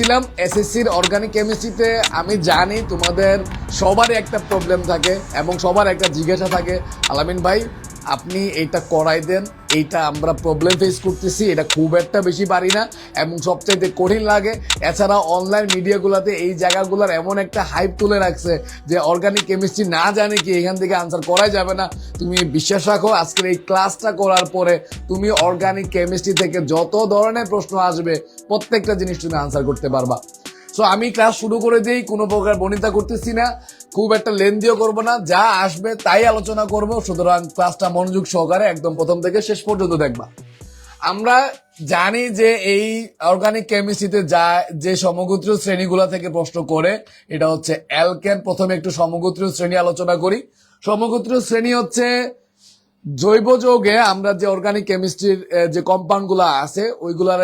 ছিলাম এসএসসির অর্গানিক কেমিস্ট্রিতে। আমি জানি তোমাদের সবারই একটা প্রবলেম থাকে এবং সবার একটা জিজ্ঞাসা থাকে, আলামিন ভাই আপনি এইটা করাই দেন, এইটা আমরা প্রবলেম ফেস করতেছি, এটা খুব একটা বেশি পারি না এবং সবচাইতে কঠিন লাগে। এছাড়া অনলাইন মিডিয়াগুলোতে এই জায়গাগুলোর এমন একটা হাইপ তুলে রাখছে যে অর্গানিক কেমিস্ট্রি না জানি কি এখান থেকে আনসার করাই যাবে না। তুমি বিশ্বাস রাখো, আজকের এই ক্লাসটা করার পরে তুমি অর্গানিক কেমিস্ট্রি থেকে যত ধরনের প্রশ্ন আসবে প্রত্যেকটা জিনিস তুমি আনসার করতে পারবা। সো আমি ক্লাস শুরু করে দিই, কোনো প্রকার বনিতা করতেছি না, খুব একটা লেন্দিও করব না, যা আসবে তাই আলোচনা করব। সুতরাং ক্লাসটা মনোযোগ সহকারে একদম প্রথম থেকে শেষ পর্যন্ত দেখবা। আমরা জানি যে এই অর্গানিক কেমিস্ট্রিতে যে সমগোত্রীয় শ্রেণীগুলা থেকে প্রশ্ন করে, এটা হচ্ছে অ্যালকেন। প্রথমে একটু সমগোত্রীয় শ্রেণী আলোচনা করি। সমগোত্রীয় শ্রেণী হচ্ছে জৈব যৌগে আমরা যে অর্গানিক কেমিস্ট্রির যে কম্পাউন্ড গুলা আছে ওইগুলার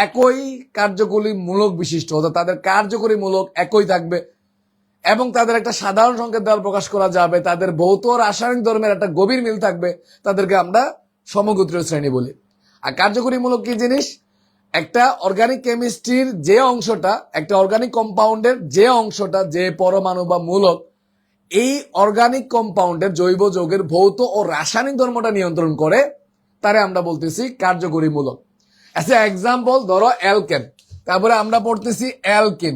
একই কার্যকরী মূলক বিশিষ্ট, অর্থাৎ তাদের কার্যকরী মূলক একই থাকবে এবং তাদের একটা সাধারণ সংকেত দ্বারা প্রকাশ করা যাবে, তাদের ভৌত রাসায়নিক ধর্মের একটা গভীর মিল থাকবে, তাদেরকে আমরা সমগোত্রীয় শ্রেণী বলি। আর কার্যকরী মূলক কি জিনিস? একটা অর্গানিক কেমিস্ট্রির যে অংশটা, একটা অর্গানিক কম্পাউন্ডের যে অংশটা, যে পরমাণু বা মূলক এই অর্গানিক কম্পাউন্ডের জৈব যৌগের ভৌত ও রাসায়নিক ধর্মটা নিয়ন্ত্রণ করে, তারে আমরা বলতেছি কার্যকরী মূলক। আচ্ছা এক্সাম্পল ধরো অ্যালকেন, তারপরে আমরা পড়তেছি অ্যালকিন।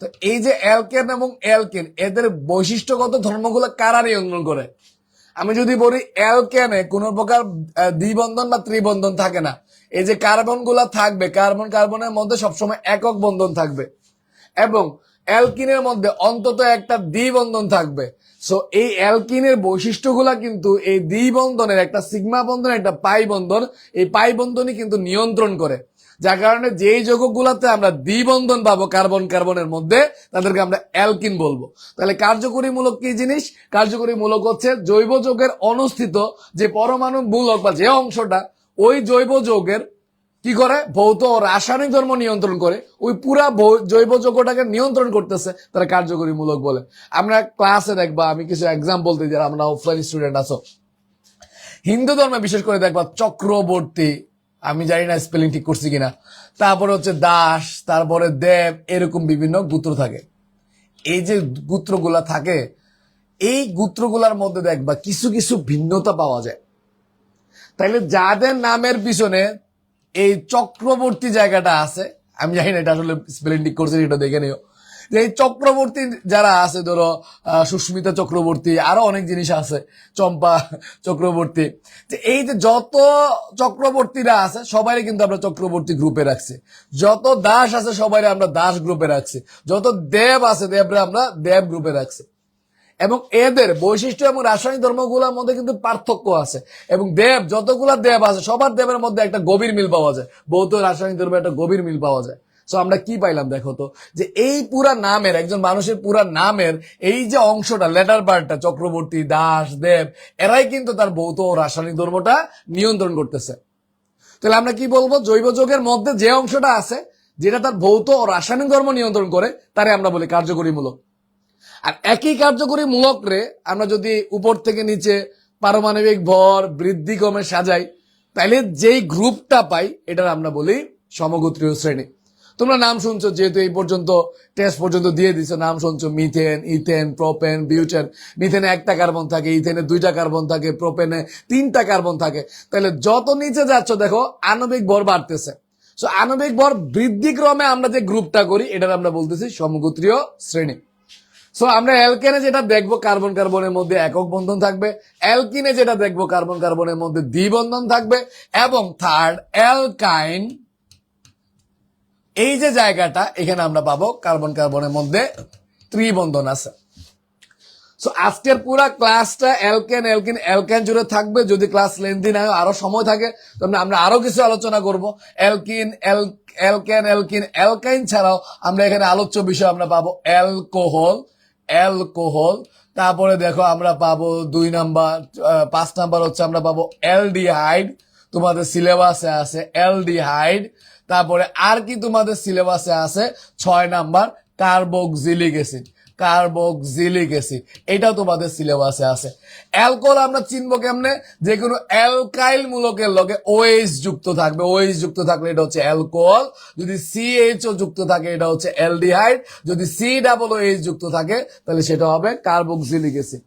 তো এই যে অ্যালকেন এবং অ্যালকিন এদের বৈশিষ্ট্যগত ধর্মগুলো কারা নিয়ন্ত্রণ করে? আমি যদি বলি অ্যালকেনে কোনো প্রকার দ্বিবন্ধন বা ত্রিবন্ধন থাকে না, এই যে কার্বন গুলা থাকবে, কার্বন কার্বনের মধ্যে সবসময় একক বন্ধন থাকবে এবং অ্যালকিনের মধ্যে অন্তত একটা দ্বিবন্ধন থাকবে। সো এই অ্যালকিনের বৈশিষ্ট্যগুলা কিন্তু এই দ্বিবন্ধনের, একটা সিগমা বন্ধন একটা পাই বন্ধন, এই পাই বন্ধনই কিন্তু নিয়ন্ত্রণ করে, যার কারণে যেই যৌগগুলাতে আমরা দ্বিবন্ধন পাবো কার্বন কার্বনের মধ্যে তাদেরকে আমরা অ্যালকিন বলবো। তাহলে কার্যকরী মূলক কি জিনিস? কার্যকরী মূলক হচ্ছে জৈব যৌগের অনুস্থিত যে পরমাণু মূলক বা যে অংশটা ওই জৈব যৌগের কি করে, ভৌত ও রাসায়নিক ধর্ম নিয়ন্ত্রণ করে, ওই পুরা জৈব যৌগটাকে নিয়ন্ত্রণ করতেছে, তারা কার্যকরী মূলক বলে। আমরা ক্লাসে দেখবা, আমি কিছু এক্সাম্পল দিই যারা আমরা অফলাইন স্টুডেন্ট আছো, হিন্দু ধর্মে বিশেষ করে দেখবা চক্রবর্তী, আমি জানি না স্পেলিং ঠিক করছি কিনা, তারপরে হচ্ছে দাস, তারপরে দেব, এরকম বিভিন্ন গোত্র থাকে। এই যে গোত্রগুলা থাকে, এই গোত্রগুলার মধ্যে দেখবা কিছু কিছু ভিন্নতা পাওয়া যায়। তাইলে যাদের নামের পিছনে এই চক্রবর্তী জায়গাটা আছে, আমি জানি না এটা আসলে স্পেলিং ঠিক করছি এটা দেখে নিও, যে এই চক্রবর্তী যারা আছে, ধরো সুস্মিতা চক্রবর্তী, আরো অনেক জিনিস আছে, চম্পা চক্রবর্তী, যে এই যে যত চক্রবর্তীরা আছে সবাই কিন্তু আমরা চক্রবর্তী গ্রুপে রাখছি, যত দাস আছে সবাই আমরা দাস গ্রুপে রাখছি, যত দেব আছে দেবরা আমরা দেব গ্রুপে রাখছি। এবং এদের বৈশিষ্ট্য এবং রাসায়নিক ধর্মগুলোর মধ্যে কিন্তু পার্থক্য আছে, এবং দেব যতগুলা দেব আছে সবার দেবের মধ্যে একটা গভীর মিল পাওয়া যায়, ভৌত রাসায়নিক ধর্মের একটা গভীর মিল পাওয়া যায়। সো আমরা কি পাইলাম দেখো তো, যে এই পুরা নামের, একজন মানুষের পুরা নামের এই যে অংশটা, লেটার পার্টটা, চক্রবর্তী, দাস, দেব, এরাই কিন্তু তার ভৌত ও রাসায়নিক ধর্মটা নিয়ন্ত্রণ করতেছে। তাহলে আমরা কি বলবো, জৈব যৌগের মধ্যে যে অংশটা আছে যেটা তার ভৌত ও রাসায়নিক ধর্ম নিয়ন্ত্রণ করে, তারে আমরা বলি কার্যকরী মূলক। আর একই কার্যকরী মূলক রে আমরা যদি উপর থেকে নিচে পারমাণবিক ভর বৃদ্ধি কমে সাজাই, তাহলে যেই গ্রুপটা পাই এটার আমরা বলি সমগোত্রীয় শ্রেণী। তোমরা নাম শুনছো, যেহেতু এই পর্যন্ত টেস্ট পর্যন্ত দিয়ে দিছো, নাম শুনছো মিথেন, ইথেন, প্রোপেন, বিউটেন। মিথেনে একটা কার্বন থাকে, ইথেনে দুইটা কার্বন থাকে, প্রোপেনে তিনটা কার্বন থাকে। তাহলে যত নিচে যাচ্ছ দেখো আণবিক ভর বাড়তেছে। সো আণবিক ভর বৃদ্ধিক্রমে আমরা যে গ্রুপটা করি এটার আমরা বলতেছি সমগোত্রীয় শ্রেণী। সো আমরা অ্যালকেনে যেটা দেখবো কার্বন কার্বনের মধ্যে একক বন্ধন থাকবে, অ্যালকিনে যেটা দেখবো কার্বন কার্বনের মধ্যে দ্বিবন্ধন থাকবে, এবং থার্ড অ্যালকাইন, এই যে জায়গাটা এখানে আমরা পাবো কার্বন কার্বনের মধ্যে ত্রিবন্ধন আছে। সো আজকের পুরা ক্লাসটা অ্যালকেন অ্যালকিন অ্যালকাইন জুড়ে থাকবে। যদি ক্লাস লেন্থি না হয়, আরো সময় থাকে, তাহলে আমরা আরো কিছু আলোচনা করব। অ্যালকিন, অ্যালকেন, অ্যালকিন, অ্যালকাইন ছাড়াও আমরা এখানে আলোচ্য বিষয় আমরা পাবো অ্যালকোহল, অ্যালকোহল, তারপরে দেখো আমরা পাবো 2 নাম্বার, 5 নাম্বার হচ্ছে আমরা পাবো অ্যালডিহাইড, তোমাদের সিলেবাসে আছে অ্যালডিহাইড। তারপরে আর কি তোমাদের সিলেবাসে আছে 6 number carboxylic acid. Carboxylic acid. এটাও তোমাদের সিলেবাসে আছে। অ্যালকোহল আমরা চিনবো কেমনে? যে কোনো অ্যালকাইল মূলকের লগে OH যুক্ত থাকবে, OH যুক্ত থাকলে এটা হচ্ছে অ্যালকোহল। যদি CHO যুক্ত থাকে এটা হচ্ছে অ্যালডিহাইড। যদি COOH যুক্ত থাকে তাহলে সেটা হবে কার্বক্সিলিক অ্যাসিড।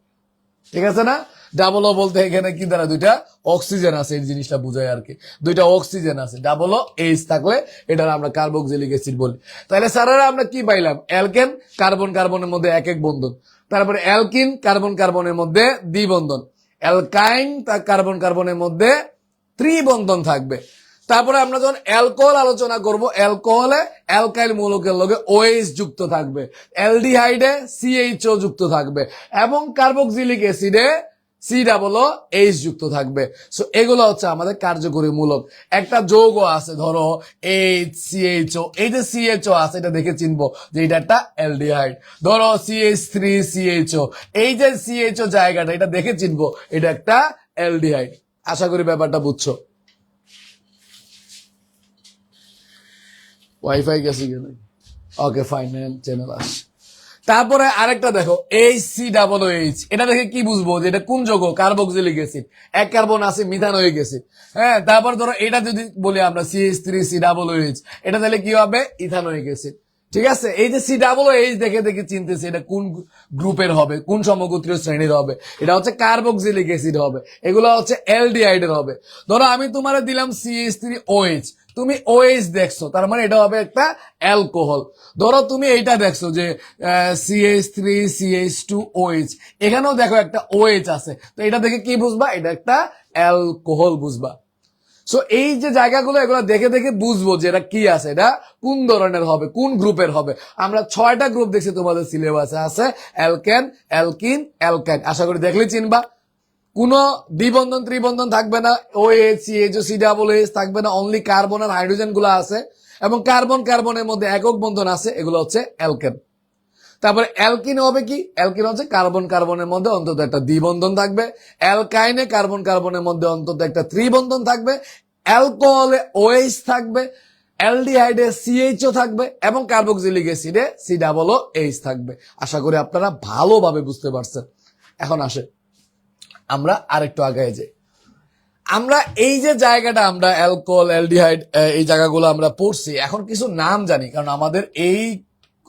ঠিক আছে না? ডাবল ও বলতে এখানে কি দ্বারা দুইটা অক্সিজেন আছে, এই জিনিসটা বুঝায় আর কি। দুইটা অক্সিজেন আছে, ডাবল ও এইচ থাকলে এটা আমরা কার্বক্সিলিক অ্যাসিড বলি। তাহলে স্যারেরা আমরা কি পাইলাম? অ্যালকেন, কার্বন কার্বনের মধ্যে এক এক বন্ধন। তারপরে অ্যালকিন, কার্বন কার্বনের মধ্যে দ্বিবন্ধন। অ্যালকাইন, তার কার্বন কার্বনের মধ্যে ত্রিবন্ধন থাকবে। তারপরে আমরা যখন অ্যালকোহল আলোচনা করব, অ্যালকোহলে অ্যালকাইল মূলকের লগে OH যুক্ত থাকবে, অ্যালডিহাইডে CHO যুক্ত থাকবে এবং কার্বক্সিলিক অ্যাসিডে COOH যুক্ত থাকবে। সো এগুলো হচ্ছে আমাদের কার্যকরী মূলক। একটা যৌগ আছে ধরো HCHO, এই যে CHO আছে এটা দেখে চিনবো যে এটা একটা অ্যালডিহাইড। ধরো CH3CHO, এই যে CHO জায়গাটা এটা দেখে চিনবো এটা একটা অ্যালডিহাইড। আশা করি ব্যাপারটা বুঝছো। ওয়াইফাই গেছে কেন? ওকে ফাইন, চ্যানেল আস। তারপরে আরেকটা দেখো HCOOH, এটা দেখে কি বুঝবো যে এটা কোন যৌগ? Carboxylic acid. এক কার্বন আছে, মিথানোয়িক অ্যাসিড। হ্যাঁ, তারপর ধরো এটা যদি বলি আমরা CH3COOH, এটা তাহলে কি হবে? Ethanoic acid. ঠিক আছে? এই যে COOH দেখে দেখে চিনতেছি এটা কোন গ্রুপের হবে, কোন সমগোত্রীয় শ্রেণীর হবে। এটা হচ্ছে কার্বক্সিলিক অ্যাসিড হবে, এগুলো হচ্ছে অ্যালডিহাইডের হবে। ধরো আমি তোমারে দিলাম CH3OH, তুমি OH দেখছো, তার মানে এটা হবে একটা অ্যালকোহল। ধরো তুমি এইটা দেখছো যে CH3CH2OH, এখানেও দেখো একটা OH আছে, তো এটা দেখে কি বুঝবা? এটা একটা অ্যালকোহল বুঝবা। সো এই যে জায়গাগুলো এগুলো দেখে দেখে বুঝবো যে এটা কি আছে, এটা কোন ধরনের হবে, কোন গ্রুপের হবে। আমরা 6টা গ্রুপ দেখছি তোমাদের সিলেবাসে আছে, অ্যালকেন, অ্যালকিন, অ্যালকাইন। আশা করি দেখলে চিনবা। কোনো দ্বিবন্ধন ত্রিবন্ধন থাকবে না, OH CHO COOH থাকবে না, অনলি কার্বন আর হাইড্রোজেন গুলো আছে এবং কার্বন কার্বনের মধ্যে একক বন্ধন আছে, এগুলো হচ্ছে অ্যালকেন। তারপরে অ্যালকিন হবে কি? অ্যালকিন হচ্ছে কার্বন কার্বনের মধ্যে অন্তত একটা দ্বিবন্ধন থাকবে। অ্যালকাইনে কার্বন কার্বনের মধ্যে অন্তত একটা ত্রিবন্ধন থাকবে। অ্যালকোহলে OH থাকবে, অ্যালডিহাইডে CHO থাকবে এবং কার্বক্সিলিক অ্যাসিডে COOH থাকবে। আশা করি আপনারা ভালোভাবে বুঝতে পারছেন। এখন আসে আমরা আরেকটু আগে যাই। আমরা এই যে জায়গাটা আমরা অ্যালকোহল, অ্যালডিহাইড, এই জায়গাগুলো আমরা পড়ছি, এখন কিছু নাম জানি, কারণ আমাদের এই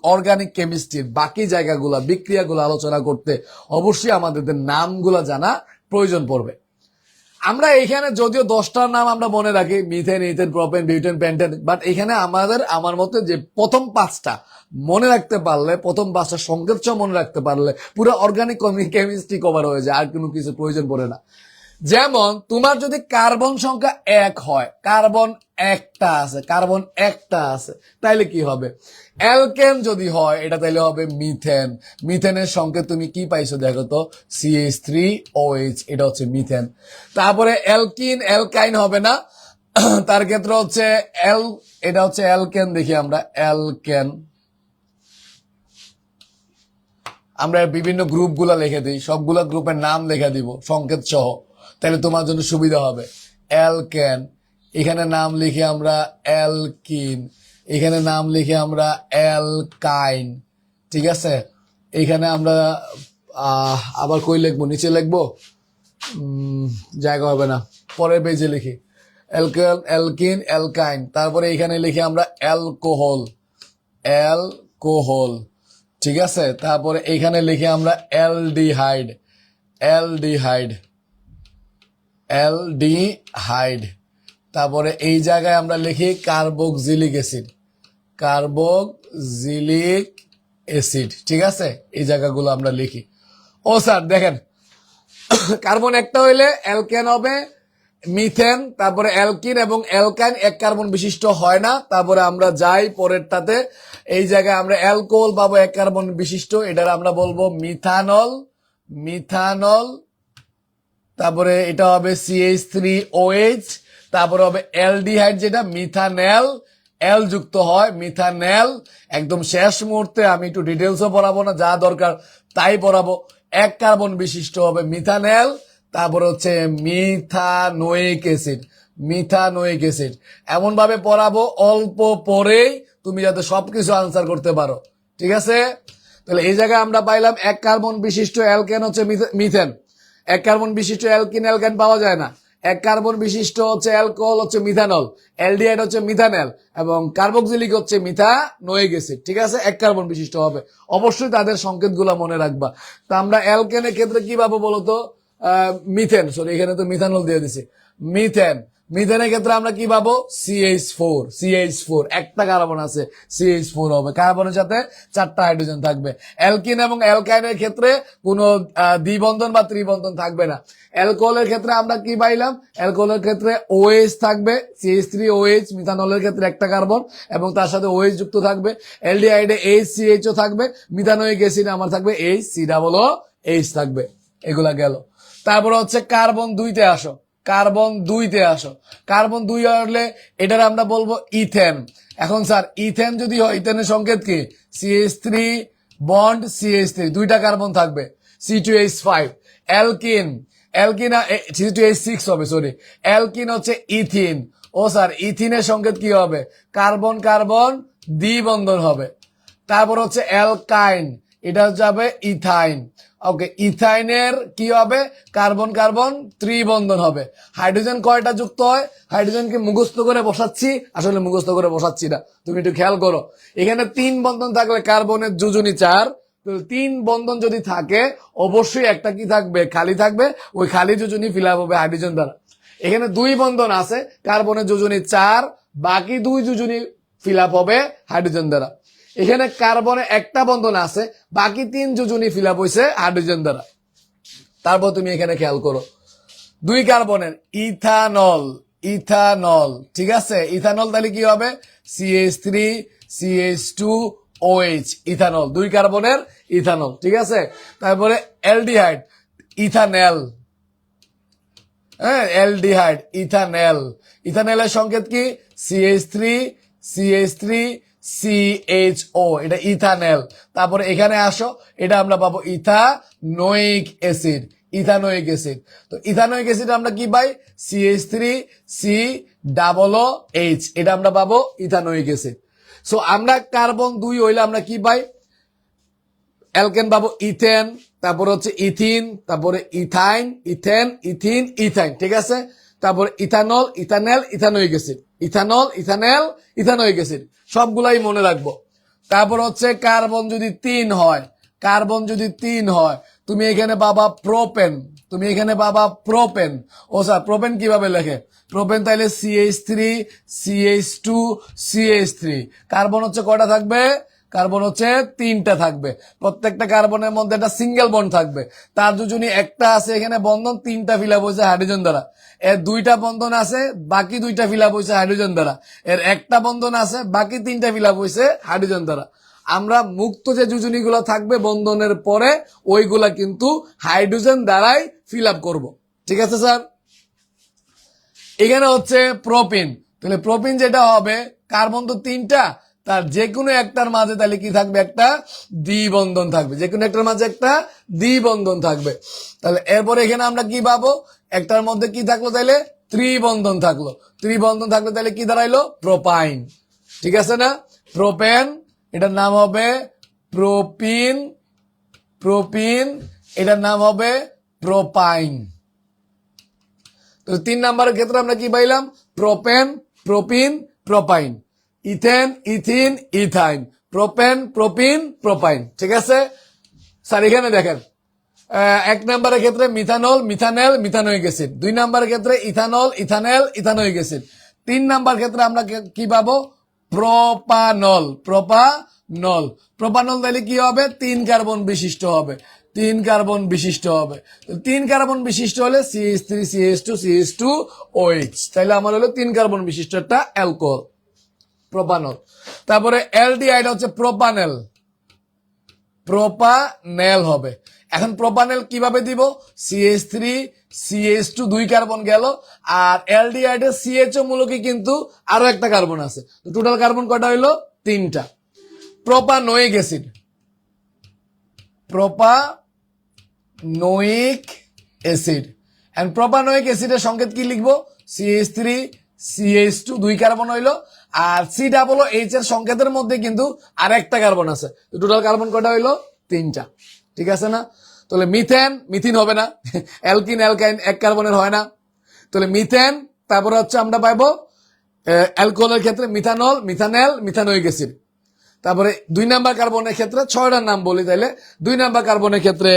অর্গানিক কেমিস্ট্রির বাকি জায়গাগুলো, বিক্রিয়াগুলো আলোচনা করতে অবশ্যই আমাদের নামগুলো জানা প্রয়োজন পড়বে। আমরা এখানে যদিও 10টার নাম আমরা মনে রাখি, methane, ethane, propane, butane, pentane, but এখানে আমার মতে যে প্রথম 5টা মনে রাখতে পারলে, প্রথম 5টা সংকেত মনে রাখতে পারলে পুরো অর্গানিক কেমিস্ট্রি কভার হয়ে যায়, আর কোনো কিছু প্রয়োজন পড়ে না। যেমন তোমার যদি কার্বন সংখ্যা 1 হয়, কার্বন একটা আছে, তাইলে কি হবে? অ্যালকেন যদি হয় এটা তাইলে হবে মিথেন। মিথেনের সংকেত তুমি কি পাইছো দেখো তো, CH3OH, এটা হচ্ছে মিথেন। তারপরে অ্যালকিন, অ্যালকাইন হবে না, তার ক্ষেত্রে হচ্ছে এটা হচ্ছে অ্যালকেন। দেখি আমরা অ্যালকেন, আমরা বিভিন্ন গ্রুপগুলা লিখে দিই, সবগুলা গ্রুপের নাম লিখে দিব সংকেত সহ, তাহলে তোমার জন্য সুবিধা হবে। অ্যালকেন, এখানে নাম লিখে আমরা অ্যালকিন, এখানে নাম লিখে আমরা অ্যালকাইন। ঠিক আছে? এখানে আমরা আবার কই লিখবো? নিচে লিখবো, জায়গা হবে না, পরের পেজে লিখি। Alkane, alkyne, অ্যালকাইন। তারপরে এখানে লিখে আমরা অ্যালকোহল, অ্যালকোহল। ঠিক আছে? তারপরে এখানে লিখে আমরা অ্যালডিহাইড, অ্যালডিহাইড, অ্যালডিহাইড। তারপরে এই জায়গায় আমরা লিখি কার্বক্সিলিক অ্যাসিড, কার্বক্সিলিক অ্যাসিড। ঠিক আছে? এই জায়গাগুলো আমরা লিখি। ও স্যার দেখেন, কার্বন একটা হইলে অ্যালকেন হবে, মিথেন, তারপরে অ্যালকিন এবং অ্যালকাইন এক কার্বন বিশিষ্ট হয় না। তারপরে আমরা যাই পরেরটাতে, এই জায়গায় আমরা অ্যালকোহল পাবো এক কার্বন বিশিষ্ট, এটার আমরা বলবো মিথানল, মিথানল। তারপরে এটা হবে CH3OH, তারপরে হবে অ্যালডিহাইড যেটা মিথানেল, এল যুক্ত হয়, মিথানেল। একদম শেষ মুহূর্তে আমি একটু ডিটেলসও পড়াবো না, যা দরকার তাই পড়াবো। এক কার্বন বিশিষ্ট হবে মিথানেল, তারপরে হচ্ছে মিথানোয়িক অ্যাসিড, মিথানোয়িক অ্যাসিড। এমন ভাবে পড়াবো অল্প পরেই তুমি যাতে সবকিছু আনসার করতে পারো। ঠিক আছে? তাহলে এই জায়গায় আমরা পাইলাম এক কার্বন বিশিষ্ট অ্যালকেন হচ্ছে মিথেন। এক কার্বন বিশিষ্ট অ্যালকেন পাওয়া যায় না। এক কার্বন বিশিষ্ট হচ্ছে অ্যালকোহল হচ্ছে মিথানল, অ্যালডিহাইড হচ্ছে মিথানেল এবং কার্বক্সিলিক হচ্ছে মিথানোয়িক অ্যাসিড। ঠিক আছে, এক কার্বন বিশিষ্ট হবে। অবশ্যই তাদের সংকেতগুলো মনে রাখবা। তো আমরা অ্যালকেনের ক্ষেত্রে কি পাবো বলতো? মিথেন, সরি এখানে তো মিথানল দিয়ে দিছি। মিথেনের ক্ষেত্রে আমরা কি পাবো? CH4 একটা কার্বন আছে, CH4 হবে। কার্বনের সাথে 4টা হাইড্রোজেন থাকবে। অ্যালকিন এবং অ্যালকাইনের ক্ষেত্রে কোনো দ্বিবন্ধন বা ত্রিবন্ধন থাকবে না। অ্যালকোহলের ক্ষেত্রে আমরা কি পাইলাম? অ্যালকোহলের ক্ষেত্রে OH থাকবে, CH3OH। মিথানলের ক্ষেত্রে একটা কার্বন এবং তার সাথে OH যুক্ত থাকবে। অ্যালডিহাইডে HCHO থাকবে। মিথানোয়িক অ্যাসিড আমার থাকবে HCOOH থাকবে। এগুলা গেল। তারপর হচ্ছে কার্বন 2-তে আসো। কার্বন 2 হলে এটার আমরা বলবো ইথেন। এখন স্যার ইথেন যদি হয়, ইথেনের সংকেত কি? CH3 বন্ড CH3, 2টা কার্বন থাকবে, C2H5। অ্যালকিন C2H6 হবে, সরি। অ্যালকিন হচ্ছে ইথিন। ও স্যার ইথিনের সংকেত কি হবে? কার্বন কার্বন দ্বিবন্ধন হবে। তারপর হচ্ছে অ্যালকাইন, এটা যাবে ইথাইন। ওকে, ইথাইনের কি হবে? কার্বন কার্বন ত্রিবন্ধন হবে। হাইড্রোজেন কয়টা যুক্ত হয়? হাইড্রোজেনকে মুখস্থ করে বসাচ্ছি, আসলে মুখস্থ করে বসাচ্ছি না, তুমি একটু খেয়াল করো। এখানে 3 বন্ধন থাকলে কার্বনের যোজনী 4। 3 বন্ধন যদি থাকে অবশ্যই একটা কি থাকবে? খালি থাকবে। ওই খালি যোজনী ফিল আপ হবে হাইড্রোজেন দ্বারা। এখানে 2 বন্ধন আছে, কার্বনের যোজনী 4, বাকি 2 যোজনী ফিল আপ হবে হাইড্রোজেন দ্বারা। এখানে কার্বনে একটা বন্ধন আছে, বাকি 3 যোজনী ফিল আপ হয়েছে হাইড্রোজেন দ্বারা। তারপর তুমি এখানে খেয়াল করো, 2 কার্বনের ইথানল, ঠিক আছে। ইথানল তাহলে কি হবে? CH3 CH2OH, ইথানল, 2 কার্বনের ইথানল, ঠিক আছে। তারপরে অ্যালডিহাইড ইথানেল, হ্যাঁ অ্যালডিহাইড ইথানেলের সংকেত কি? CH3CH3CHO, এটা ইথানেল। তারপরে এখানে আসো, এটা আমরা পাবো ইথানোয়িক অ্যাসিড। তো ইথানোয়িক অ্যাসিড আমরা কি পাই? CH3COOH, এটা আমরা পাবো ইথানোয়িক অ্যাসিড। সো আমরা কার্বন 2 হইলে আমরা কি পাই? অ্যালকেন পাবো ইথেন, তারপর হচ্ছে ইথিন, তারপরে ইথাইন, ইথাইন, ঠিক আছে। তারপর ইথানল, ইথানোয়িক অ্যাসিড, সবগুলাই মনে রাখবো। তারপর হচ্ছে কার্বন যদি 3 হয়, তুমি এখানে পাবা প্রোপেন। ও স্যার প্রোপেন কিভাবে লেখে? প্রোপেন তাইলে CH3CH2CH3। কার্বন হচ্ছে কয়টা থাকবে? কার্বন হচ্ছে 3টা থাকবে। প্রত্যেকটা কার্বনের মধ্যে একটা সিঙ্গেল বন্ড থাকবে। তার যোজনী একটা আছে এখানে বন্ধন, 3টা ফিল আপ হয়েছে হাইড্রোজেন দ্বারা। এর 2টা বন্ধন আছে, বাকি 2টা ফিল আপ হয়েছে হাইড্রোজেন দ্বারা। এর একটা বন্ধন আছে, বাকি 3টা ফিল আপ হয়েছে হাইড্রোজেন দ্বারা। আমরা মুক্ত যে যোজনীগুলো থাকবে বন্ধনের পরে, ওইগুলা কিন্তু হাইড্রোজেন দ্বারাই ফিল আপ করবো, ঠিক আছে স্যার। এখানে হচ্ছে প্রোপিন। তাহলে প্রোপিন যেটা হবে, কার্বন তো 3টা, তার যে কোনো একটার মাঝে তাহলে কি থাকবে? একটা দ্বিবন্ধন থাকবে। যে কোনো একটার মাঝে একটা দ্বিবন্ধন থাকবে। তাহলে এরপরে এখানে আমরা কি পাবো? একটার মধ্যে কি থাকলো? তাহলে ত্রিবন্ধন থাকলো। তাহলে কি দাঁড়াইলো? প্রোপাইন, ঠিক আছে না? প্রোপেন, এটার নাম হবে প্রোপিন, এটার নাম হবে প্রোপাইন। তো 3 নাম্বারের ক্ষেত্রে আমরা কি পাইলাম? Propane, propene, propyne. Ethene, ethyne. Propene, propyne, ঠিক আছে স্যার। এখানে দেখেন, 1 নাম্বারের ক্ষেত্রে মিথানেল, মিথানোয়িক অ্যাসিড। 2 নাম্বারের ক্ষেত্রে ইথানোয়িক অ্যাসিড। 3 নাম্বার ক্ষেত্রে আমরা কি পাবো? প্রোপানল। তাহলে কি হবে? 3 কার্বন বিশিষ্ট হবে। 3 কার্বন বিশিষ্ট হলে CH3CH2CH2OH, তাহলে আমার হলো 3 কার্বন বিশিষ্ট একটা অ্যালকোহল, প্রোপানল। তারপরে অ্যালডিহাইড হচ্ছে প্রোপানেল হবে। এখন প্রোপানেল কিভাবে দিব? CH3CH2, 2 কার্বন গেল, আর অ্যালডিহাইডের CHO মূলকে কিন্তু আরো একটা কার্বন আছে। তো টোটাল কার্বন কয়টা হইলো? 3টা। প্রোপানোয়িক অ্যাসিডের সংকেত কি লিখবো? CH3CH2, 2 কার্বন হইলো, আর COOH এর সংকেতের মধ্যে কিন্তু আর একটা কার্বন আছে। টোটাল কার্বন কয়টা হইলো? তিনটা, ঠিক আছে না? তাহলে মিথিন হবে না, অ্যালকিন অ্যালকাইন এক কার্বনের হয় না, তাহলে মিথেন, তারপরে হচ্ছে আমরা পাইবো অ্যালকোহলের ক্ষেত্রে মিথানল, মিথানেল, মিথানোয়িক অ্যাসিড। তারপরে 2 নাম্বার কার্বনের ক্ষেত্রে 6টার নাম বলি তাইলে, 2 নাম্বার কার্বনের ক্ষেত্রে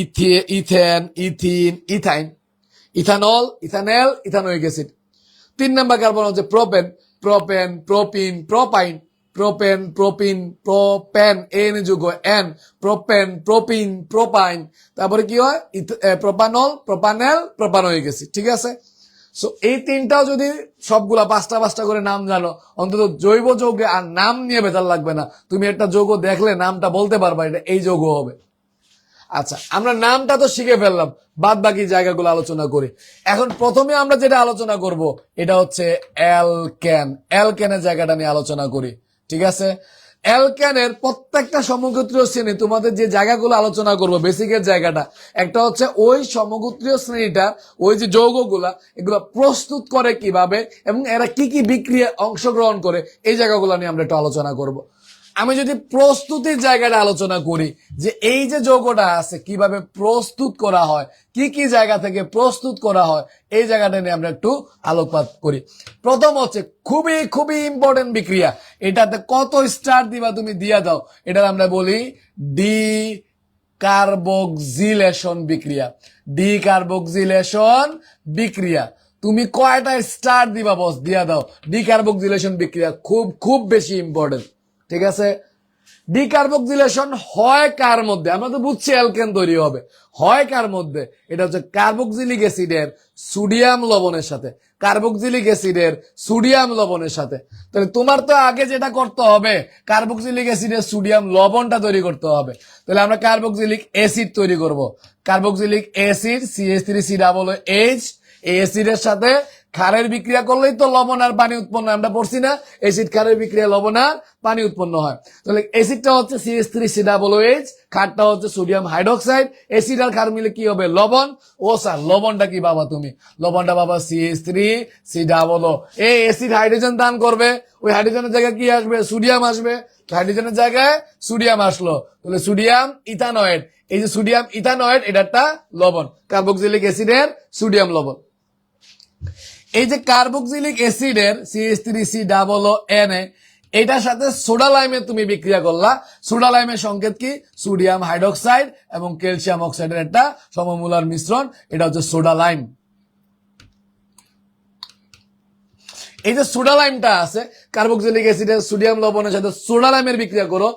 ethane, ethene, ethyne, ethanol, ethanal, ethanoic acid. 3 number carbon হচ্ছে propane, propane, propene, propyne, propane, propene, propane, এন যুগ এন, প্রোপেন, প্রোপিন, প্রোপাইন। তারপরে কি হয়? প্রোপানল, প্রোপানেল, প্রোপানোয়িক অ্যাসিড, ঠিক আছে? সো এই তিনটাও যদি সবগুলা 5টা করে নাম জানো, অন্তত জৈব যৌগে আর নাম নিয়ে বেতার লাগবে না, তুমি একটা যৌগ দেখলে নামটা বলতে পারবা এটা এই যৌগ হবে। আচ্ছা, আমরা নামটা তো শিখে ফেললাম, বাদ বাকি জায়গাগুলো আলোচনা করি। এখন প্রথমে আমরা যেটা আলোচনা করব এটা হচ্ছে অ্যালকেন। অ্যালকেনের জায়গাটা নিয়ে আলোচনা করি, ঠিক আছে? অ্যালকেনের প্রত্যেকটা সমগোত্রীয় শ্রেণী, তোমাদের যে জায়গাগুলো আলোচনা করব, বেসিকের জায়গাটা একটা হচ্ছে ওই সমগোত্রীয় শ্রেণীটা, ওই যে যৌগগুলা এগুলো প্রস্তুত করে কিভাবে এবং এরা কি কি বিক্রিয়া অংশগ্রহণ করে, এই জায়গাগুলো নিয়ে আমরা একটু আলোচনা করব। আমি যদি প্রস্তুতির জায়গাটা আলোচনা করি, যে এই যে যৌগটা আছে কিভাবে প্রস্তুত করা হয়, কি কি জায়গা থেকে প্রস্তুত করা হয়, এই জায়গাটা নিয়ে আমরা একটু আলোকপাত করি। প্রথম হচ্ছে খুবই খুবই ইম্পর্টেন্ট বিক্রিয়া, এটাতে কত স্টার দিবা তুমি দিয়া দাও, এটা আমরা বলি ডি কার্বক্সিলেশন বিক্রিয়া। ডি কার্বক্সিলেশন বিক্রিয়া তুমি কয়টা স্টার দিবা বস, দিয়া দাও। ডি কার্বক্সিলেশন বিক্রিয়া খুব খুব বেশি ইম্পর্টেন্ট, ঠিক আছে? ডিকার্বক্সিলেশন হয় কার মধ্যে? আমরা তো বুঝছি অ্যালকেন তৈরি হবে, হয় কার মধ্যে? এটা হচ্ছে কার্বক্সিলিক অ্যাসিডের সোডিয়াম লবণের সাথে, কার্বক্সিলিক অ্যাসিডের সোডিয়াম লবণের সাথে। তাহলে তোমার তো আগে যেটা করতে হবে, কার্বক্সিলিক অ্যাসিডের সোডিয়াম লবণটা তৈরি করতে হবে। তাহলে আমরা কার্বক্সিলিক অ্যাসিড তৈরি করব। কার্বক্সিলিক অ্যাসিড CH3COOH, এই অ্যাসিডের সাথে ক্ষারের বিক্রিয়া করলেই তো লবণ আর পানি উৎপন্ন, আমরা পড়ছি না? অ্যাসিড ক্ষারের বিক্রিয়া লবণ আর পানি উৎপন্ন হয়। তাহলে অ্যাসিডটা হচ্ছে CH3COOH, ক্ষারটা হচ্ছে সোডিয়াম হাইড্রোক্সাইড, অ্যাসিড আর ক্ষার মিলে কি হবে? লবণ। ও স্যার, লবণটা কি বাবা তুমি? লবণটা বাবা CH3COO। এই অ্যাসিড হাইড্রোজেন দান করবে, ওই হাইড্রোজেনের জায়গায় কি আসবে? সোডিয়াম আসবে। হাইড্রোজেনের জায়গায় সোডিয়াম আসলো, তাহলে সোডিয়াম ইথানয়েড। এই যে সোডিয়াম ইথানয়েড, এটা একটা লবণ, কার্বক্সিলিক অ্যাসিডের সোডিয়াম লবণ। এই যে কার্বক্সিলিক অ্যাসিডের CH3COONA, এটার সাথে সোডা লাইমের তুমি বিক্রিয়া করলা। সোডা লাইমের সংকেত কি? সোডিয়াম হাইড্রোক্সাইড এবং ক্যালসিয়াম অক্সাইডের একটা সমমূলার মিশ্রণ, এটা হচ্ছে সোডা লাইম। এই যে সোডা লাইমটা আছে, কার্বক্সিলিক অ্যাসিডের সোডিয়াম লবণের সাথে সোডা লাইমের বিক্রিয়া করো,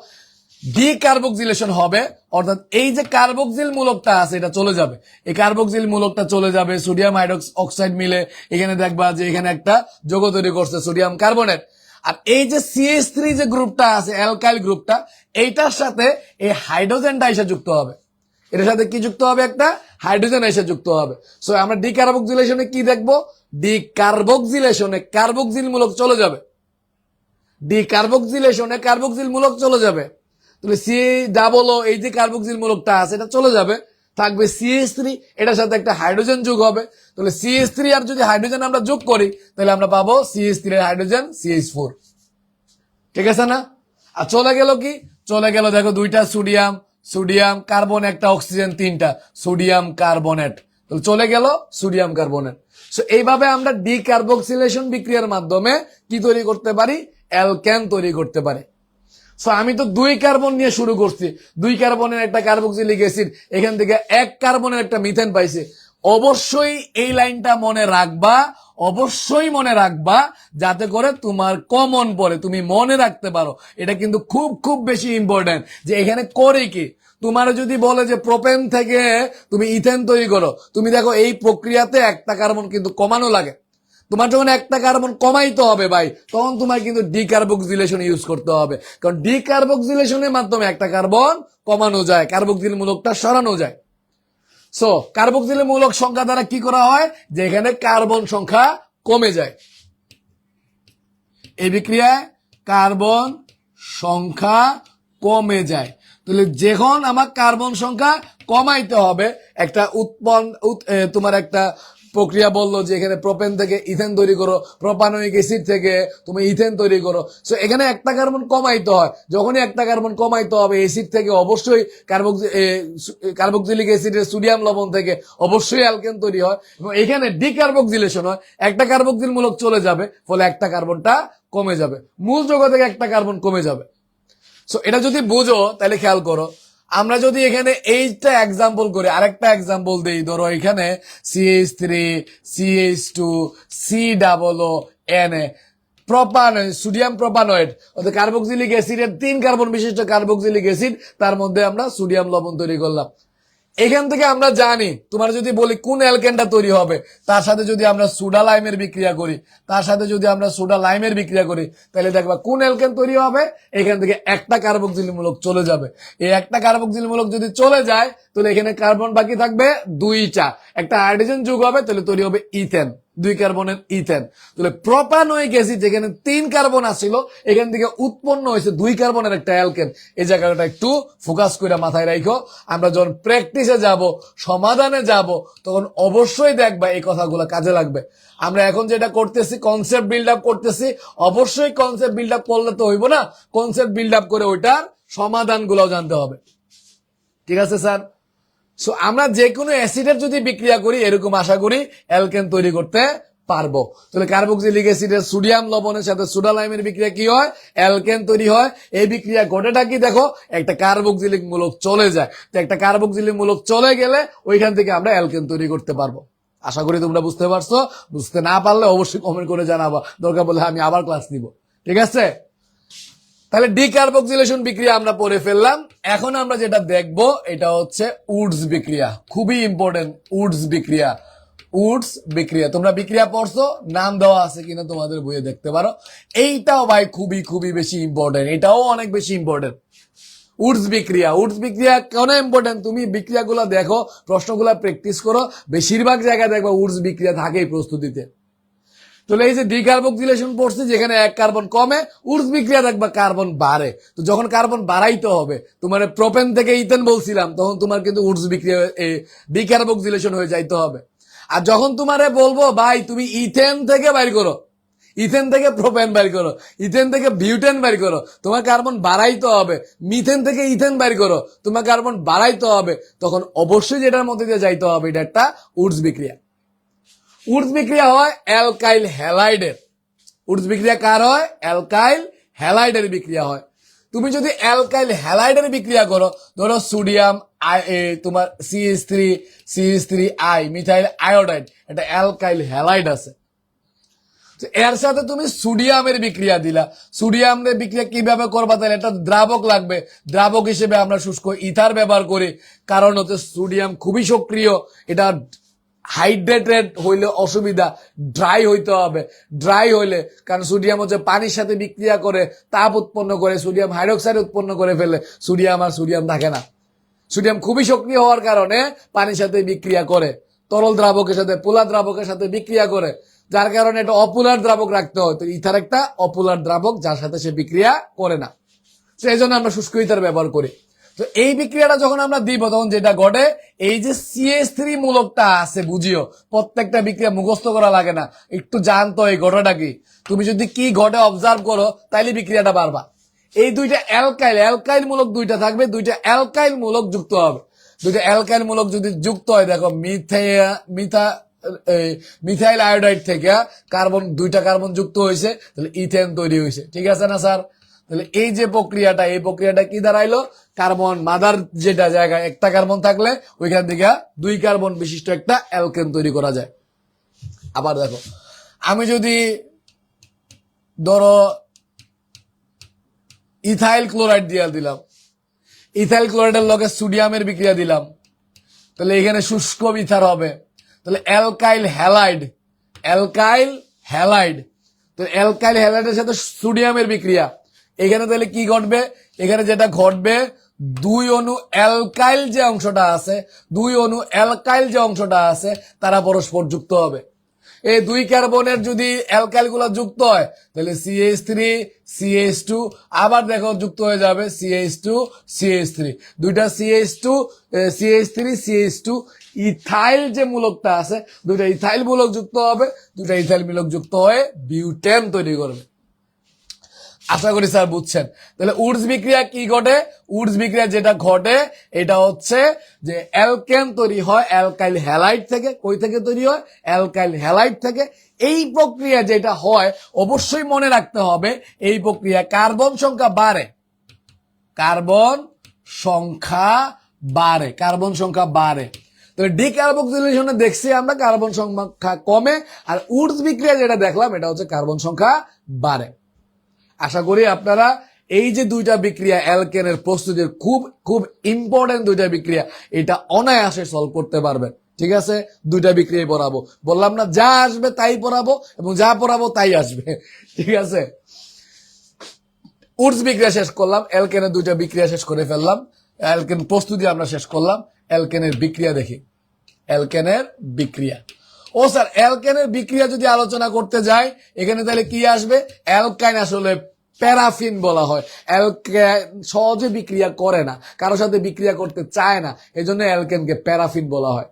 ডিকার্বক্সিলেশন হবে, অর্থাৎ এই যে কার্বক্সিল মূলকটা আছে এটা চলে যাবে, এই কার্বক্সিল মূলকটা চলে যাবে, সোডিয়াম হাইড্রোক্সাইড মিলে এখানে দেখবা যে এখানে একটা যৌগ তৈরি করছে সোডিয়াম কার্বনেট। আর এই যে CH3 যে গ্রুপটা আছে, অ্যালকাইল গ্রুপটা, এইটার সাথে এই হাইড্রোজেনটা এসে যুক্ত হবে। এটার সাথে কি যুক্ত হবে? একটা হাইড্রোজেন এসে যুক্ত হবে। সো আমরা ডিকার্বক্সিলেশনে কি দেখবো? ডিকার্বক্সিলেশনে কার্বক্সিল মূলক চলে যাবে, ডিকার্বক্সিলেশনে কার্বক্সিল মূলক চলে যাবে। তাহলে COO, এই যে কার্বক্সিল মূলকটা আছে এটা চলে যাবে, থাকবে CH3, এটার সাথে একটা হাইড্রোজেন যোগ হবে। তাহলে CH3 আর যদি হাইড্রোজেন আমরা যোগ করি তাহলে আমরা পাবো CH3 এর হাইড্রোজেন CH4, ঠিক আছে না? আর চলে গেল কি? চলে গেল দেখো দুইটা সোডিয়াম, সোডিয়াম কার্বন, একটা অক্সিজেন, তিনটা সোডিয়াম কার্বনেট, তাহলে চলে গেল সোডিয়াম কার্বনেট। সো এইভাবে আমরা ডিকার্বক্সিলেশন বিক্রিয়ার মাধ্যমে কি তৈরি করতে পারি? অ্যালকেন তৈরি করতে পারি। সো আমি তো 2 কার্বন নিয়ে শুরু করছি, 2 কার্বনের একটা কার্বক্সিলিক অ্যাসিড, এখান থেকে 1 কার্বনের একটা মিথেন পাইছে। অবশ্যই এই লাইনটা মনে রাখবা, অবশ্যই মনে রাখবা, যাতে করে তোমার কমন পড়ে, তুমি মনে রাখতে পারো। এটা কিন্তু খুব খুব বেশি ইম্পর্টেন্ট যে এখানে করে কি। তোমার যদি বলে যে প্রোপেন থেকে তুমি ইথেন তৈরি করো, তুমি দেখো এই প্রক্রিয়াতে একটা কার্বন কিন্তু কমানো লাগে। তোমার যখন একটা কার্বন কমাইতে হবে ভাই, তখন তোমার কিন্তু ডিকার্বক্সিলেশন ইউজ করতে হবে, কারণ ডিকার্বক্সিলেশনের মাধ্যমে একটা কার্বন কমানো যায়, কার্বক্সিল মূলকটা সরানো যায়। সো কার্বক্সিল মূলক সংখ্যা দ্বারা কি করা হয়? যে এখানে কার্বন সংখ্যা কমে যায়, এই বিক্রিয়ায় কার্বন সংখ্যা কমে যায়। তাহলে যখন আমার কার্বন সংখ্যা কমাইতে হবে, একটা তোমার একটা প্রক্রিয়া বললো যে এখানে প্রোপেন থেকে ইথেন তৈরি করো, প্রোপানোয়িক অ্যাসিড থেকে তুমি ইথেন তৈরি করো। সো এখানে একটা কার্বন কমাইতে হয়, যখনই একটা কার্বন কমাইতে হবে অ্যাসিড থেকে অবশ্যই কার্বক্সিলিক অ্যাসিডের সোডিয়াম লবণ থেকে অবশ্যই অ্যালকেন তৈরি হয়, এবং এখানে ডিকার্বক্সিলেশন হয়, একটা কার্বক্সিল মূলক চলে যাবে, ফলে একটা কার্বনটা কমে যাবে, মূল যৌগ থেকে একটা কার্বন কমে যাবে। সো এটা যদি বুঝো তাহলে খেয়াল করো, আমরা যদি এখানে এইটা এক্সাম্পল করি, আরেকটা এক্সাম্পল দিই, ধরো এখানে CH3 CH2 COO প্রোপান sodium propanoate অর্থাৎ কার্বক্সিলিক অ্যাসিডের 3 কার্বন বিশিষ্ট কার্বক্সিলিক অ্যাসিড, তার মধ্যে আমরা সোডিয়াম লবণ তৈরি করলাম। এখান থেকে আমরা জানি, তোমার যদি বলি কোন অ্যালকেনটা তৈরি হবে, তার সাথে যদি আমরা সোডা লাইমের বিক্রিয়া করি, তাহলে দেখবা কোন অ্যালকেন তৈরি হবে, এখান থেকে একটা কার্বক্সিল মূলক চলে যাবে। এই একটা কার্বক্সিল মূলক যদি চলে যায়, তাহলে এখানে কার্বন বাকি থাকবে 2টা, একটা হাইড্রোজেন যোগ হবে, তাহলে তৈরি হবে ইথেন, 2 কার্বনের ইথেন। তাহলে প্রোপানোয়িক অ্যাসিড যেখানে 3 কার্বন আসছিল, এখান থেকে উৎপন্ন হয়েছে 2 কার্বনের একটা অ্যালকেন। এই জায়গাটা একটু ফোকাস করে মাথায় রাখো, আমরা যখন প্র্যাকটিসে যাব, সমাধানে যাব, তখন অবশ্যই দেখবা এই কথাগুলো কাজে লাগবে। আমরা এখন যেটা করতেছি কনসেপ্ট বিল্ড আপ করতেছি, অবশ্যই কনসেপ্ট বিল্ড আপ করলে তো হইব না, কনসেপ্ট বিল্ড আপ করে ওইটার সমাধানগুলো জানতে হবে। ঠিক আছে স্যার? সো আমরা যে কোনো অ্যাসিডের যদি বিক্রিয়া করি, এরকম আশা করি অ্যালকেন তৈরি করতে পারবো। তাহলে কার্বক্সিলিক অ্যাসিডের সোডিয়াম লবণের সাথে সোডা লাইমের বিক্রিয়া কি হয়? অ্যালকেন তৈরি হয়। এই বিক্রিয়া ঘটেটা কি দেখো, একটা কার্বক্সিলিক মূলক চলে যায়, তো একটা কার্বক্সিলিক মূলক চলে গেলে ওইখান থেকে আমরা অ্যালকেন তৈরি করতে পারবো। আশা করি তোমরা বুঝতে পারছো। বুঝতে না পারলে অবশ্যই কমেন্ট করে জানাবো, দরকার বলে আমি আবার ক্লাস নিব। ঠিক আছে? তাহলে ডিকার্বক্সিলেশন বিক্রিয়া আমরা পড়ে ফেললাম। এখন আমরা যেটা দেখব এটা হচ্ছে উডস বিক্রিয়া, খুবই ইম্পর্টেন্ট। উডস বিক্রিয়া তোমরা বিক্রিয়া পড়ছো, নাম দেওয়া আছে কিনা তোমাদের বইয়ে দেখতে পারো। এইটাও ভাই খুবই খুবই বেশি ইম্পর্টেন্ট, এটাও অনেক বেশি ইম্পর্টেন্ট। উডস বিক্রিয়া কেন ইম্পর্টেন্ট? তুমি বিক্রিয়াগুলো দেখো, প্রশ্নগুলো প্র্যাকটিস করো, বেশিরভাগ জায়গায় দেখবো উডস বিক্রিয়া থাকেই প্রস্তুতিতে। তাহলে এই যে ডিকার্বক্সিলেশন পড়ছে, যেখানে 1 কার্বন কমে, উডস বিক্রিয়া দেখবা কার্বন বাড়ে। তো যখন কার্বন বাড়াইতে হবে, তোমার প্রোপেন থেকে ইথেন বলছিলাম, তখন তোমার কিন্তু উডস বিক্রিয়া ডিকার্বক্সিলেশন হয়ে যাইতে হবে। আর যখন তোমারে বলবো ভাই তুমি ইথেন থেকে বাইর করো, ইথেন থেকে প্রোপেন বাইর করো, ইথেন থেকে বিউটেন বাইর করো, তোমার কার্বন বাড়াইতে হবে। মিথেন থেকে ইথেন বাইর করো, তোমার কার্বন বাড়াইতে হবে, তখন অবশ্যই যেটার মধ্যে দিয়ে যাইতে হবে, এটা একটা উডস বিক্রিয়া। উডস বিক্রিয়া হয় অ্যালকাইল হ্যালাইডের। উডস বিক্রিয়া কার হয়? অ্যালকাইল হ্যালাইডের বিক্রিয়া হয়। তুমি যদি অ্যালকাইল হ্যালাইডের বিক্রিয়া করো, ধরো সোডিয়াম তোমার CH3 মিথাইল আয়োডাইড, এটা অ্যালকাইল হ্যালাইড আছে। এর সাথে তুমি সোডিয়ামের বিক্রিয়া দিলা, সোডিয়ামের বিক্রিয়া কিভাবে করবা? তাহলে একটা দ্রাবক লাগবে, দ্রাবক হিসেবে আমরা শুষ্ক ইথার ব্যবহার করি, কারণ হচ্ছে সোডিয়াম খুবই সক্রিয়, এটা হাইড্রেটেড হইলে অসুবিধা, ড্রাই হইতে হবে। ড্রাই হইলে, কারণ সোডিয়াম হচ্ছে পানির সাথে বিক্রিয়া করে তাপ উৎপন্ন করে, সোডিয়াম হাইড্রোক্সাইড উৎপন্ন করে ফেলে, সোডিয়াম থাকে না। সোডিয়াম খুবই সক্রিয় হওয়ার কারণে পানির সাথে বিক্রিয়া করে, তরল দ্রাবকের সাথে, পোলার দ্রাবকের সাথে বিক্রিয়া করে, যার কারণে এটা অপুলার দ্রাবক রাখতে হয়। তো ইথার একটা অপুলার দ্রাবক, যার সাথে সে বিক্রিয়া করে না, সেই জন্য আমরা শুষ্ক ইথার ব্যবহার করি। তো এই বিক্রিয়াটা যখন আমরা দিব, তখন যেটা ঘটে, এই যে CH3 মূলকটা আছে, বুঝিও প্রত্যেকটা বিক্রিয়া মুখস্থ করা লাগে না, একটু জানতো এই ঘটনাটা কি। তুমি যদি কি ঘটে অবজার্ভ করো, তাইলে বিক্রিয়াটা পারবা। এই দুইটা অ্যালকাইল মূলক দুইটা থাকবে, দুইটা অ্যালকাইল মূলক যুক্ত হবে। দুইটা অ্যালকাইল মূলক যদি যুক্ত হয়, দেখো মিথাইল আয়োডাইড থেকে দুইটা কার্বন যুক্ত হয়েছে, তাহলে ইথেন তৈরি হয়েছে। ঠিক আছে না স্যার? তাহলে এই যে প্রক্রিয়াটা, এই প্রক্রিয়াটা কি দাঁড়াইলো? কার্বন মাদার যেটা জায়গায় একটা কার্বন থাকলে ওইখান থেকে 2 কার্বন বিশিষ্ট একটা অ্যালকেন তৈরি করা যায়। আবার দেখো, আমি যদি ধরো ইথাইল ক্লোরাইড দিয়ে দিলাম, ইথাইল ক্লোরাইডের লগে সোডিয়ামের বিক্রিয়া দিলাম, তাহলে এখানে শুষ্ক ইথার হবে। তাহলে অ্যালকাইল হ্যালাইড, তো অ্যালকাইল হ্যালাইডের সাথে সোডিয়ামের বিক্রিয়া, এখানে তাহলে কি ঘটবে? এখানে যেটা ঘটবে, 2 অণু অ্যালকাইল যে অংশটা আছে, তারা পরস্পর যুক্ত হবে। এই 2 কার্বনের যদি অ্যালকাইল গুলা যুক্ত হয় তাহলে CH3 CH2 আবার দেখো যুক্ত হয়ে যাবে CH2 CH3 দুইটা CH2 CH3 CH2 ইথাইল যে মূলকটা আছে দুইটা ইথাইল মূলক যুক্ত হবে, দুইটা ইথাইল মূলক যুক্ত হয়ে বিউটেন তৈরি করবে। আশা করি স্যার বুঝছেন। তাহলে উডস বিক্রিয়া কি ঘটে? উডস বিক্রিয়া যেটা ঘটে এটা হচ্ছে যে অ্যালকেন তৈরি হয় অ্যালকাইল হ্যালাইড থেকে। কই থেকে তৈরি হয়? অ্যালকাইল হ্যালাইড থেকে। এই প্রক্রিয়া যেটা হয় অবশ্যই মনে রাখতে হবে এই প্রক্রিয়া কার্বন সংখ্যা বাড়ে, কার্বন সংখ্যা বাড়ে, কার্বন সংখ্যা বাড়ে। তাহলে ডিকার্বক্সিলেশনে দেখছি আমরা কার্বন সংখ্যা কমে, আর উডস বিক্রিয়া যেটা দেখলাম এটা হচ্ছে কার্বন সংখ্যা বাড়ে। আশা করি আপনারা এই যে দুইটা বিক্রিয়া অ্যালকেনের প্রস্তুতির খুব খুব ইম্পর্টেন্ট দুইটা বিক্রিয়া, এটা অনায়াসে সলভ করতে পারবেন। ঠিক আছে, দুইটা বিক্রিয়াই পড়াবো, বললাম না যা আসবে তাই পড়াবো এবং যা পড়াবো তাই আসবে। ঠিক আছে, উডস বিক্রিয়া শেষ করলাম, অ্যালকেনের দুইটা বিক্রিয়া শেষ করে ফেললাম, অ্যালকেন প্রস্তুতি আমরা শেষ করলাম। অ্যালকেনের বিক্রিয়া দেখি, অ্যালকেনের বিক্রিয়া। ও স্যার অ্যালকেনের বিক্রিয়া যদি আলোচনা করতে যাই এখানে তাহলে কি আসবে? অ্যালকাইন আসলে প্যারাফিন বলা হয়। অ্যালকেন সহজে বিক্রিয়া করে না, কারোর সাথে বিক্রিয়া করতে চায় না, এই জন্য অ্যালকেনকে প্যারাফিন বলা হয়।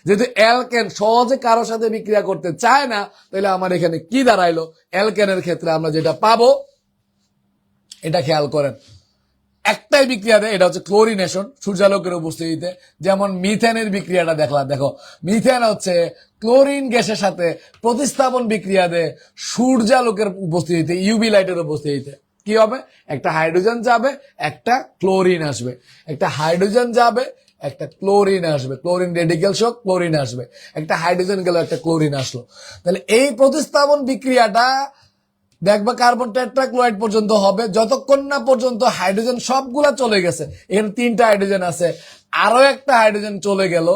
যেহেতু অ্যালকেন সহজে কারোর সাথে বিক্রিয়া করতে চায় না, তাহলে আমার এখানে কি দাঁড়াইলো? অ্যালকেনের ক্ষেত্রে আমরা যেটা পাবো এটা খেয়াল করেন, একটাই বিক্রিয়া দেয়, এটা হচ্ছে ক্লোরিনেশন সূর্যালোকের উপস্থিতিতে। যেমন মিথেনের বিক্রিয়াটা দেখলাম, দেখো মিথেন হচ্ছে ক্লোরিন গ্যাসের সাথে প্রতিস্থাপন বিক্রিয়া দেয় সূর্যালোকের উপস্থিতিতে, ইউভি লাইটের উপস্থিতিতে। কি হবে? একটা হাইড্রোজেন যাবে, একটা ক্লোরিন আসবে, একটা হাইড্রোজেন যাবে, একটা ক্লোরিন আসবে, ক্লোরিন রেডিক্যাল শক, ক্লোরিন আসবে, একটা হাইড্রোজেন গেল, একটা ক্লোরিন আসলো। তাহলে এই প্রতিস্থাপন বিক্রিয়াটা দেখবা কার্বন টেট্রাক্লোরাইড পর্যন্ত হবে, যতক্ষণ না পর্যন্ত হাইড্রোজেন সবগুলা চলে গেছে। এখানে 3টা হাইড্রোজেন আছে, আরো একটা হাইড্রোজেন চলে গেল,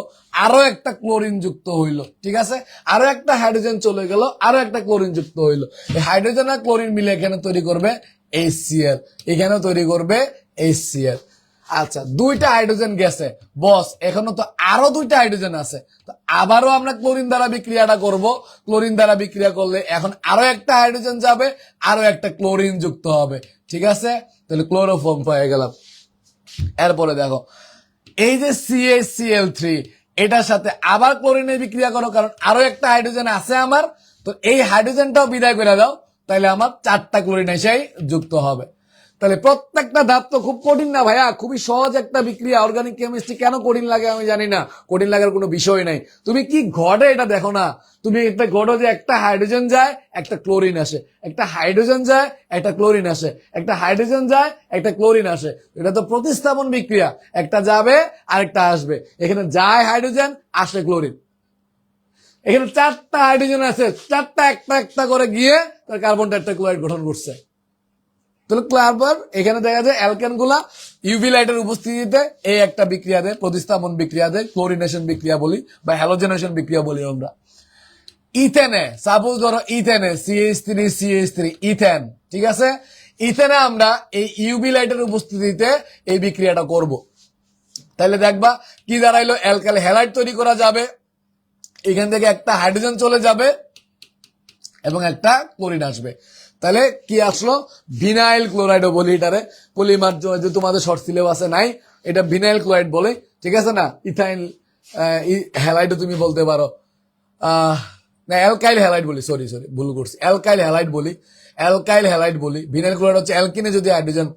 আরো একটা ক্লোরিন যুক্ত হইলো। ঠিক আছে, আরো একটা হাইড্রোজেন চলে গেল, আরো একটা ক্লোরিন যুক্ত হইলো। এই হাইড্রোজেন আর ক্লোরিন মিলে এখানে তৈরি করবে HCl, এখানেও তৈরি করবে HCl। আচ্ছা, 2টা হাইড্রোজেন গেছে বস, এখনো তো আরো 2টা হাইড্রোজেন আছে, তো আবারও আমরা ক্লোরিন দ্বারা বিক্রিয়াটা করব। ক্লোরিন দ্বারা বিক্রিয়া করলে এখন আরো একটা হাইড্রোজেন যাবে, আরো একটা ক্লোরিন যুক্ত হবে। ঠিক আছে, তাহলে ক্লোরোফর্ম পেয়ে গেলাম। এরপরে দেখো এই যে CaCl3 এটার সাথে আবার ক্লোরিনের বিক্রিয়া করো, কারণ আরো একটা হাইড্রোজেন আছে আমার, তো এই হাইড্রোজেনটাও বিদায় করে দাও, তাহলে আমার 4টা ক্লোরিন এসেই যুক্ত হবে। তাহলে প্রত্যেকটা ধাপ তো খুব কঠিন না ভাইয়া, খুবই সহজ একটা বিক্রিয়া। অর্গানিক কেমিস্ট্রি কেন কঠিন লাগে আমি জানি না, কঠিন লাগার কোনো বিষয় নাই। তুমি কি ঘটে এটা দেখো না, তুমি একটা ঘটো যে একটা হাইড্রোজেন যায় একটা ক্লোরিন আসে, একটা হাইড্রোজেন যায় একটা ক্লোরিন আসে, একটা হাইড্রোজেন যায় একটা ক্লোরিন আসে। এটা তো প্রতিস্থাপন বিক্রিয়া, একটা যাবে আরেকটা আসবে। এখানে যায় হাইড্রোজেন, আসে ক্লোরিন। এখানে 4টা হাইড্রোজেন আছে, 4টা একটা একটা করে গিয়ে তার কার্বন টেট্রাক্লোরাইড গঠন করছে। তাহলে ক্লারবার এখানে দেখা যায় অ্যালকেন গুলা ইউভি লাইটের উপস্থিতিতে এই একটা বিক্রিয়া দেয়, প্রতিস্থাপন বিক্রিয়া দেয়, ক্লোরিনেশন বিক্রিয়া বলি বা হ্যালোজেনেশন বিক্রিয়া বলি আমরা। ইথেনে সাপোজ ধরো ইথেনে CH3 ইথেন, ঠিক আছে, ইথেনে আমরা এই ইউভি লাইটের উপস্থিতিতে এই বিক্রিয়াটা করব। তাহলে দেখবা কি দাঁড়াইলো, অ্যালকাইল হ্যালাইড তৈরি করা যাবে, এখান থেকে একটা হাইড্রোজেন চলে যাবে এবং একটা ক্লোরিন আসবে। তাহলে কি আসলো? ভিনাইল ক্লোরাইডও বলি এটারে, পলিমার যে তোমাদের শর্ট সিলেবাসে নাই, এটা ভিনাইল ক্লোরাইড বলে। ঠিক আছে না, ইথাইল হ্যালাইডও তুমি বলতে পারো, না অ্যালকাইল হ্যালাইড বলি, সরি ভুল করছি, অ্যালকাইল হ্যালাইড বলি, অ্যালকাইল হ্যালাইড বলি। ভিনাইল ক্লোরাইড হচ্ছে অ্যালকিনে যদি হাইড্রোজেন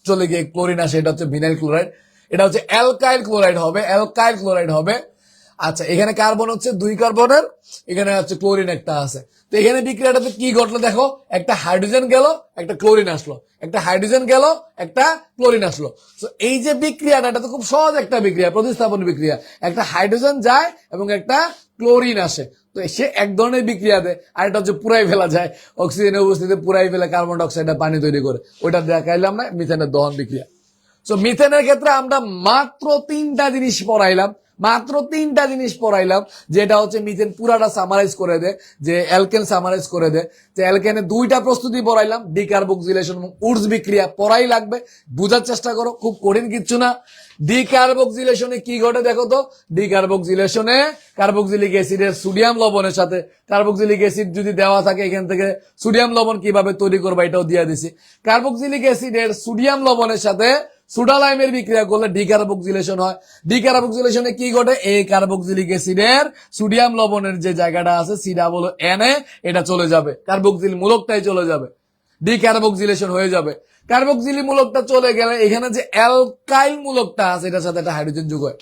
চলে গিয়ে ক্লোরিন আসে, এটা হচ্ছে ভিনাইল ক্লোরাইড। এটা হচ্ছে অ্যালকাইল ক্লোরাইড হবে, অ্যালকাইল ক্লোরাইড হবে। আচ্ছা, এখানে কার্বন হচ্ছে 2 কার্বনের, এখানে হচ্ছে ক্লোরিন একটা আছে। তো এখানে বিক্রিয়াটাতে কি ঘটলো দেখো, একটা হাইড্রোজেন গেল, একটা ক্লোরিন আসলো, একটা হাইড্রোজেন গেল, একটা ক্লোরিন আসলো। তো এই যে বিক্রিয়াটা, এটা তো খুব সহজ একটা বিক্রিয়া, প্রতিস্থাপন বিক্রিয়া। একটা হাইড্রোজেন যায় এবং একটা ক্লোরিন আসে, তো সে এক ধরনের বিক্রিয়া দেয়। আর এটা হচ্ছে পুরাই ফেলা যায়, অক্সিজেনের উপস্থিতিতে পুরাই ফেলে কার্বন ডাইঅক্সাইড পানি তৈরি করে, ওইটা দেখাইলাম না, মিথেনের দহন বিক্রিয়া। তো মিথেনের ক্ষেত্রে আমরা মাত্র 3টা জিনিস পড়াইলাম, মাত্র 3টা জিনিস পড়াইলাম, যেটা হচ্ছে মিথেন পুরাটা সামারাইজ করে দেয়, যে অ্যালকেন সামারাইজ করে দেয়, যে অ্যালকেনে 2টা প্রস্তুতি পড়াইলাম, ডিকার্বক্সিলেশন এবং উডস বিক্রিয়া পড়াই লাগবে, বুঝার চেষ্টা করো, খুব কঠিন কিচ্ছু না। ডিকার্বক্সিলেশনে কি ঘটে দেখো তো, ডিকার্বক্সিলেশনে কার্বক্সিলিক অ্যাসিডের সোডিয়াম লবণের সাথে, কার্বক্সিলিক অ্যাসিড যদি দেওয়া থাকে এখান থেকে সোডিয়াম লবণ কিভাবে তৈরি করবে এটাও দিয়ে দিছি। কার্বক্সিলিক অ্যাসিডের সোডিয়াম লবণের সাথে সুডালাইমের বিক্রিয়া করলে ডিকার্বক্সিলেশন হয়। ডিকার্বক্সিলেশনে কি ঘটে, এই কার্বক্সিলিক অ্যাসিডের সোডিয়াম লবণের যে জায়গাটা আছে সি ডাবল এন এ, এটা চলে যাবে, কার্বক্সিল মূলকটাই চলে যাবে, ডিকার্বক্সিলেশন হয়ে যাবে। কার্বক্সিলি মূলকটা চলে গেলে এখানে যে অ্যালকাইল মূলকটা আছে এটার সাথে একটা হাইড্রোজেন যোগ হয়।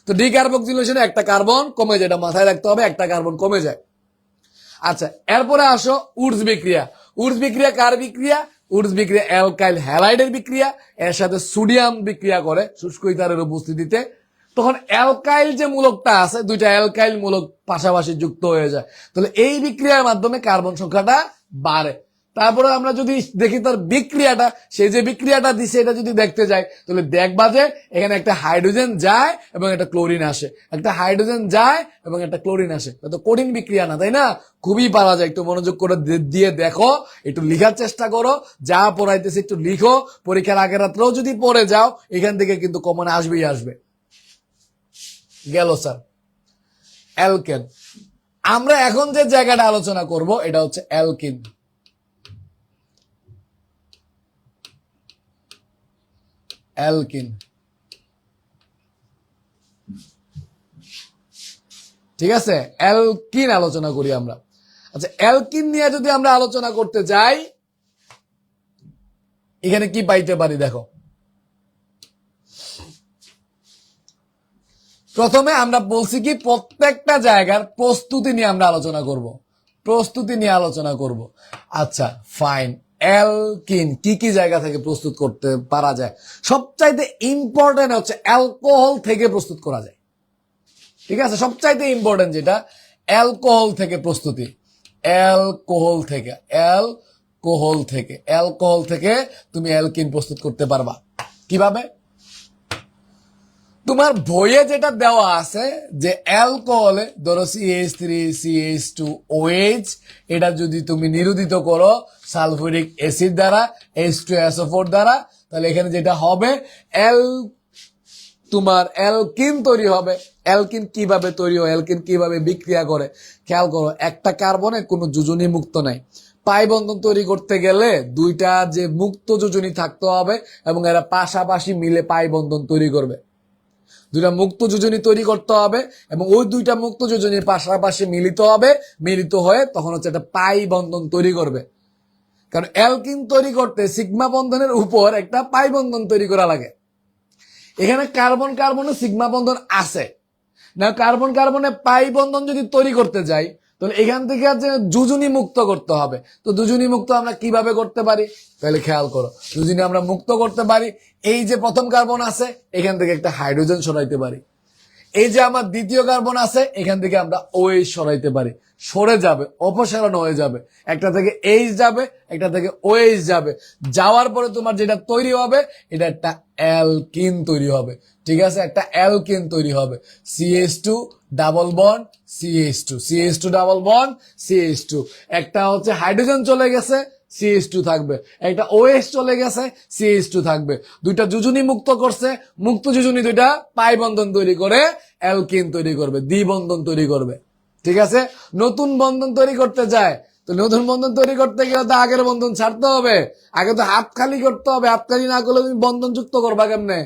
তো ডিকার্বক্সিলেশনে একটা কার্বন কমে যায়, এটা মাথায় রাখতে হবে, একটা কার্বন কমে যায়। আচ্ছা, এরপরে আসো উডস বিক্রিয়া। উডস বিক্রিয়া কার বিক্রিয়া? উডস বিক্রিয়া অ্যালকাইল হ্যালাইডের বিক্রিয়া, এর সাথে সোডিয়াম বিক্রিয়া করে শুষ্ক ইথারের উপস্থিতিতে। তখন অ্যালকাইল যে মূলকটা আছে, 2টা অ্যালকাইল মূলক পাশাপাশি যুক্ত হয়ে যায়, তাহলে এই বিক্রিয়ার মাধ্যমে কার্বন সংখ্যাটা বাড়ে। তারপরে আমরা যদি দেখি তার বিক্রিয়াটা, সেই যে বিক্রিয়াটা দিছে এটা যদি দেখতে যাই, তাহলে দেখবা যে এখানে একটা হাইড্রোজেন যায় এবং একটা ক্লোরিন আসে, একটা হাইড্রোজেন যায় এবং একটা ক্লোরিন আসে। এটা তো কঠিন বিক্রিয়া না, তাই না? খুবই পারা যায়, একটু মনোযোগ করে দিয়ে দেখো, একটু লিখার চেষ্টা করো, যা পড়াইতেছে একটু লিখো, পরীক্ষার আগের রাত্রেও যদি পড়ে যাও এখান থেকে কিন্তু কমন আসবেই আসবে। গেল স্যার অ্যালকেন। আমরা এখন যে জায়গাটা আলোচনা করব এটা হচ্ছে অ্যালকিন। অ্যালকিন, ঠিক আছে, অ্যালকিন আলোচনা করি আমরা। আচ্ছা, অ্যালকিন নিয়ে যদি আমরা আলোচনা করতে যাই, এখানে কি পাইতে পারি দেখো। প্রথমে আমরা বলছি কি প্রত্যেকটা জায়গার প্রস্তুতি নিয়ে আমরা আলোচনা করব, প্রস্তুতি নিয়ে আলোচনা করব। আচ্ছা ফাইন, অ্যালকিন কি কি জায়গা থেকে প্রস্তুত করতে পারা যায়? সবচাইতে ইম্পর্টেন্ট হচ্ছে অ্যালকোহল থেকে প্রস্তুত করা যায়, ঠিক আছে? সবচাইতে ইম্পর্টেন্ট যেটা, অ্যালকোহল থেকে প্রস্তুতি, অ্যালকোহল থেকে, অ্যালকোহল থেকে, অ্যালকোহল থেকে তুমি অ্যালকিন প্রস্তুত করতে পারবা। কিভাবে? তোমার বইয়ে যেটা দেওয়া আছে যে অ্যালকোহলে ধরো CH3 CH2OH, এটা যদি তুমি নিরোধিত করো সালফুরিক অ্যাসিড দ্বারা, H2SO4 দ্বারা, তাহলে এখানে যেটা হবে তোমার অ্যালকিন তৈরি হবে। অ্যালকিন কিভাবে তৈরি হয়, অ্যালকিন কিভাবে বিক্রিয়া করে, খেয়াল করো। একটা কার্বনে কোনো যোজনী মুক্ত নাই, পাই বন্ধন তৈরি করতে গেলে 2টা যে মুক্ত যোজনী থাকতে হবে এবং এরা পাশাপাশি মিলে পাই বন্ধন তৈরি করবে। 2টা মুক্ত যোজনী তৈরি করতে হবে এবং ওই 2টা মুক্ত যোজনীর পাশাপাশি মিলিত হবে, মিলিত হয়ে তখন হচ্ছে একটা পাই বন্ধন তৈরি করবে। কারণ অ্যালকিন তৈরি করতে সিগমা বন্ধনের উপর একটা পাই বন্ধন তৈরি করা লাগে। এখানে কার্বন কার্বনে সিগমা বন্ধন আছে না, কার্বন কার্বনে পাই বন্ধন যদি তৈরি করতে যাই তাহলে এখান থেকে যোজনী মুক্ত করতে হবে। তো যোজনী মুক্ত আমরা কিভাবে করতে পারি? তাহলে খেয়াল করো, যোজনী আমরা মুক্ত করতে পারি, এই যে প্রথম কার্বন আছে এখান থেকে একটা হাইড্রোজেন সরাইতে পারি, এই যে আমার দ্বিতীয় কার্বন আছে এখান থেকে আমরা OH সরাইতে পারি, সরে যাবে, অপসারণ হয়ে যাবে, একটা থেকে H যাবে, একটা থেকে OH যাবে, যাওয়ার পরে তোমার যেটা তৈরি হবে এটা একটা অ্যালকিন তৈরি হবে, ঠিক আছে? একটা অ্যালকিন তৈরি হবে, CH2 double bond CH2, CH2 double bond CH2, একটা হচ্ছে হাইড্রোজেন চলে গেছে CH2 থাকবে, একটা OH চলে গেছে CH2 থাকবে, 2টা যোজনী মুক্ত করছে, মুক্ত যোজনী 2টা পাই বন্ধন তৈরি করে অ্যালকিন তৈরি করবে, দ্বিবন্ধন তৈরি করবে, ঠিক আছে? নতুন বন্ধন তৈরি করতে যায়, তো নতুন বন্ধন তৈরি করতে গেলে তো আগের বন্ধন ছাড়তে হবে, আগে তো হাত খালি করতে হবে, হাত খালি না করলে তুমি বন্ধন যুক্ত করবা কেমনে,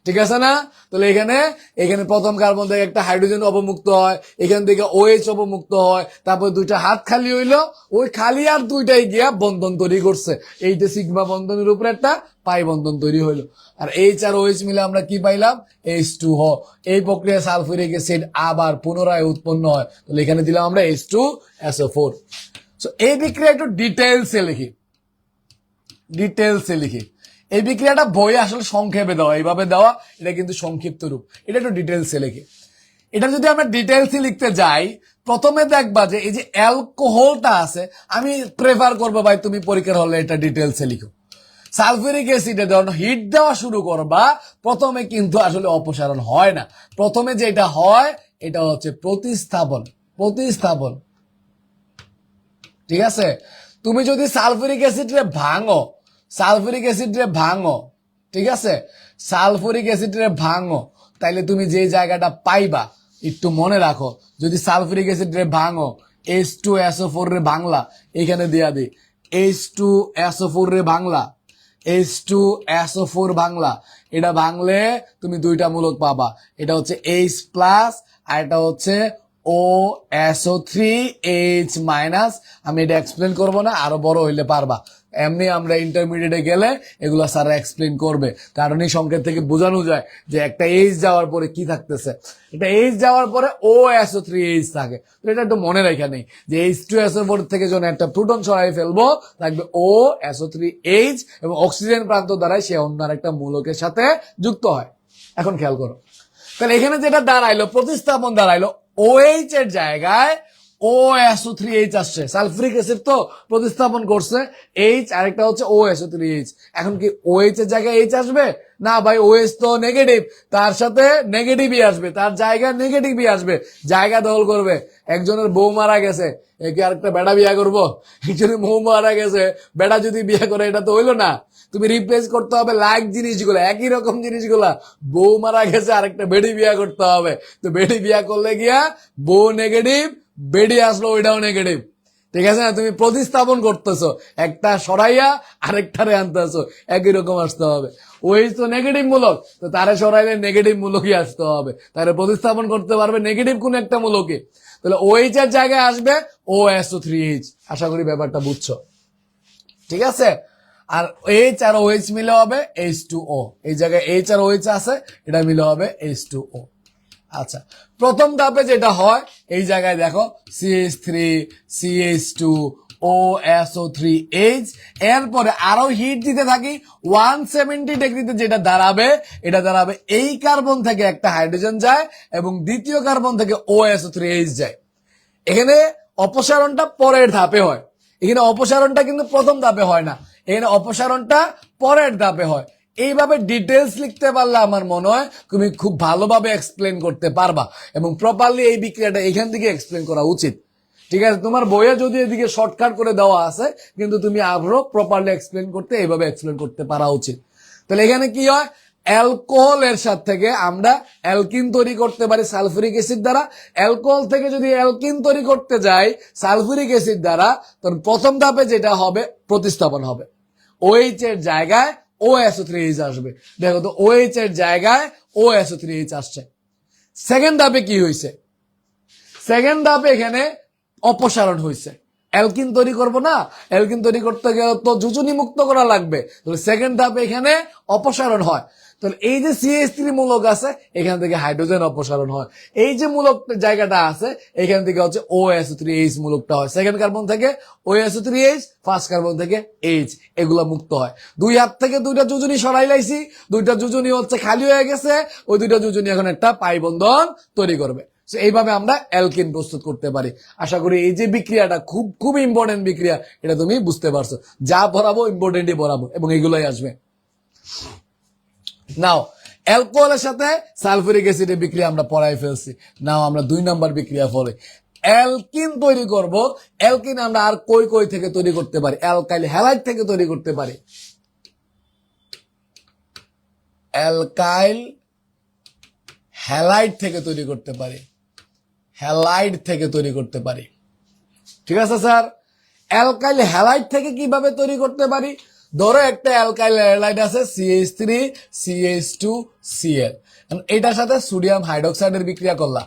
ঠিক আছে না? তাহলে এখানে প্রথম কার্বন থেকে একটা হাইড্রোজেন অবমুক্ত হয়, এখান থেকে OH অবমুক্ত হয়, তারপর 2টা হাত খালি হইলো, ওই খালি আর 2টাই গিয়া বন্ধন তৈরি করছে, এইটা সিগমা বন্ধনের উপরে একটা পাই বন্ধন তৈরি হইলো, আর H আর OH মিলে আমরা কি পাইলাম? H2H। এই প্রক্রিয়া সালফিউরিক অ্যাসিড আবার পুনরায় উৎপন্ন হয়, তাহলে এখানে দিলাম আমরা H2SO4। সো এই বিক্রিয়া একটু ডিটেলসে লিখি, ডিটেলসে লিখি। এই বিক্রিয়াটা বই আসলে সংক্ষেপে দেওয়া, এইভাবে দেওয়া, এটা কিন্তু সংক্ষিপ্ত রূপ, এটা একটু ডিটেলসে লিখি। এটা যদি আমরা ডিটেলসে লিখতে যাই, প্রথমে দেখবা যে এই যে অ্যালকোহলটা আছে, আমি প্রেফার করবো ভাই তুমি পরীক্ষার হলে এটা ডিটেলসে লিখো, সালফিউরিক অ্যাসিডে যখন হিট দেওয়া শুরু করবা প্রথমে কিন্তু আসলে অপসারণ হয় না, প্রথমে যেটা হয় এটা হচ্ছে প্রতিস্থাপন। প্রতিস্থাপন, ঠিক আছে? তুমি যদি সালফিউরিক অ্যাসিড রে ভাঙো, সালফিউরিক অ্যাসিড রে ভাঙো, ঠিক আছে, সালফিউরিক অ্যাসিড রে ভাঙো, তাইলে তুমি যে জায়গাটা পাইবা একটু মনে রাখো। যদি সালফিউরিক অ্যাসিড রে ভাঙো, H2SO4 রে বাংলা এখানে দিয়া দিই, H2SO4 রে বাংলা, H2SO4 বাংলা, এটা ভাঙলে তুমি দুইটা মূলক পাবা, এটা হচ্ছে H প্লাস আর এটা হচ্ছে OSO3H মাইনাস। আমি এটা এক্সপ্লেন করবো না, আরো বড় হইলে পারবা, এমনি আমরা ইন্টারমিডিয়েটে গেলে এগুলো স্যার এক্সপ্লেন করবে, কারণ এই সংকেত থেকে বোঝানো যায় যে একটা এইচ যাওয়ার পরে কি থাকতেছে। এটা এইচ যাওয়ার পরে OSO3H থাকে, তো এটা একটু মনে রেখে নেই যে H2SO4 থেকে যখন একটা প্রোটন সরাই ফেলবো থাকবে OSO3H এবং অক্সিজেন প্রান্ত দ্বারাই সে অন্য একটা মূলকের সাথে যুক্ত হয়। এখন খেয়াল করো, তাহলে এখানে যেটা দাঁড়াইলো প্রতিস্থাপন দাঁড়াইলো, OH এর জায়গায় OSO3H আসছে, সালফিউরিক অ্যাসিড তো প্রতিস্থাপন করছে H, আরেকটা হচ্ছে OSO3H। এখন কি OH এর জায়গায় H আসবে না ভাই, OH তো নেগেটিভ, তার সাথে নেগেটিভই আসবে, তার জায়গায় নেগেটিভই আসবে, জায়গা দখল করবে। একজনের বউ মারা গেছে, একে আরেকটা বেটা বিয়া করবো, একজনের বউ মারা গেছে বেটা যদি বিয়ে করে, এটা তো হইলো না। তুমি রিপ্লেস করতে হবে লাইক জিনিসগুলো, একই রকম জিনিসগুলা। বউ মারা গেছে আরেকটা বেডি বিয়া করতে হবে, তো বেডি বিয়া করলে গিয়া বউ নেগেটিভ, বেডি আসলো ওইটাও নেগেটিভ, ঠিক আছে না? তুমি প্রতিস্থাপন করতেছো, একটা সরাইয়া আরেকটারে আনতেছো, একই রকম আসতে হবে। ওই তো নেগেটিভ মূলক, তো তারে সরাইলে নেগেটিভ মূলকই আসতে হবে, তারে প্রতিস্থাপন করতে পারবে নেগেটিভ কোন একটা মূলকে, তাহলে OH এর জায়গায় আসবে OSO3H। আশা করি ব্যাপারটা বুঝছো, ঠিক আছে? আর H আর OH মিলে হবে H2O, এই জায়গায় H আর OH আছে, এটা মিলে হবে H2O। আচ্ছা, প্রথম ধাপে যেটা হয় এই জায়গায় দেখো CH3 CH2 OSO3H, এরপরে আরো হিট দিতে থাকি 170 ডিগ্রিতে, যেটা দাঁড়াবে এটা দাঁড়াবে এই কার্বন থেকে একটা হাইড্রোজেন যায় এবং দ্বিতীয় কার্বন থেকে OSO3H যায়। এখানে অপসারণটা পরের ধাপে হয়, এখানে অপসারণটা কিন্তু প্রথম ধাপে হয় না, এখানে অপসারণটা পরের ধাপে হয়। এইভাবে ডিটেলস লিখতে পারলে আমার মনে হয় তুমি খুব ভালোভাবে এক্সপ্লেন করতে পারবা এবং প্রপারলি এই বিক্রিয়াটা এখান থেকে এক্সপ্লেন করা উচিত, ঠিক আছে? তোমার বইয়ে যদি এদিকে শর্টকাট করে দেওয়া আছে, কিন্তু তুমি আরো প্রপারলি এক্সপ্লেন করতে এইভাবে এক্সপ্লেন করতে পারা উচিত। তাহলে এখানে কি হয়, অ্যালকোহলের সাথে থেকে আমরা অ্যালকিন তৈরি করতে পারি সালফিউরিক অ্যাসিড দ্বারা। অ্যালকোহল থেকে যদি অ্যালকিন তৈরি করতে যাই সালফিউরিক অ্যাসিড দ্বারা, তখন প্রথম ধাপে যেটা হবে প্রতিস্থাপন হবে, OH এর জায়গায় OSO3H আসবে। দেখো তো OH এর জায়গায় OSO3H আসছে। সেকেন্ড ধাপে কি হয়েছে, সেকেন্ড ধাপে এখানে অপসারণ হয়েছে। অ্যালকিন তৈরি করবো না, অ্যালকিন তৈরি করতে গেলে তো যোজনী মুক্ত করা লাগবে, তাহলে সেকেন্ড ধাপে এখানে অপসারণ হয়। তাহলে এই যে CH3 মূলক আছে এখান থেকে হাইড্রোজেন অপসারণ হয়, এই যে মূলক জায়গাটা আছে এখান থেকে হচ্ছে OSO3H মূলকটা হয়, সেকেন্ড কার্বন থেকে OSO3H, ফার্স্ট কার্বন থেকে H, এগুলা মুক্ত হয়। দুই হাত থেকে দুইটা যোজনী সরাই লাইছি, দুইটা যোজনী হচ্ছে খালি হয়ে গেছে, ওই দুইটা যোজনী এখন একটা পাই বন্ধন তৈরি করবে। এইভাবে আমরা অ্যালকিন প্রস্তুত করতে পারি। আশা করি এই যে বিক্রিয়াটা খুব খুব ইম্পর্টেন্ট বিক্রিয়া, এটা তুমি বুঝতে পারছো। যা পড়াবো ইম্পর্টেন্টই পড়াবো এবং এগুলোই আসবে। নাও অ্যালকোহলের সাথে সালফিউরিক অ্যাসিডের বিক্রিয়া আমরা পড়াই ফেলছি। নাও আমরা 2 নাম্বার বিক্রিয়া ফলে অ্যালকিন তৈরি করব। অ্যালকিন আমরা আর কই কই থেকে তৈরি করতে পারি, অ্যালকাইল হ্যালাইড থেকে তৈরি করতে পারি, অ্যালকাইল হ্যালাইড থেকে তৈরি করতে পারি, হ্যালাইড থেকে তৈরি করতে পারি, ঠিক আছে স্যার? অ্যালকাইল হ্যালাইড থেকে কিভাবে তৈরি করতে পারি, ধরো একটা অ্যালকাইল হ্যালাইড আছে CH3 CH2Cl, এটার সাথে সোডিয়াম হাইড্রোক্সাইডের বিক্রিয়া করলা,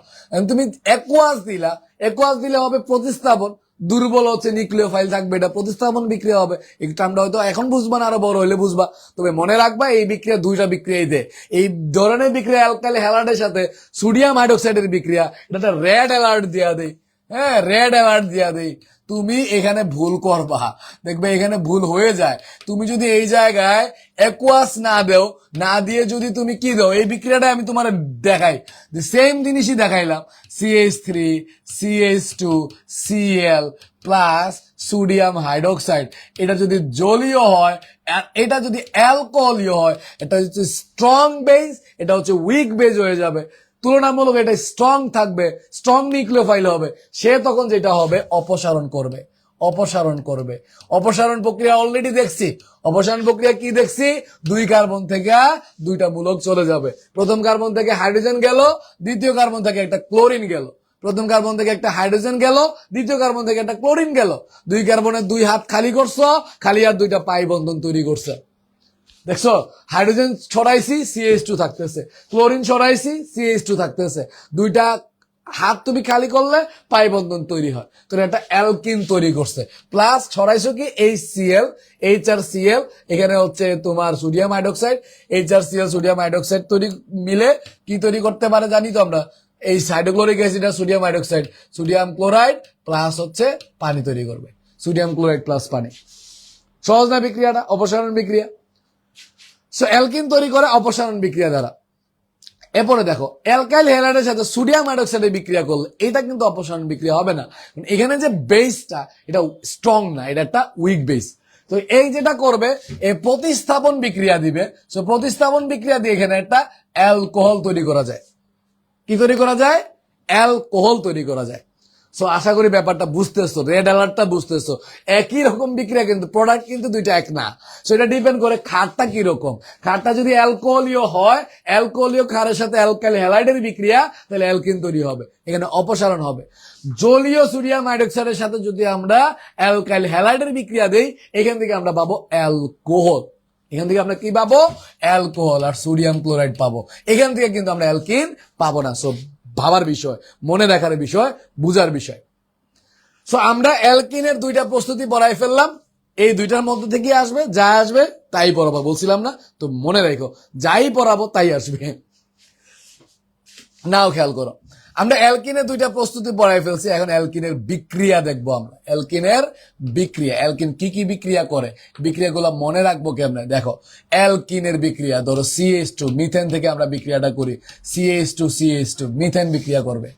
তুমি অ্যাকুয়াস দিলা, অ্যাকুয়াস দিলে হবে প্রতিস্থাপন, দুর্বল হচ্ছে নিউক্লিওফাইল থাকবে, এটা প্রতিস্থাপন বিক্রিয়া হবে। একটু আমরা হয়তো এখন বুঝবা না, আরো বড় হলে বুঝবা, তবে মনে রাখবা এই বিক্রিয়া দুইটা বিক্রিয়াই দেয়। এই ধরনের বিক্রিয়া অ্যালকাইল হ্যালাইডের সাথে সোডিয়াম হাইড্রোক্সাইডের বিক্রিয়া, এটা রেড অ্যালার্ট দিয়া দেয়, হ্যাঁ রেড অ্যালার্ট দিয়া দেয়। তুমি এখানে ভুল করবা, দেখবে এখানে ভুল হয়ে যায়। তুমি যদি এই জায়গায় অ্যাকুয়াস না দেও, না দিয়ে যদি তুমি কি দাও, এই বিক্রিয়াটা আমি তোমার দেখাই, সেম জিনিসই দেখাইলাম, CH3 CH2 Cl plus sodium hydroxide, এটা যদি জলীয় হয় আর এটা যদি অ্যালকোহলীয় হয়, এটা হচ্ছে স্ট্রং বেস, এটা হচ্ছে উইক বেস হয়ে যাবে। তুলনামূলক এটা স্ট্রং থাকবে, স্ট্রং নিউক্লিওফাইল হবে, সে তখন যেটা হবে অপসারণ করবে, অপসারণ করবে। অপসারণ প্রক্রিয়া অলরেডি দেখছি। অপসারণ প্রক্রিয়া কি দেখছি? 2 কার্বন থেকে 2টা মূলক চলে যাবে। প্রথম কার্বন থেকে হাইড্রোজেন গেল, দ্বিতীয় কার্বন থেকে একটা ক্লোরিন গেল। প্রথম কার্বন থেকে একটা হাইড্রোজেন গেল, দ্বিতীয় কার্বন থেকে একটা ক্লোরিন গেল। 2 কার্বনের 2 হাত খালি করছো, খালি আর 2টা পাই বন্ধন তৈরি করছে। দেখছো, হাইড্রোজেন ছড়াইছি, CH2 থাকতেছে, ক্লোরিন ছড়াইছি, CH2 থাকতেছে। 2টা হাত তুমি খালি করলে পাই বন্ধন তৈরি হয়, তো একটা অ্যালকিন তৈরি করছে। প্লাস ছড়াইছো কি HCl, HrCl, এখানে হচ্ছে তোমার sodium hydroxide, HrCl sodium hydroxide তৈরি মিলে কি তৈরি করতে পারে জানি তো আমরা, এই হাইড্রোক্লোরিক অ্যাসিড আর sodium hydroxide, sodium chloride plus হচ্ছে পানি তৈরি করবে, সোডিয়াম ক্লোরাইড প্লাস পানি। সহজ না বিক্রিয়াটা? অপসারণ বিক্রিয়া। সো অ্যালকিন তৈরি করে অপসারণ বিক্রিয়া দ্বারা। এরপরে দেখো, অ্যালকাইল হ্যালাইডের সাথে সোডিয়াম হাইড্রোক্সাইডের বিক্রিয়া করলে এটা কিন্তু অপসারণ বিক্রিয়া হবে না, এখানে যে বেসটা এটা স্ট্রং না, এটা একটা উইক বেস। তো এই যেটা করবে, এই প্রতিস্থাপন বিক্রিয়া দিবে। সো প্রতিস্থাপন বিক্রিয়া দিয়ে এখানে একটা অ্যালকোহল তৈরি করা যায়। কি তৈরি করা যায়? অ্যালকোহল তৈরি করা যায়। সো আশা করি ব্যাপারটা বুঝতেছো, রেড অ্যালার্টটা বুঝতেছো। একই রকম বিক্রিয়া কিন্তু, প্রোডাক্ট কিন্তু দুইটা এক না। সো এটা ডিপেন্ড করে খারটা কি রকম। খারটা যদি অ্যালকোহলীয় হয়, অ্যালকোহলীয় খারের সাথে অ্যালকাইল হ্যালাইডের বিক্রিয়া, তাহলে অ্যালকিন তৈরি হবে, এখানে অপসারণ হবে। জলীয় সোডিয়াম হাইড্রোক্সাইডের সাথে যদি আমরা অ্যালকাইল হ্যালাইডের বিক্রিয়া দেই, এখান থেকে আমরা পাবো অ্যালকোহল। এখান থেকে আমরা কি পাবো? অ্যালকোহল আর সোডিয়াম ক্লোরাইড পাবো। এখান থেকে কিন্তু আমরা অ্যালকিন পাবো না। সো ভাবার বিষয়, মনে রাখার বিষয়, বুঝার বিষয়। সো আমরা অ্যালকিনের 2টা প্রস্তুতি পড়াই ফেললাম। এই 2টার মধ্যে থেকে আসবে, যা আসবে তাই পড়াবো, বলছিলাম না? তো মনে রেখো, যাই পড়াবো তাই আসবে। নাও খেয়াল করো, আমরা অ্যালকিনের 2টা প্রস্তুতি পড়াই ফেলছি, এখন অ্যালকিনের বিক্রিয়া দেখবো আমরা। অ্যালকিনের বিক্রিয়া, অ্যালকিন কি কি বিক্রিয়া করে, বিক্রিয়াগুলো মনে রাখবো কেমনে? দেখো, অ্যালকিনের বিক্রিয়া, ধরো CH2, মিথেন থেকে আমরা বিক্রিয়াটা করি, CH2 মিথেন বিক্রিয়া করবে।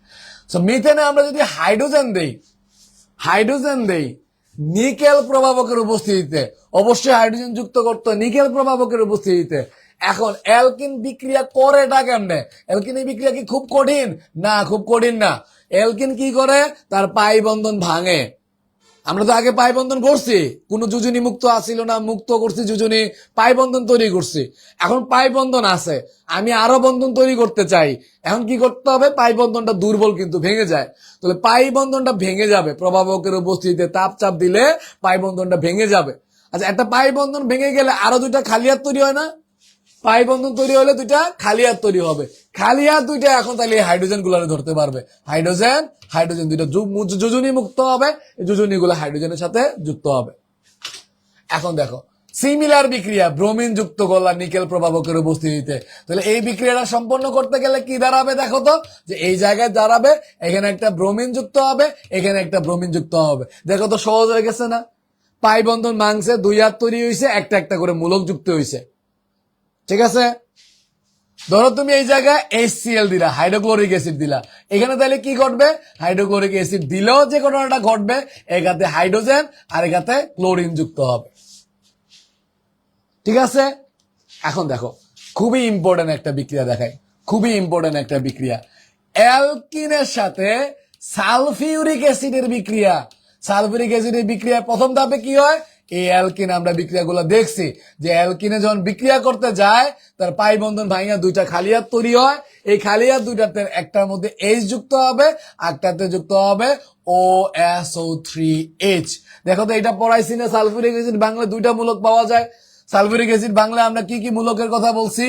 সো মিথেনে আমরা যদি হাইড্রোজেন দেই নিকেল প্রভাবকের উপস্থিতিতে, অবশ্যই হাইড্রোজেন যুক্ত করতে নিকেল প্রভাবকের উপস্থিতিতে। এখন অ্যালকিন বিক্রিয়া করেটা কেমনে? অ্যালকিন বিক্রিয়া কি খুব কঠিন? না, খুব কঠিন না। অ্যালকিন কি করে? তার পাই বন্ধন ভাঙে। আমরা তো আগে পাই বন্ধন করছি, কোনো যোজনী মুক্ত আসিল না, মুক্ত করছি যোজনী, পাই বন্ধন তৈরি করছি। এখন পাই বন্ধন আছে, আমি আরো বন্ধন তৈরি করতে চাই, এখন কি করতে হবে? পাই বন্ধনটা দুর্বল কিন্তু ভেঙে যায়, তাহলে পাই বন্ধনটা ভেঙে যাবে, প্রভাবকের উপস্থিতিতে তাপ চাপ দিলে পাই বন্ধনটা ভেঙে যাবে। আচ্ছা, একটা পাই বন্ধন ভেঙে গেলে আরো 2টা খালি হাত তৈরি হয় না? পাই বন্ধন তৈরি হলে 2টা খালি হাত তৈরি হবে, খালি হাত 2টা এখন তাহলে হাইড্রোজেন গুলারে ধরতে পারবে, হাইড্রোজেন 2টা যোজনী মুক্ত হবে, যোজনী গুলো হাইড্রোজেনের সাথে যুক্ত হবে। এখন দেখো, সিমিলার বিক্রিয়া, ব্রোমিন যুক্ত করলাম নিকেল প্রভাবকের উপস্থিতিতে, তাহলে এই বিক্রিয়াটা সম্পন্ন করতে গেলে কি দাঁড়াবে? দেখো তো, যে এই জায়গায় দাঁড়াবে, এখানে একটা ব্রোমিন যুক্ত হবে, এখানে একটা ব্রোমিন যুক্ত হবে। দেখো তো, সহজ হয়ে গেছে না? পাই বন্ধন ভাঙছে, 2 হাত তৈরি হয়েছে, একটা একটা করে মূলক যুক্ত হয়েছে। ঠিক আছে, ধরো তুমি এই জায়গায় HCl দিলা, হাইড্রোক্লোরিক অ্যাসিড দিলা, এখানে তাহলে কি ঘটবে? হাইড্রোক্লোরিক অ্যাসিড দিলেও যে ঘটনাটা ঘটবে, এখানে হাইড্রোজেন আর এখানে ক্লোরিন যুক্ত হবে। ঠিক আছে, এখন দেখো, খুবই ইম্পর্টেন্ট একটা বিক্রিয়া দেখায়, খুবই ইম্পর্টেন্ট একটা বিক্রিয়া, অ্যালকিনের সাথে সালফিউরিক অ্যাসিডের বিক্রিয়া। সালফিউরিক অ্যাসিডের বিক্রিয়া প্রথম ধাপে কি হয়? এই অ্যালকিন আমরা বিক্রিয়াগুলো দেখছি, যে অ্যালকিনে যখন বিক্রিয়া করতে যায়, তার পাই বন্ধন ভাঙিয়া 2টা খালি হাত তৈরি হয়। এই খালি হাত 2টাতে একটার মধ্যে H যুক্ত হবে, একটাতে যুক্ত হবে OSO3H। দেখো তো, এটা পড়াইছি না? সালফিউরিক অ্যাসিড বাংলা 2টা মূলক পাওয়া যায়। সালফিউরিক অ্যাসিড বাংলা আমরা কি কি মূলকের কথা বলছি?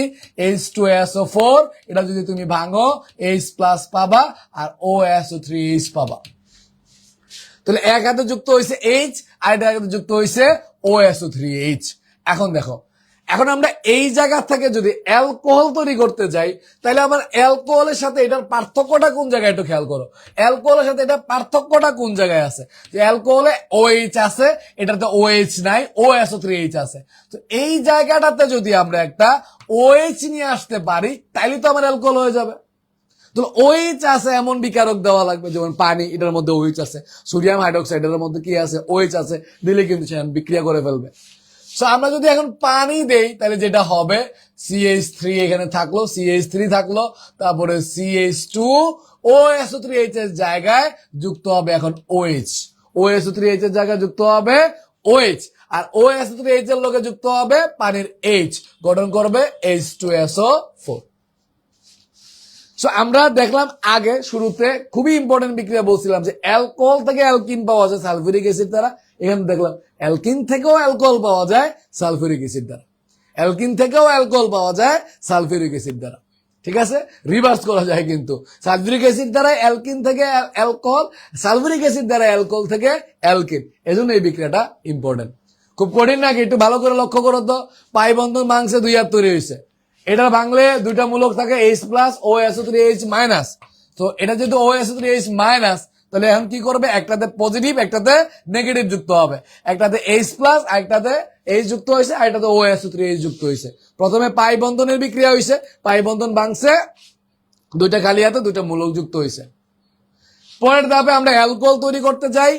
H2SO4, এটা যদি তুমি ভাঙো H+ পাবা আর OSO3H পাবা। তাহলে এক হাতে যুক্ত হয়েছে H, আর এটা হাতে যুক্ত হয়েছে OSO3H। এখন দেখো, এখন আমরা এই জায়গা থেকে যদি অ্যালকোহল তৈরি করতে যাই, তাহলে আমার অ্যালকোহলের সাথে এটার পার্থক্যটা কোন জায়গায় একটু খেয়াল করো। অ্যালকোহলের সাথে এটার পার্থক্যটা কোন জায়গায় আছে, যে অ্যালকোহলে OH আছে, এটাতে OH নাই, OSO3H আছে। তো এই জায়গাটাতে যদি আমরা একটা OH নিয়ে আসতে পারি, তাইলে তো আমার অ্যালকোহল হয়ে যাবে। তো OH আছে এমন বিকারক দেওয়া লাগবে, যেমন পানি, এটার মধ্যে OH আছে, সোডিয়াম হাইড্রোক্সাইডের মধ্যে কি আছে, OH আছে, দিলে কিন্তু সে বিক্রিয়া করে ফেলবে। সো আমরা যদি এখন পানি দেই, তাহলে যেটা হবে CH3 এখানে থাকলো, CH3 থাকলো, তারপরে CH2 OSO3H এর জায়গায় যুক্ত হবে এখন OH, OSO3H এর জায়গায় যুক্ত হবে OH, আর OSO3H এর লগে যুক্ত হবে পানির H, গঠন করবে H2SO4। সো আমরা দেখলাম আগে শুরুতে খুবই ইম্পর্টেন্ট বিক্রিয়া বলছিলাম যে অ্যালকোহল থেকে অ্যালকিন পাওয়া যায় সালফিউরিক অ্যাসিড দ্বারা। এখানে দেখলাম অ্যালকিন থেকেও অ্যালকোহল পাওয়া যায় সালফিউরিক অ্যাসিড দ্বারা, অ্যালকিন থেকেও অ্যালকোহল পাওয়া যায় সালফিউরিক অ্যাসিড দ্বারা। ঠিক আছে, রিভার্স করা যায় কিন্তু, সালফিউরিক অ্যাসিড দ্বারা অ্যালকিন থেকে অ্যালকোহল, সালফিউরিক অ্যাসিড দ্বারা অ্যালকোহল থেকে অ্যালকিন। এজন্য এই বিক্রিয়াটা ইম্পর্টেন্ট। খুব কঠিন নাকি? একটু ভালো করে লক্ষ্য করো তো। পাই বন্ধন ভাঙছে, 2 হাত তৈরি হয়েছে। এটা ভাঙলে দুইটা মূলক থাকে H প্লাস OSO3H মাইনাস। তো এটা যেহেতু OSO3H মাইনাস, তাহলে এখন কি করবে, একটাতে পজিটিভ একটাতে নেগেটিভ যুক্ত হবে, একটাতে H প্লাস আর একটাতে H যুক্ত হয়েছে, আর একটাতে OSO3H যুক্ত হয়েছে। প্রথমে পাই বন্ধনের বিক্রিয়া হয়েছে, পাই বন্ধন ভাঙছে, দুইটা খালি হাতে দুইটা মূলক যুক্ত হয়েছে। পরের ধাপে আমরা অ্যালকোহল তৈরি করতে যাই,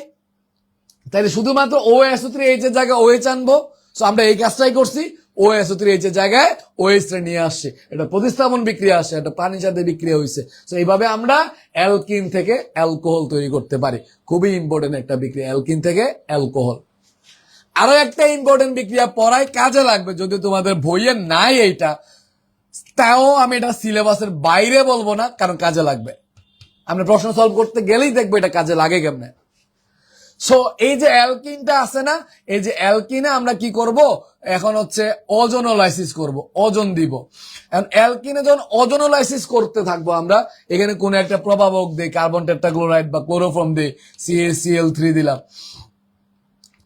তাহলে শুধুমাত্র OSO3H এর জায়গায় OH আনবো। সো আমরা এই কাজটাই করছি, OSO3H এর জায়গায় OH নিয়ে আসছে, এটা প্রতিস্থাপন বিক্রিয়া আসছে, এটা পানির সাথে বিক্রিয়া হয়েছে। তো এইভাবে আমরা অ্যালকিন থেকে অ্যালকোহল তৈরি করতে পারি। খুবই ইম্পর্টেন্ট একটা বিক্রিয়া, অ্যালকিন থেকে অ্যালকোহল। আরো একটা ইম্পর্টেন্ট বিক্রিয়া পড়ায় কাজে লাগবে, যদি তোমাদের বইয়ে নাই এইটা, তাও আমি এটা সিলেবাসের বাইরে বলবো না, কারণ কাজে লাগবে। আমরা প্রশ্ন সলভ করতে গেলেই দেখবো এটা কাজে লাগে কেমনে। সো এই যে অ্যালকিনটা আছে না, এই যে অ্যালকিনে আমরা কি করব, এখন হচ্ছে ওজোনোলাইসিস করব, ওজন দিব। এখন অ্যালকিনে যখন ওজোনোলাইসিস করতে থাকবো আমরা, এখানে কোন একটা প্রভাবক দিই, কার্বন টেট্রাক্লোরাইড বা ক্লোরোফর্ম দিই, CaCl3 দিলাম।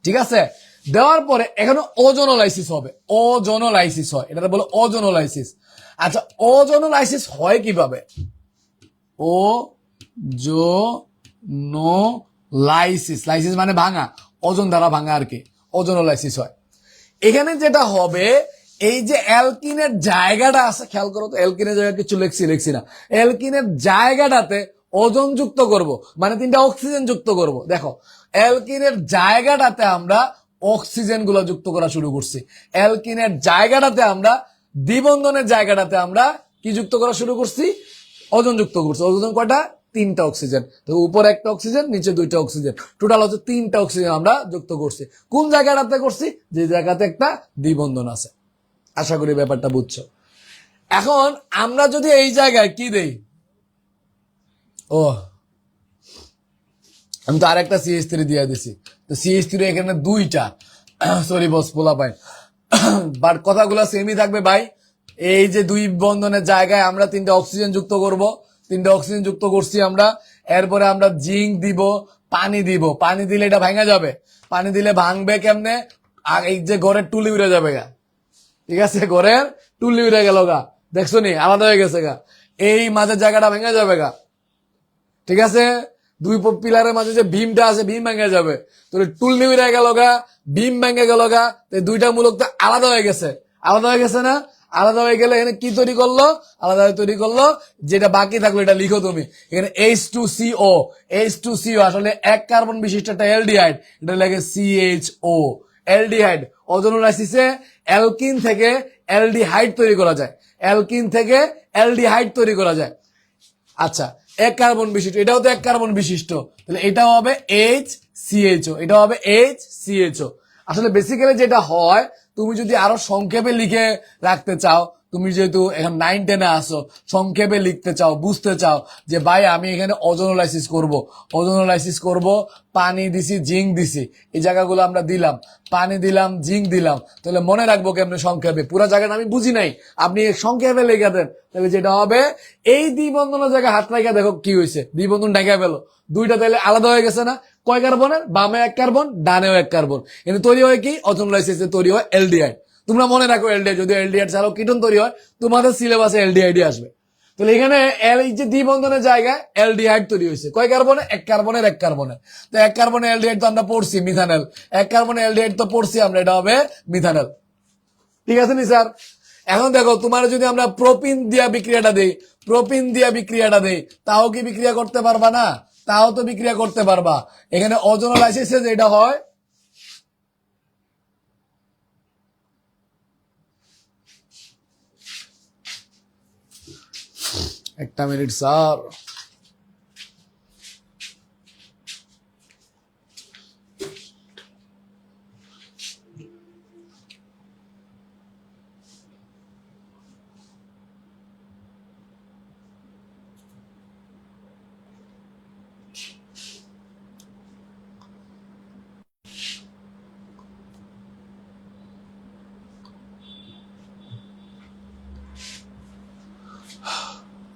ঠিক আছে, দেওয়ার পরে এখানে ওজোনোলাইসিস হবে, ওজোনোলাইসিস হয়, এটা বলে ওজোনোলাইসিস। আচ্ছা, ওজোনোলাইসিস হয় কিভাবে? লাইসিস, লাইসিস মানে ভাঙা, ওজন দ্বারা ভাঙা আর কি, ওজোনোলাইসিস হয়। এখানে যেটা হবে, এই যে অ্যালকিনের জায়গাটা আছে, খেয়াল করো তো, অ্যালকিনের জায়গা কিছু লিখছি না, অ্যালকিনের জায়গাটাতে ওজন যুক্ত করব, মানে 3টা অক্সিজেন যুক্ত করব। দেখো, অ্যালকিনের জায়গাটাতে আমরা অক্সিজেন গুলো যুক্ত করা শুরু করছি, অ্যালকিনের জায়গাটাতে আমরা, দ্বিবন্ধনের জায়গাটাতে আমরা কি যুক্ত করা শুরু করছি, ওজন যুক্ত করছি। ওজন কয়টা? 3টা অক্সিজেন। তো উপরে একটা অক্সিজেন, নিচে 2টা অক্সিজেন, টোটাল হচ্ছে 3টা অক্সিজেন আমরা যুক্ত করছি। কোন জায়গাটাতে করছি? যে জায়গাতে একটা দ্বিবন্ধন আছে। আশা করি ব্যাপারটা বুঝছো। এখন আমরা যদি এই জায়গায় কি দেই, আমি তো আরেকটা CH3 দিয়ে দিছি, তো CH3 এখানে 2টা, সরি বস পোলা পাই, বাট কথাগুলো সেমই থাকবে ভাই। এই যে 2 বন্ধনের জায়গায় আমরা 3টা অক্সিজেন যুক্ত করব, 3টা অক্সিজেন যুক্ত করছি আমরা। এরপরে আমরা জিঙ্ক দিব, পানি দিব। পানি দিলে এটা ভাঙা যাবে, পানি দিলে ভাঙবে কেমনে? এই যে ঘরের টুলি উড়ে যাবে গা, ঠিক আছে, ঘরের টুলি উড়ে গেল গা, দেখছো নি, আলাদা হয়ে গেছে গা, এই মাঝের জায়গাটা ভেঙে যাবে গা। ঠিক আছে, 2 পিলারের মাঝে যে ভীমটা আছে, ভীম ভেঙে যাবে, তোর টুলনি উড়ে গেল গা, ভীম ভেঙে গেল গা, 2টা মূলক তো আলাদা হয়ে গেছে, আলাদা হয়ে গেছে না? আলাদা হয়ে গেলে এখানে কি তৈরি করলো? আলাদা হয়ে তৈরি করলো, যেটা বাকি থাকলো এটা লিখো তুমি, এখানে H2CO, H2CO আসলে 1 কার্বন বিশিষ্ট একটা অ্যালডিহাইড, এটা লাগে CHO, অ্যালডিহাইড। ওজোনোলাইসিসে অ্যালকিন থেকে অ্যালডিহাইড তৈরি করা যায়, অ্যালকিন থেকে অ্যালডিহাইড তৈরি করা যায়। আচ্ছা, 1 কার্বন বিশিষ্ট, এটাও তো 1 কার্বন বিশিষ্ট, তাহলে এটাও হবে HCHO, এটাও হবে HCHO। আসলে বেসিক্যালি যেটা হয়, তুমি যদি আরো সংক্ষেপে লিখে রাখতে চাও, তুমি যেহেতু এখন 9-10-এ আসো, সংক্ষেপে লিখতে চাও, বুঝতে চাও যে ভাই আমি এখানে ওজোনোলাইসিস করব, ওজোনোলাইসিস করব, পানি দিছি, জিঙ্ক দিছি, এই জায়গাগুলো আমরা দিলাম, পানি দিলাম, জিঙ্ক দিলাম, তাহলে মনে রাখবো কেমনে সংক্ষেপে? পুরো জায়গাটা আমি বুঝি নাই, আপনি সংক্ষেপে লিখে দেন, তাহলে যেটা হবে, এই দ্বিবন্ধনের জায়গায় হাত রাখা দেখো কি হয়েছে, দ্বিবন্ধন ঢাকা পেলো, 2টা তাহলে আলাদা হয়ে গেছে না? কয় কার্বনের? বামে 1 কার্বন, ডানেও 1 কার্বন, কিন্তু তৈরি হয় কি? ওজোনোলাইসিসে তৈরি হয় অ্যালডিহাইড। তোমরা মনে রাখো এলডিহাইড, যদি এলডিহাইড ছাড়াও কিটোন তৈরি হয় তোমাদের সিলেবাসে এলডিহাইডই আসবে। তাহলে এখানে এই যে দ্বিবন্ধনের জায়গায় এলডিহাইড তৈরি হয়েছে কয় কার্বনে? এক কার্বনের এক কার্বনে। তো এক কার্বনে এলডিহাইড তো আমরা পড়ছি মিথানেল, এক কার্বনে এলডিহাইড তো পড়ছি আমরা, এটা হবে মিথানেল। ঠিক আছে নি স্যার? এখন দেখো তোমার যদি আমরা প্রোপিন দিয়া বিক্রিয়াটা দেই, প্রোপিন দিয়া বিক্রিয়াটা দেই, তাও কি বিক্রিয়া করতে পারবা না? তাও তো বিক্রিয়া করতে পারবা। এখানে ওজোনোলাইসিসে যেটা হয়, একটা মিনিট স্যার।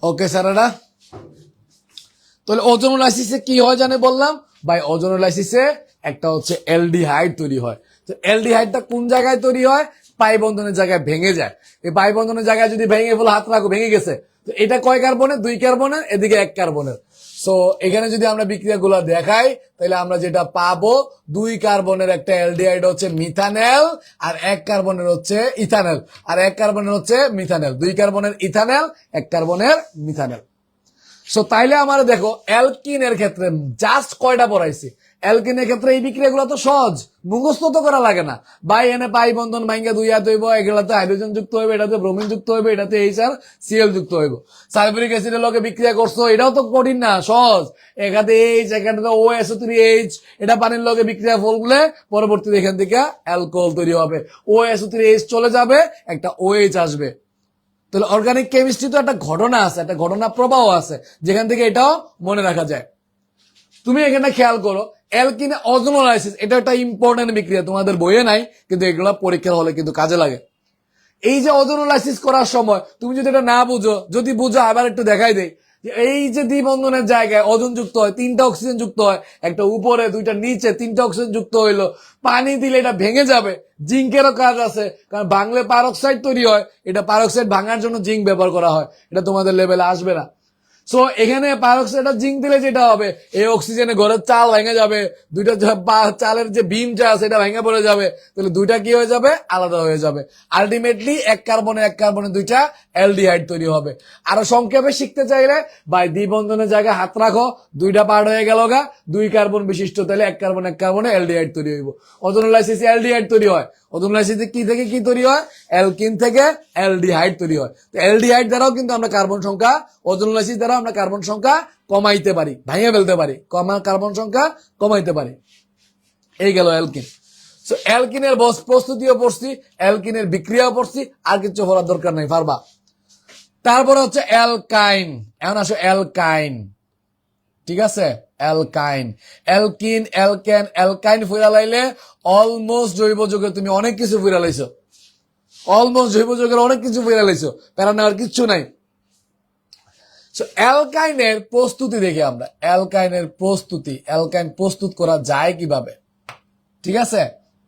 ওকে স্যারেরা, তাহলে ওজোনোলাইসিসে কি হয় জানে বললাম ভাই, ওজোনোলাইসিসে একটা হচ্ছে এলডিহাইড তৈরি হয়। তো এলডিহাইডটা কোন জায়গায় তৈরি হয়? পাই বন্ধনের জায়গায় ভেঙে যায়। এই পাই বন্ধনের জায়গায় যদি ভেঙে ফেলো, হাত রাখো ভেঙে গেছে, তো এটা কয় কার্বনের? দুই কার্বনের, এদিকে এক কার্বনের। সো এখানে যদি আমরা বিক্রিয়াগুলো দেখাই তাহলে আমরা যেটা পাবো, দুই কার্বনের একটা এলডিহাইড হচ্ছে মিথানেল, আর এক কার্বনের হচ্ছে ইথানেল, আর এক কার্বনের হচ্ছে মিথানেল। দুই কার্বনের ইথানেল, এক কার্বনের মিথানেল। সো তাইলে আমার দেখো অ্যালকিনের ক্ষেত্রে জাস্ট কয়টা পড়াইছি। অ্যালকিনের ক্ষেত্রে এই বিক্রিয়াগুলো তো সহজ, মুখস্থ তো করা লাগে না ভাই। এনে পাই বন্ধন ভাঙ্গা দুই হাত হইব, এগুলাতে হাইড্রোজেন যুক্ত হইবে, এটাতে ব্রোমিন যুক্ত হইবে, এটাতে এইচআর সিএল যুক্ত হইব। সালফিউরিক অ্যাসিডের লগে বিক্রিয়া করছো, এটাও তো কঠিন না, সহজ। এখানে এইচ, এখানে OSO3H, এটা পানির লগে বিক্রিয়া ফললে পরবর্তীতে এখান থেকে অ্যালকোহল তৈরি হবে। OSO3H চলে যাবে, একটা OH আসবে। তাহলে অর্গানিক কেমিস্ট্রি তো একটা ঘটনা আছে, একটা ঘটনা প্রবাহ আছে, যেখান থেকে এটাও মনে রাখা যায়। তুমি এখানে খেয়াল করো, অ্যালকিনে ওজোনোলাইসিস, এটা একটা ইম্পর্টেন্ট বিক্রিয়া, তোমাদের বইয়ে নাই কিন্তু এগুলো পরীক্ষার হলে কিন্তু কাজে লাগে। এই যে ওজোনোলাইসিস করার সময় তুমি যদি এটা না বুঝো, যদি বুঝো আবার একটু দেখাই দেই, যে এই যে দ্বিবন্ধনের জায়গায় ওজোন যুক্ত হয়, তিনটা অক্সিজেন যুক্ত হয়, একটা উপরে দুইটা নিচে, তিনটা অক্সিজেন যুক্ত হইলো, পানি দিলে এটা ভেঙে যাবে। জিঙ্কেরও কাজ আছে, কারণ ভাঙলে পারক্সাইড তৈরি হয়, এটা পারক্সাইড ভাঙার জন্য জিঙ্ক ব্যবহার করা হয়, এটা তোমাদের লেভেলে আসবে না। সো এখানে পারক্সাইড জিঙ্ক দিলে যেটা হবে, এই অক্সিজেনে ঘরের চাল ভেঙে যাবে, দুইটা চালের যে বিমটা আছে এটা ভেঙে পড়ে যাবে, তাহলে দুইটা কি হয়ে যাবে? আলাদা হয়ে যাবে। আলটিমেটলি এক কার্বনে দুইটা অ্যালডিহাইড তৈরি হবে। আরো সংক্ষেপে শিখতে চাইলে ভাই দ্বিবন্ধনের জায়গায় হাত রাখো, দুইটা পার্ট হয়ে গেল গা, দুই কার্বন বিশিষ্ট, তাহলে এক কার্বনে অ্যালডিহাইড তৈরি হইব। ওজোনোলাইসিসে অ্যালডিহাইড তৈরি হয়। ওজোনোলাইসিসে কি থেকে কি তৈরি হয়? অ্যালকিন থেকে অ্যালডিহাইড তৈরি হয়। তো অ্যালডিহাইড দ্বারাও কিন্তু আমরা কার্বন সংখ্যা, ওজোনোলাইসিস দ্বারা আমরা কার্বন সংখ্যা কমাইতে পারি, ভাঙিয়ে ফেলতে পারি, কার্বন সংখ্যা কমাইতে পারি। এই গেল অ্যালকিন। সো অ্যালকিনের প্রস্তুতিও পড়ছি, অ্যালকিনের বিক্রিয়াও পড়ছি, আর কিছু পড়ার দরকার নাই, পারবা। তারপরে হচ্ছে অ্যালকাইন। এখন আসো অ্যালকাইন, ঠিক আছে? অ্যালকাইন, অ্যালকিন, অ্যালকেন, অ্যালকাইন ফুইরা লাইলে অলমোস্ট জৈব যুগে তুমি অনেক কিছু ফুইরা লাইছো, অলমোস্ট জৈব যুগের অনেক কিছু ফুইরা লাইছো, প্যারা নেওয়ার কিচ্ছু নাই। সো অ্যালকাইনের প্রস্তুতি দেখি আমরা, অ্যালকাইনের প্রস্তুতি, অ্যালকাইন প্রস্তুত করা যায় কিভাবে, ঠিক আছে?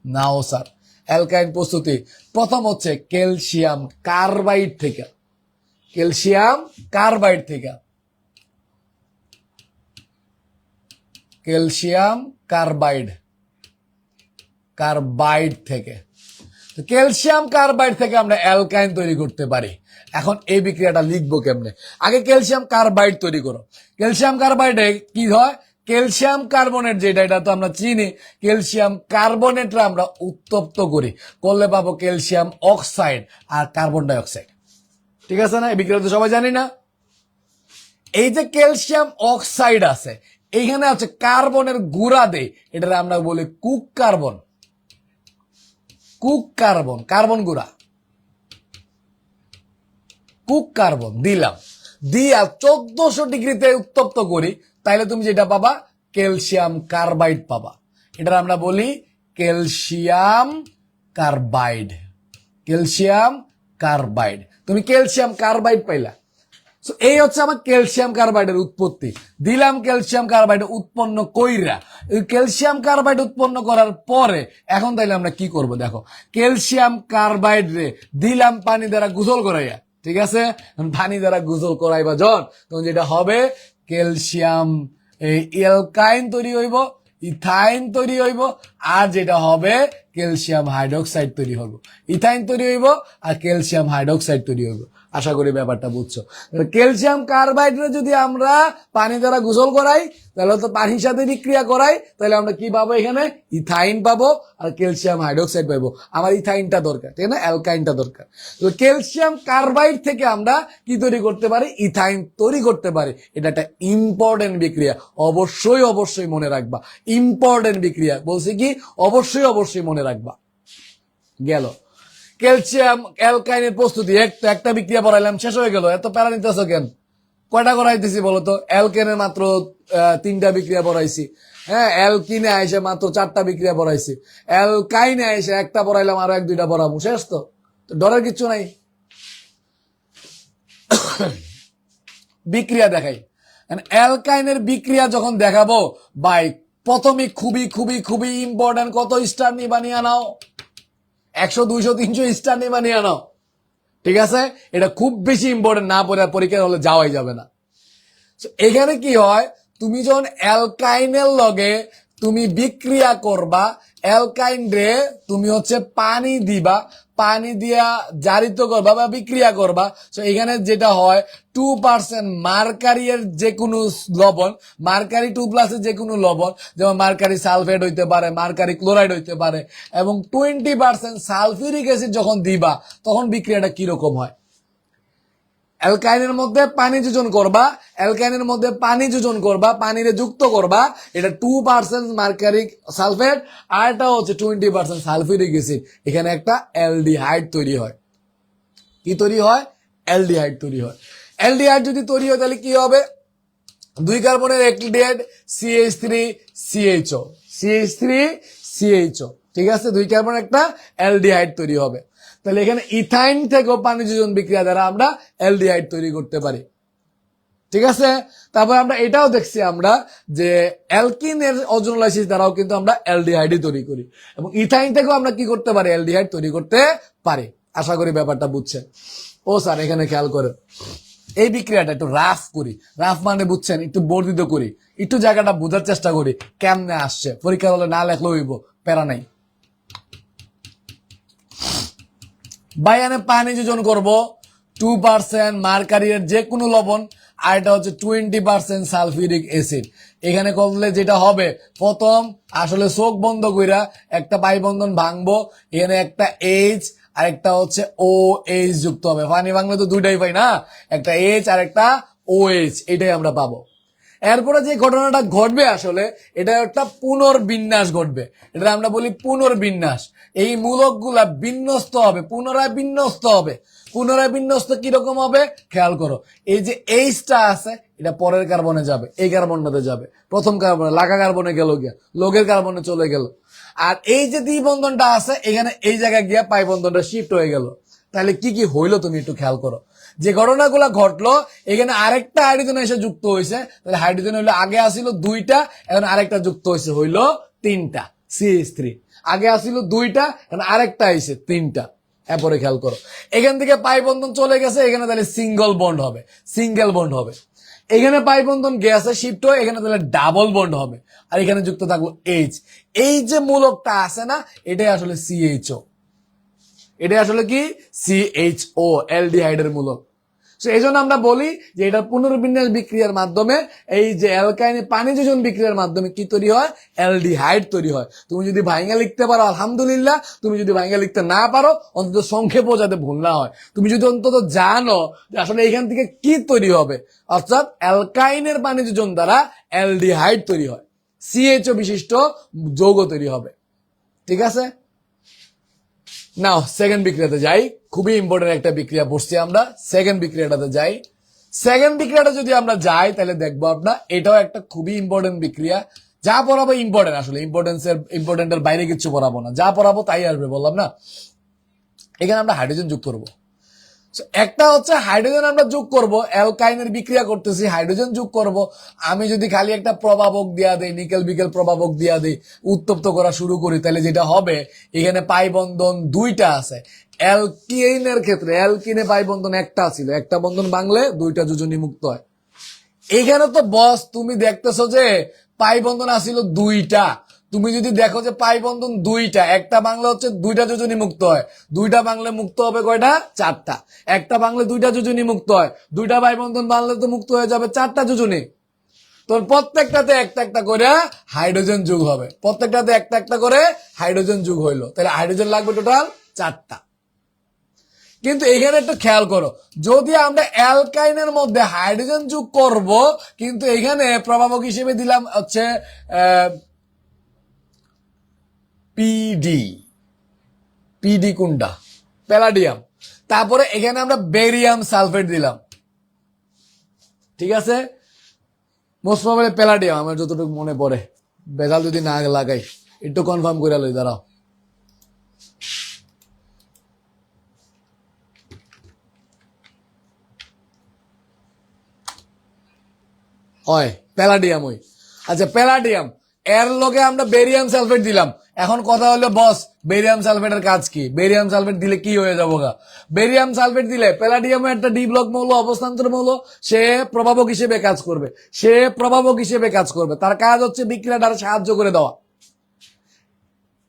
নাও স্যার, অ্যালকাইন প্রস্তুতি প্রথম হচ্ছে ক্যালসিয়াম কার্বাইড থেকে, ক্যালসিয়াম কার্বাইড থেকে, ক্যালসিয়াম কার্বাইড, কার্বাইড থেকে, ক্যালসিয়াম কার্বাইড থেকে আমরা অ্যালকাইন তৈরি করতে পারি। এখন এই বিক্রিয়াটা লিখবো কেমনে? আগে ক্যালসিয়াম কার্বাইড তৈরি করো। ক্যালসিয়াম কার্বাইডে কি হয়? ক্যালসিয়াম কার্বনেট, যেটা এটা তো আমরা চিনি, ক্যালসিয়াম কার্বনেটরা আমরা উত্তপ্ত করি, করলে পাবো ক্যালসিয়াম অক্সাইড আর কার্বন ডাই অক্সাইড। ঠিক আছে না? এই বিক্রিয়া তো সবাই জানি না। এই যে ক্যালসিয়াম অক্সাইড আছে, এইখানে আছে কার্বনের গুঁড়া দেই, এটা আমরা বলি cook carbon, cook carbon, carbon গুঁড়া, কুক কার্বন দিলাম, দিয়া 1400 ডিগ্রিতে উত্তপ্ত করি, তাইলে তুমি যেটা পাবা ক্যালসিয়াম কার্বাইড পাবা। এটা আমরা বলি ক্যালসিয়াম কার্বাইড, ক্যালসিয়াম কার্বাইড। তুমি ক্যালসিয়াম কার্বাইড পাইলা। So, এই হচ্ছে আমার ক্যালসিয়াম কার্বাইডের উৎপত্তি। দিলাম ক্যালসিয়াম কার্বাইড উৎপন্ন কইরা, এই ক্যালসিয়াম কার্বাইড উৎপন্ন করার পরে এখন তাইলে আমরা কি করব দেখো, ক্যালসিয়াম কার্বাইড রে দিলাম পানি দ্বারা গোসল করাইয়া, ঠিক আছে, পানি দ্বারা গোসল করাইবা তখন যেটা হবে ক্যালসিয়াম অ্যালকাইন তৈরি হইব, ইথাইন তৈরি হইব, আর যেটা হবে ক্যালসিয়াম হাইড্রোক্সাইড তৈরি হইব। ইথাইন তৈরি হইব আর ক্যালসিয়াম হাইড্রোক্সাইড তৈরি হইব। আশা করি ব্যাপারটা বুঝছো। ক্যালসিয়াম কার্বাইডে যদি আমরা পানি দ্বারা গোসল করাই, তাহলে তো পানির সাথে বিক্রিয়া করাই, তাহলে আমরা কি পাবো এখানে, ইথাইন পাবো আর ক্যালসিয়াম হাইড্রোক্সাইড পাবো। আমার ইথাইনটা দরকার, ঠিক না, অ্যালকাইনটা দরকার। তো ক্যালসিয়াম কার্বাইড থেকে আমরা কি তৈরি করতে পারি, ইথাইন তৈরি করতে পারি। এটা একটা ইম্পর্টেন্ট বিক্রিয়া, অবশ্যই অবশ্যই মনে রাখবা। ইম্পর্টেন্ট বিক্রিয়া বলছি কি, অবশ্যই অবশ্যই মনে রাখবা। গেল ক্যালসিয়াম অ্যালকাইনের প্রস্তুতি, একটা বিক্রিয়া পড়াইলাম, শেষ হয়ে গেল। এত প্যারা নিতেছ কেন? কয়টা করাইতেছি বলতো? অ্যালকেনের মাত্র 3টা বিক্রিয়া পড়াইছি, হ্যাঁ, অ্যালকিনে আইসে মাত্র 4টা বিক্রিয়া পড়াইছি, অ্যালকাইনে আইসে একটা পড়াইলাম, আরো 1-2টা পড়াবো, শেষ তো। ডরের কিচ্ছু নাই। বিক্রিয়া দেখাই, অ্যালকাইনের বিক্রিয়া যখন দেখাবো ভাই, প্রথমে খুবই খুবই খুবই ইম্পর্টেন্ট, কত স্টার নিয়ে বানিয়ে নাও, 100, 200, 300 স্টার নিয়ে বানিয়ে নাও, ঠিক আছে। এটা খুব বেশি ইম্পর্টেন্ট, না পড়ে পরীক্ষা হলে যাওয়াই যাবে না। এখানে কি হয়, তুমি যখন অ্যালকাইনের লগে তুমি বিক্রিয়া করবা, অ্যালকাইন রে তুমি হচ্ছে পানি দিবা, পানি দিয়া জারিত করবা বা বিক্রিয়া করবা। তো এখানে যেটা হয় 2% মার্কারির যে কোনো লবণ, মার্কারি 2+ যে কোনো লবণ, যেমন মার্কারি সালফেট হইতে পারে, মার্কারি ক্লোরাইড হইতে পারে, এবং 20% সালফিউরিক অ্যাসিড যখন দিবা, তখন বিক্রিয়াটা কিরকম হয়। অ্যালকাইনের মধ্যে পানি যোজন করবা, অ্যালকাইনের মধ্যে পানি যোজন করবা, পানিরে যুক্ত করবা, এটা 2% মার্কারিক সালফেট, আর এটা হচ্ছে 20% সালফিউরিক অ্যাসিড। এখানে একটা অ্যালডিহাইড তৈরি হয়। কি তৈরি হয়? অ্যালডিহাইড তৈরি হয়। অ্যালডিহাইড যদি তৈরি হয় তাহলে কি হবে, 2 কার্বনের অ্যালডিহাইড CH3CHO, CH3CHO, ঠিক আছে, 2 কার্বনের একটা অ্যালডিহাইড তৈরি হবে। তাহলে এখানে ইথাইন থেকেও পানি যোজন বিক্রিয়া দ্বারা আমরা অ্যালডিহাইড তৈরি করতে পারি, ঠিক আছে। তারপর আমরা এটাও দেখছি আমরা যে অ্যালকিনের ওজোনোলাইসিস দ্বারাও কিন্তু আমরা অ্যালডিহাইডই তৈরি করি, এবং ইথাইন থেকেও আমরা কি করতে পারি, অ্যালডিহাইড তৈরি করতে পারি। আশা করি ব্যাপারটা বুঝছেন। ও স্যার, এখানে খেয়াল করেন, এই বিক্রিয়াটা একটু রাফ করি, রাফ মানে বুঝছেন, একটু বর্ধিত করি, একটু জায়গাটা বোঝার চেষ্টা করি কেমনে আসছে। পরীক্ষা হলে না লেখলেও হইব, প্যারা নাই। বাইয়ানে পানি যোজন করব 2% মার্কারির যে কোনো লবণ, আর এটা হচ্ছে 20% সালফিউরিক অ্যাসিড। এখানে করলে যেটা হবে, প্রথম আসলে চোখ বন্ধ কইরা একটা পাই বন্ধন ভাঙবো, এখানে একটা এইচ আর একটা হচ্ছে OH যুক্ত হবে। পানি ভাঙলে তো 2টাই পাই না, একটা এইচ আর একটা OH, এটাই আমরা পাবো। এরপরে যে ঘটনাটা ঘটবে আসলে, এটা একটা পুনর্বিন্যাস ঘটবে, এটা আমরা বলি পুনর্বিন্যাস। এই মূলকগুলা বিন্যস্ত হবে, পুনরায় বিন্যস্ত হবে। পুনরায় বিন্যস্ত কিরকম হবে খেয়াল করো, এই যে এইচটা আছে এটা পরের কার্বনে যাবে, এই কার্বনটাতে যাবে, প্রথম কার্বনে লাগা কার্বনে গেল গিয়া, লোগের কার্বনে চলে গেল। আর এই যে দ্বিবন্ধনটা আছে এখানে, এই জায়গায় গিয়া পাই বন্ধনটা শিফট হয়ে গেল। তাহলে কি কি হইলো তুমি একটু খেয়াল করো। যে ঘটনাগুলা ঘটলো, এখানে আরেকটা হাইড্রোজেন এসে যুক্ত হয়েছে, তাহলে হাইড্রোজেন হইলো আগে আসিল 2টা, এখন আরেকটা যুক্ত হয়েছে হইলো 3টা, CH3। আগে আসিল 2টা, এখন আরেকটা আইছে 3টা। এরপরে খেয়াল করো, এখান থেকে পাই বন্ধন চলে গেছে, এখানে তাহলে সিঙ্গল বন্ড হবে, সিঙ্গেল বন্ড হবে। এখানে পাই বন্ধন গ্যাসে শিফট হয়ে এখানে তাহলে ডাবল বন্ড হবে, আর এখানে যুক্ত থাকলো এইচ। এই যে মূলকটা আছে না, এটাই আসলে CHO, এটা আসলে কি CHO, অ্যালডিহাইডের মূলক। সো এই জন্য আমরা বলি যে এটা পুনর্বিন্যাস বিক্রিয়ার মাধ্যমে, এই যে অ্যালকাইনে পানি যোজন বিক্রিয়ার মাধ্যমে কি তৈরি হয়, অ্যালডিহাইড তৈরি হয়। তুমি যদি ভাইঙ্গা লিখতে পারো আলহামদুলিল্লাহ, তুমি যদি ভাইঙ্গা লিখতে না পারো অন্তত সংক্ষেপও যাতে ভুল না হয়, তুমি যদি অন্তত জানো যে আসলে এখান থেকে কি তৈরি হবে, অর্থাৎ অ্যালকাইনের পানি যোজন দ্বারা অ্যালডিহাইড তৈরি হয়, CHO বিশিষ্ট যৌগ তৈরি হবে, ঠিক আছে। নাও সেকেন্ড বিক্রিয়াতে যাই, খুবই ইম্পর্টেন্ট একটা বিক্রিয়া পড়ছি আমরা, সেকেন্ড বিক্রিয়াটাতে যাই। সেকেন্ড বিক্রিয়াটা যদি আমরা যাই তাহলে দেখবো আমরা এটাও একটা খুবই ইম্পর্টেন্ট বিক্রিয়া। যা পড়াবো ইম্পর্টেন্ট, আসলে ইম্পর্টেন্টের বাইরে কিছু পড়াবো না, যা পড়াবো তাই আসবে, বললাম না। এখানে আমরা হাইড্রোজেন যুক্ত করবো। So, একটা হচ্ছে হাইড্রোজেন আমরা যোগ করব, অ্যালকাইনের বিক্রিয়া করতেছি, হাইড্রোজেন যোগ করব। আমি যদি খালি একটা প্রভাবক দিয়া দেই, নিকেল বিকেল প্রভাবক দিয়া দেই, উত্তপ্ত করা শুরু করি, তাহলে যেটা হবে এখানে পাই বন্ধন দুইটা আছে। অ্যালকিনের ক্ষেত্রে অ্যালকিনে পাই বন্ধন একটা ছিল, একটা বন্ধন ভাঙলে দুইটা যোজনী মুক্ত হয়। এখানে তো বস তুমি দেখতেছো যে পাই বন্ধন আসিল দুইটা, তুমি যদি দেখো যে পাই বন্ধন দুইটা, একটা বাংলা হচ্ছে দুইটা যোজনী মুক্ত হয়, দুইটা বাংলা মুক্ত হবে কয়টা? চারটা। একটা বাংলা দুইটা যোজনী মুক্ত হয়, দুইটা পাই বন্ধন বাংলা তো মুক্ত হয়ে যাবে চারটা যোজনী। তোর প্রত্যেকটাতে একটা একটা করে হাইড্রোজেন যোগ হবে, প্রত্যেকটাতে একটা একটা করে হাইড্রোজেন যোগ হইলো, তাহলে হাইড্রোজেন লাগবে টোটাল চারটা। কিন্তু এখানে একটু খেয়াল করো, যদি আমরা অ্যালকাইনের মধ্যে হাইড্রোজেন যোগ করব, কিন্তু এখানে প্রভাবক হিসেবে দিলাম হচ্ছে পিডি, পিডি কোনটা? প্যালাডিয়াম। তারপরে এখানে আমরা বেরিয়াম সালফেট দিলাম, ঠিক আছে? মোস্ট প্রবাবলি প্যালাডিয়াম, আমার যতটুকু মনে পড়ে, বেজাল যদি না লাগাই একটু কনফার্ম করে লই, দাঁড়াও। হয় প্যালাডিয়াম, ওই আচ্ছা প্যালাডিয়াম, এর লগে আমরা বেরিয়াম সালফেট দিলাম। এখন কথা হলো বস, বেরিয়াম সালফেটের কাজ কি? বেরিয়াম সালফেট দিলে কি হয়ে যাবো গা? বেরিয়াম সালফেট দিলে প্যালাডিয়ামের একটা ডি ব্লক মৌল, অবস্থান্তর মৌল, সে প্রভাবক হিসেবে কাজ করবে, সে প্রভাবক হিসেবে কাজ করবে। তার কাজ হচ্ছে বিক্রিয়াটা সাহায্য করে দেওয়া।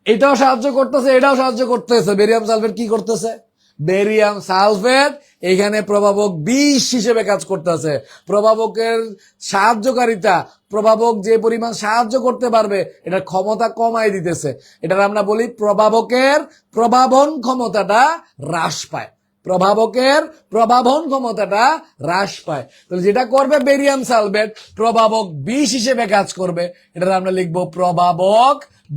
এটাও সাহায্য করতেছে, এটাও সাহায্য করতেছে। বেরিয়াম সালফেট কি করতেছে? বেরিয়াম সালফেট এখানে প্রভাবক বিষ হিসেবে কাজ করতেছে। প্রভাবকের সাহায্যকারিতা, প্রভাবক যে পরিমাণ সাহায্য করতে পারবে এটার ক্ষমতা কমাই দিতেছে। এটার আমরা বলি প্রভাবকের প্রভাবন ক্ষমতাটা হ্রাস পায়, প্রভাবকের প্রভাবন ক্ষমতাটা হ্রাস পায়। তাহলে যেটা করবে বেরিয়াম সালফেট, প্রভাবক বিষ হিসেবে কাজ করবে, এটা আমরা লিখবো প্রভাবক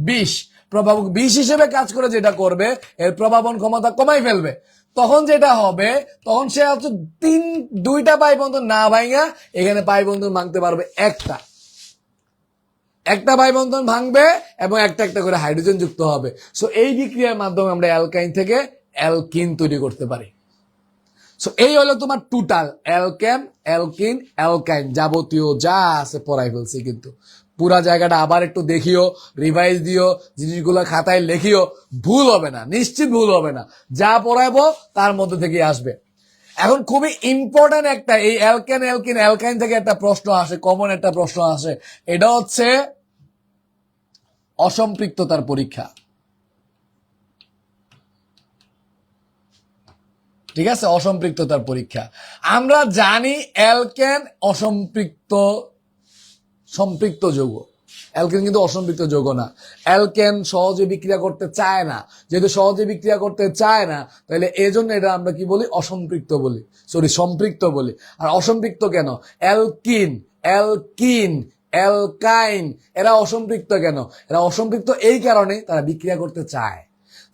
বিষ। প্রভাবক বিষ হিসেবে কাজ করে যেটা করবে, এর প্রভাবন ক্ষমতা কমাই ফেলবে। তখন যেটা হবে, তখন সে হচ্ছে দুইটা পাই বন্ধন না ভাঙা এখানে পাই বন্ধন ভাঙতে পারবে একটা, একটা পাই বন্ধন ভাঙবে এবং একটা একটা করে হাইড্রোজেন যুক্ত হবে। সো এই বিক্রিয়ার মাধ্যমে আমরা অ্যালকাইন থেকে অ্যালকিন তৈরি করতে পারি। সো এই হলো তোমার টোটাল অ্যালকেন, অ্যালকিন, অ্যালকাইন, যাবতীয় যা আছে পড়াই ফেলছি, কিন্তু পুরা জায়গাটা আবার একটু দেখিও, রিভাইজ দিও, জিনিসগুলো খাতায় লেখিও, ভুল হবে না, নিশ্চিত ভুল হবে না। যা পড়াইবো তার মধ্যে থেকে আসবে। এখন খুবই ইম্পর্টেন্ট একটা, এই অ্যালকেন, অ্যালকিন, অ্যালকাইন থেকে একটা প্রশ্ন আসে, কমন একটা প্রশ্ন আসে, এটা হচ্ছে অসম্পৃক্ততার পরীক্ষা। ঠিক আছে, অসম্পৃক্ততার পরীক্ষা। আমরা জানি অ্যালকেন অসম্পৃক্ত, সম্পৃক্ত যৌগ, অ্যালকেন কিন্তু অসম্পৃক্ত যৌগ না। অ্যালকেন সহজে বিক্রিয়া করতে চায় না, যেহেতু সহজে বিক্রিয়া করতে চায় না, তাহলে এই জন্য এটা আমরা কি বলি? অসম্পৃক্ত বলি, সরি সম্পৃক্ত বলি। আর অসম্পৃক্ত কেন? অ্যালকিন, অ্যালকিন, অ্যালকাইন এরা অসম্পৃক্ত কেন? এরা অসম্পৃক্ত এই কারণে তারা বিক্রিয়া করতে চায়,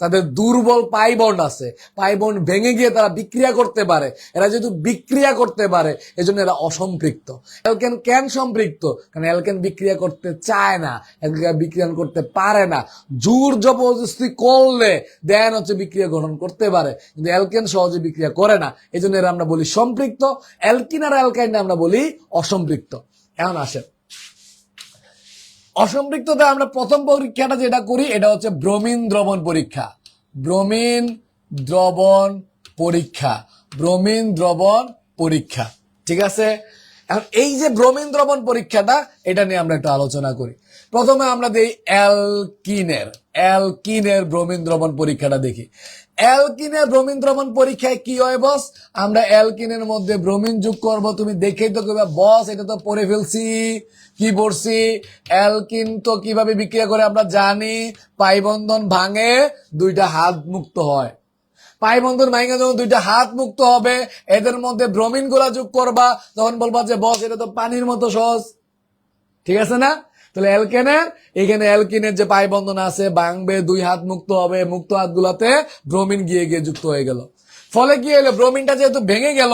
তাদের দুর্বল পাই বন্ড আছে, পাই বন্ড ভেঙে গিয়ে তারা বিক্রিয়া করতে পারে। এরা যেহেতু বিক্রিয়া করতে পারে এজন্য এরা অসম্পৃক্ত। অ্যালকেন কেন সম্পৃক্ত? কারণ অ্যালকেন বিক্রিয়া করতে চায় না, অ্যালকেন বিক্রিয়া করতে পারে না। জোর জবরদস্তি করলে দেন হচ্ছে বিক্রিয়া গ্রহণ করতে পারে, কিন্তু অ্যালকেন সহজে বিক্রিয়া করে না, এজন্য এরা আমরা বলি সম্পৃক্ত। অ্যালকিন আর অ্যালকাইন আমরা বলি অসম্পৃক্ত। এখন আসে অসম্পৃক্ততা, আমরা প্রথম পরীক্ষাটা যেটা করি এটা হচ্ছে ব্রোমিন দ্রবণ পরীক্ষা। ব্রোমিন দ্রবণ পরীক্ষা, ব্রোমিন দ্রবণ পরীক্ষা, ঠিক আছে? এখন এই যে ব্রোমিন দ্রবণ পরীক্ষাটা, এটা নিয়ে আমরা একটু আলোচনা করি। প্রথমে আমরা দেখি অ্যালকিনের, অ্যালকিনের ব্রোমিন দ্রবণ পরীক্ষাটা দেখি। অ্যালকিনের ব্রোমিন দ্রবণ পরীক্ষায় কি হয় বস? আমরা অ্যালকিনের মধ্যে ব্রোমিন যোগ করব। তুমি দেখেই তো কইবা বস এটা তো পড়ে ফেলছি, কি পড়ছি? অ্যালকিন তো কিভাবে বিক্রিয়া করে আমরা জানি, পাই বন্ধন ভাঙে দুইটা হাত মুক্ত হয়। পাই বন্ধন ভাঙে যখন দুইটা হাত মুক্ত হবে, এদের মধ্যে ব্রোমিন গুলা যোগ করবা, তখন বলবা যে বস এটা তো পানির মতো সহজ, ঠিক আছে না? তাহলে অ্যালকেনের, এখানে অ্যালকিনের যে পাই বন্ধন আছে ভাঙবে, দুই হাত মুক্ত হবে, মুক্ত হাতগুলাতে ব্রোমিন গিয়ে গিয়ে যুক্ত হয়ে গেল। ফলে কি হলো? ব্রোমিনটা যেহেতু ভেঙে গেল,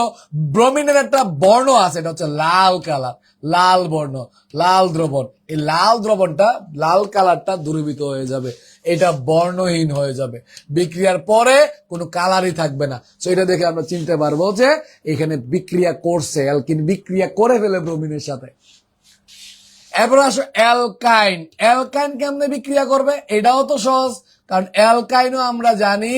ব্রোমিনের একটা বর্ণ আছে, এটা হচ্ছে লাল কালার, লাল বর্ণ, লাল দ্রবণ। এই লাল দ্রবণটা, লাল কালারটা দ্রবীভূত হয়ে যাবে। এটা বর্ণহীন হয়ে যাবে, বিক্রিয়ার পরে কোনো কালারই থাকবে না। তো এটা দেখে আমরা চিনতে পারবো যে এখানে বিক্রিয়া করছে, অ্যালকিন বিক্রিয়া করে ফেলে ব্রোমিনের সাথে। এরপর আসো অ্যালকাইন। অ্যালকাইন কেমনে বিক্রিয়া করবে? এটাও তো সহজ, কারণ অ্যালকাইনও আমরা জানি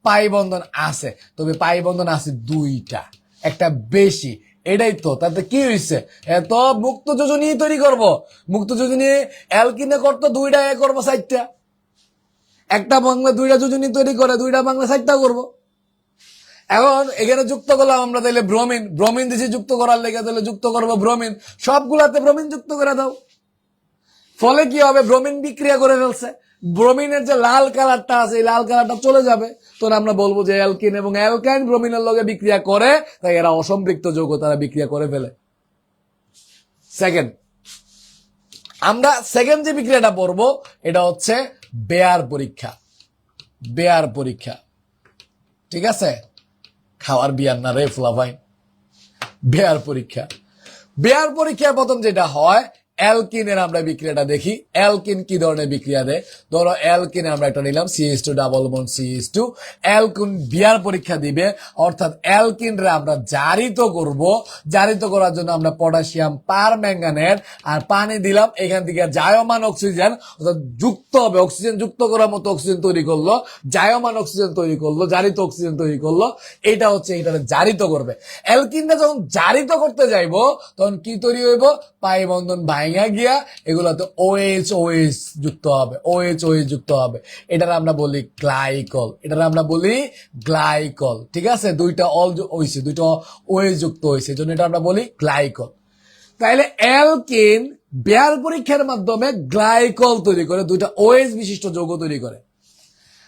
পাই বন্ধন আছে, তবে পাই বন্ধন আছে দুইটা, একটা বেশি। এটাই তো, তাতে কি হয়েছে? এত মুক্ত যোজনী তৈরি করব, মুক্ত যোজনী অ্যালকিনে করতো দুইটা, এ করবো চারটা। একটা বাংলা দুইটা যোজনী তৈরি করে, দুইটা বাংলা চারটা করবো। এখন এখানে যুক্ত করলাম আমরা তাহলে ব্রোমিন, ব্রোমিন দিছি যুক্ত করার লেগে, তাহলে যুক্ত করবো ব্রোমিন, সবগুলাতে ব্রোমিন যুক্ত করে দাও। ফলে কি হবে? ব্রোমিন বিক্রিয়া করে ফেলছে, ব্রোমিনের যে লাল কালারটা আছে এই লাল কালারটা চলে যাবে। তো আমরা বলবো যে অ্যালকিন এবং অ্যালকাইন ব্রোমিনের লগে বিক্রিয়া করে, তাই এরা অসম্পৃক্ত যৌগ, তারা বিক্রিয়া করে ফেলে। সেকেন্ড, আমরা সেকেন্ড যে বিক্রিয়াটা পড়বো এটা হচ্ছে বেয়ার পরীক্ষা। বেয়ার পরীক্ষা, ঠিক আছে? খাওয়ার বিয়ার না রে ফুলাভাই। বেয়ার পরীক্ষা, বেয়ার পরীক্ষায় প্রথম যেটা হয়, অ্যালকিনের আমরা বিক্রিয়াটা দেখি। অ্যালকিন কি ধরনের বিক্রিয়া দেয়? ধরো অ্যালকিনে আমরা একটা নিলাম CH2 double bond CH2। Alkyne বিয়ার পরীক্ষা দিবে, অর্থাৎ অ্যালকিনরে আমরা জারিত করব। জারিত করার জন্য আমরা পটাশিয়াম পার ম্যাঙ্গানেট আর পানি দিলাম, এখান থেকে জায়মান অক্সিজেন, অর্থাৎ যুক্ত হবে, অক্সিজেন যুক্ত করার মতো অক্সিজেন তৈরি করলো, জায়মান অক্সিজেন তৈরি করলো, জারিত অক্সিজেন তৈরি করলো। এটা হচ্ছে এটা জারিত করবে। অ্যালকিনটা যখন জারিত করতে যাইবো তখন কি তৈরি হইব? পাই বন্ধন ভাঙা গিয়া এগুলোতে OH OH যুক্ত হবে, OH OH যুক্ত হবে। এটার আমরা বলি গ্লাইকল, এটার আমরা বলি গ্লাইকল, ঠিক আছে? দুইটা অল হইছে, দুইটা OH যুক্ত হইছে, এজন্য এটা আমরা বলি গ্লাইকল। তাইলে অ্যালকিন বেয়ার পরীক্ষার মাধ্যমে গ্লাইকল তৈরি করে, দুইটা OH বিশিষ্ট যৌগ তৈরি করে,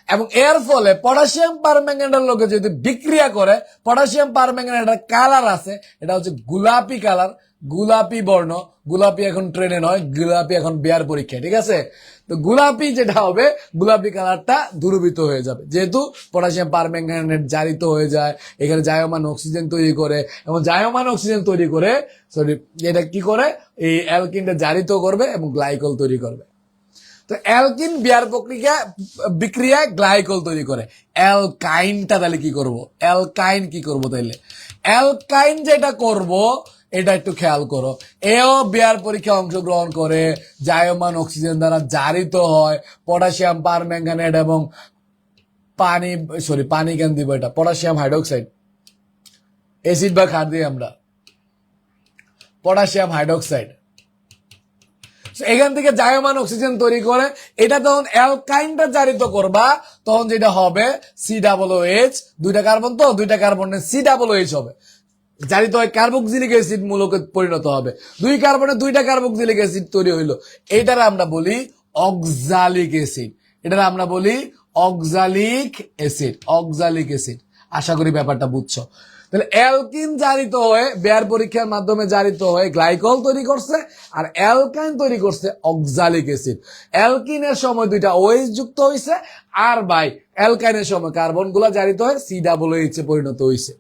এবং এর ফলে পটাশিয়াম পারম্যাঙ্গানেটের লগে যদি বিক্রিয়া করে, পটাশিয়াম পারম্যাঙ্গানেটের কালার আছে, এটা হচ্ছে গোলাপি কালার, গোলাপি বর্ণ। গোলাপি এখন ট্রেনে নয়, গোলাপি এখন বেয়ার পরীক্ষা, ঠিক আছে? তো গোলাপি যেটা হবে, গোলাপি কালারটা দূরীভূত হয়ে যাবে, যেহেতু পটাশিয়াম পারম্যাঙ্গানেট জারিত হয়ে যায়, এখানে জায়মান অক্সিজেন তৈরি করে, এবং জায়মান অক্সিজেন তৈরি করে, সরি, এটা কি করে? এই অ্যালকিনটা জারিত করবে এবং গ্লাইকল তৈরি করবে। তো অ্যালকিন বিয়ার বিক্রিয়ায় গ্লাইকল তৈরি করে। অ্যালকাইনটা তাহলে কি করব? অ্যালকাইন কি করব তাইলে? অ্যালকাইন যেটা করব এটা একটু খেয়াল করো। এও বিয়ার পরীক্ষায় অংশগ্রহণ করে, জায়মান অক্সিজেন দ্বারা জারিত হয়, পটাশিয়াম পারম্যাঙ্গানেট এবং পানি, সরি পানি কেন দিব, এটা পটাশিয়াম হাইড্রোক্সাইড, অ্যাসিড বা ক্ষার দিই আমরা, পটাশিয়াম হাইড্রোক্সাইড। এখান থেকে জায়মান অক্সিজেন তৈরি করে, এটা তখন অ্যালকাইনটা জারিত করবা, তখন যেটা হবে COOH, দুইটা কার্বন, তো দুইটা কার্বনে COOH হবে, জারিত হয় কার্বক্সিলিক অ্যাসিড মূলকে পরিণত হবে, দুই কার্বনে দুইটা কার্বক্সিলিক অ্যাসিড তৈরি হইলো, এটার আমরা বলি অক্সালিক অ্যাসিড, এটার আমরা বলি অক্সালিক অ্যাসিড, অক্সালিক অ্যাসিড। আশা করি ব্যাপারটা বুঝছো। তাহলে অ্যালকিন জারিত হয়ে, বেয়ার পরীক্ষার মাধ্যমে জারিত হয়ে গ্লাইকল তৈরি করছে, আর অ্যালকাইন তৈরি করছে অক্সালিক অ্যাসিড। অ্যালকিনের সময় দুইটা OH যুক্ত হয়েছে, আর বাই অ্যালকাইনের সময় কার্বন গুলা জারিত হয়ে COOH পরিণত হয়েছে।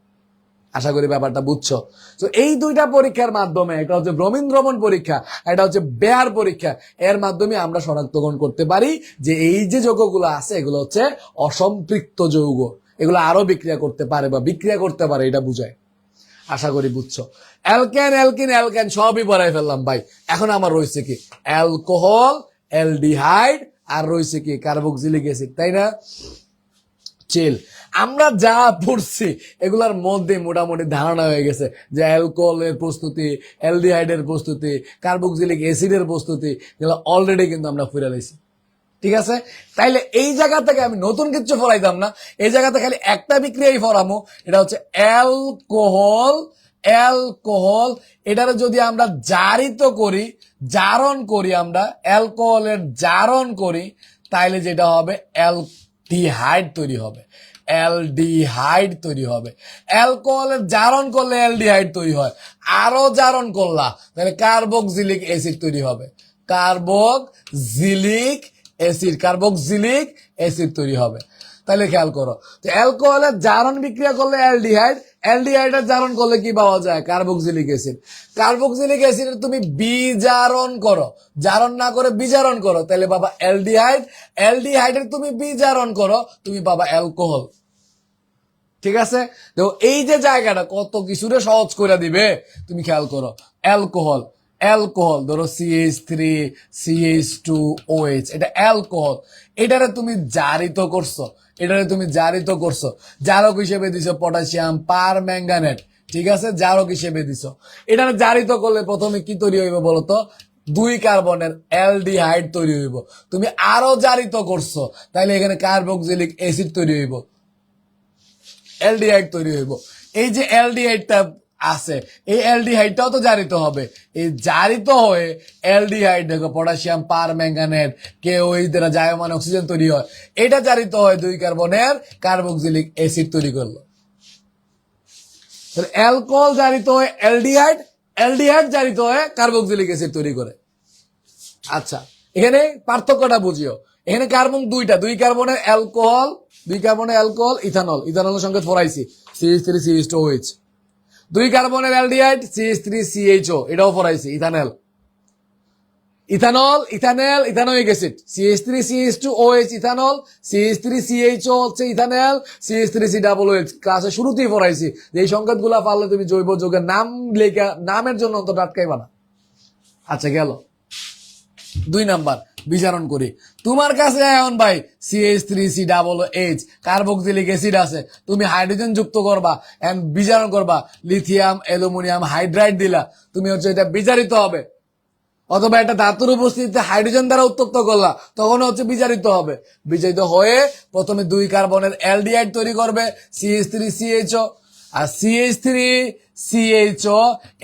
আশা করি ব্যাপারটা বুঝছো। তো এই দুইটা পরীক্ষার মাধ্যমে, একটা হচ্ছে ব্রোমিন দ্রবণ পরীক্ষা, এটা হচ্ছে বেয়ার পরীক্ষা, এর মাধ্যমে আমরা শনাক্তকরণ করতে পারি যে এই যে যৌগগুলো আছে এগুলো হচ্ছে অসম্পৃক্ত যৌগ, এগুলো আরো বিক্রিয়া করতে পারে বা বিক্রিয়া করতে পারে, এটা বুঝায়। আশা করি বুঝছো। অ্যালকেন অ্যালকিন অ্যালকেন সবই পড়াই ফেললাম ভাই। এখন আমার রয়েছে কি? অ্যালকোহল, অ্যালডিহাইড, আর রয়েছে কি? কার্বক্সিলিক অ্যাসিড, তাই না? চিল। আমরা যা পড়ছি এগুলার মধ্যে মোটামুটি ধারণা হয়ে গেছে যে অ্যালকোহলের প্রস্তুতি, অ্যালডিহাইডের প্রস্তুতি, কার্বক্সিলিক অ্যাসিডের প্রস্তুতি, এগুলো অলরেডি কিন্তু আমরা ফুরে লাইছি, ঠিক আছে? তাইলে এই জায়গা থেকে আমি নতুন কিছু ফলাইতাম না, এই জায়গাতে খালি একটা বিক্রিয়াই ফলামো, এটা হচ্ছে অ্যালকোহল। অ্যালকোহল এটারে যদি আমরা জারিত করি, জারণ করি, আমরা অ্যালকোহলের জারণ করি, তাইলে যেটা হবে অ্যালডিহাইড তৈরি হবে, অ্যালডিহাইড তৈরি হবে। অ্যালকোহলের জারণ করলে অ্যালডিহাইড তৈরি হয়, আরো জারণ করলা তাহলে কার্বক্সিলিক অ্যাসিড তৈরি হবে, কার্বক্সিলিক অ্যাসিড, কার্বক্সিলিক অ্যাসিড তৈরি হবে। তাহলে খেয়াল করো, তো অ্যালকোহলের জারণ বিক্রিয়া করলে অ্যালডিহাইড, অ্যালডিহাইডের জারণ করলে কি পাওয়া যায়? Carboxylic acid. কার্বক্সিলিক অ্যাসিডের তুমি বিজারণ করো, জারণ না করে বিজারণ করো, তাহলে বাবা অ্যালডিহাইড। অ্যালডিহাইডের তুমি বিজারণ করো, তুমি পাবা অ্যালকোহল। ঠিক আছে, তো এই যে জায়গাটা কত কিছুরে সহজ করে দিবে, তুমি খেয়াল করো। অ্যালকোহল, অ্যালকোহল ধরো CH3CH2OH, এটা অ্যালকোহল। এটারে তুমি জারিত করছো, এটারে তুমি জারিত করছো, জারক হিসেবে দিছো পটাশিয়াম পার ম্যাঙ্গানেট। ঠিক আছে, জারক হিসেবে দিছো। এটারে জারিত করলে প্রথমে কি তৈরি হইবে বলতো? 2 কার্বনের অ্যালডিহাইড তৈরি হইব। তুমি আরো জারিত করছো, তাইলে এখানে কার্বক্সিলিক অ্যাসিড তৈরি হইব, অ্যালডিহাইড তৈরি হইব। এই যে অ্যালডিহাইডটা আছে, এই অ্যালডিহাইডটাও তো জারিত হবে। এই জারিত হয়ে অ্যালডিহাইড দেখো পটাশিয়াম পার ম্যাঙ্গানেট KOH দ্বারা জায়মান অক্সিজেন তৈরি হয়, এটা জারিত হয় 2 কার্বনের কার্বক্সিলিক অ্যাসিড তৈরি করলো। তাহলে অ্যালকোহল জারিত হয়ে অ্যালডিহাইড, অ্যালডিহাইড জারিত হয়ে কার্বক্সিলিক অ্যাসিড তৈরি করে। আচ্ছা, এখানে পার্থক্যটা বুঝিও। এখানে কার্বন 2 কার্বনের অ্যালকোহল, 2 কার্বনের অ্যালকোহল, ইথানল, ইথানলের সঙ্গে ফরাইছি CH3CH2OH। 2 কার্বনের অ্যালডিহাইড CH3CHO, এটাও ফরাইছি ethanol. Ethanol, ethanal, ethanoic acid CH3CH2OH ethanol, CH3CHO হচ্ছে ইথানেল, CH3COOH ক্লাসে শুরুতেই ফরাইছি। এই সংকেতগুলা পারলে তুমি জৈব যৌগের নাম লেখা, নামের জন্য অন্তত আটকাইবা না। আচ্ছা, গেল 2 নাম্বার। বিজারণ করি, তোমার কাছে এখন ভাই CH3COOH কার্বক্সিলিক অ্যাসিড আছে, তুমি হাইড্রোজেন যুক্ত করবা এন্ড বিজারণ করবা, লিথিয়াম অ্যালুমিনিয়াম হাইড্রাইড দিলা, তুমি হচ্ছে এটা বিজারিত হবে। অথবা একটা ধাতুর উপস্থিতিতে হাইড্রোজেন দ্বারা উত্তপ্ত করলা, তখন হচ্ছে বিজারিত হবে। বিজারিত হয়ে প্রথমে 2 কার্বনের অ্যালডিহাইড তৈরি করবে CH3CHO, আর CH3CHO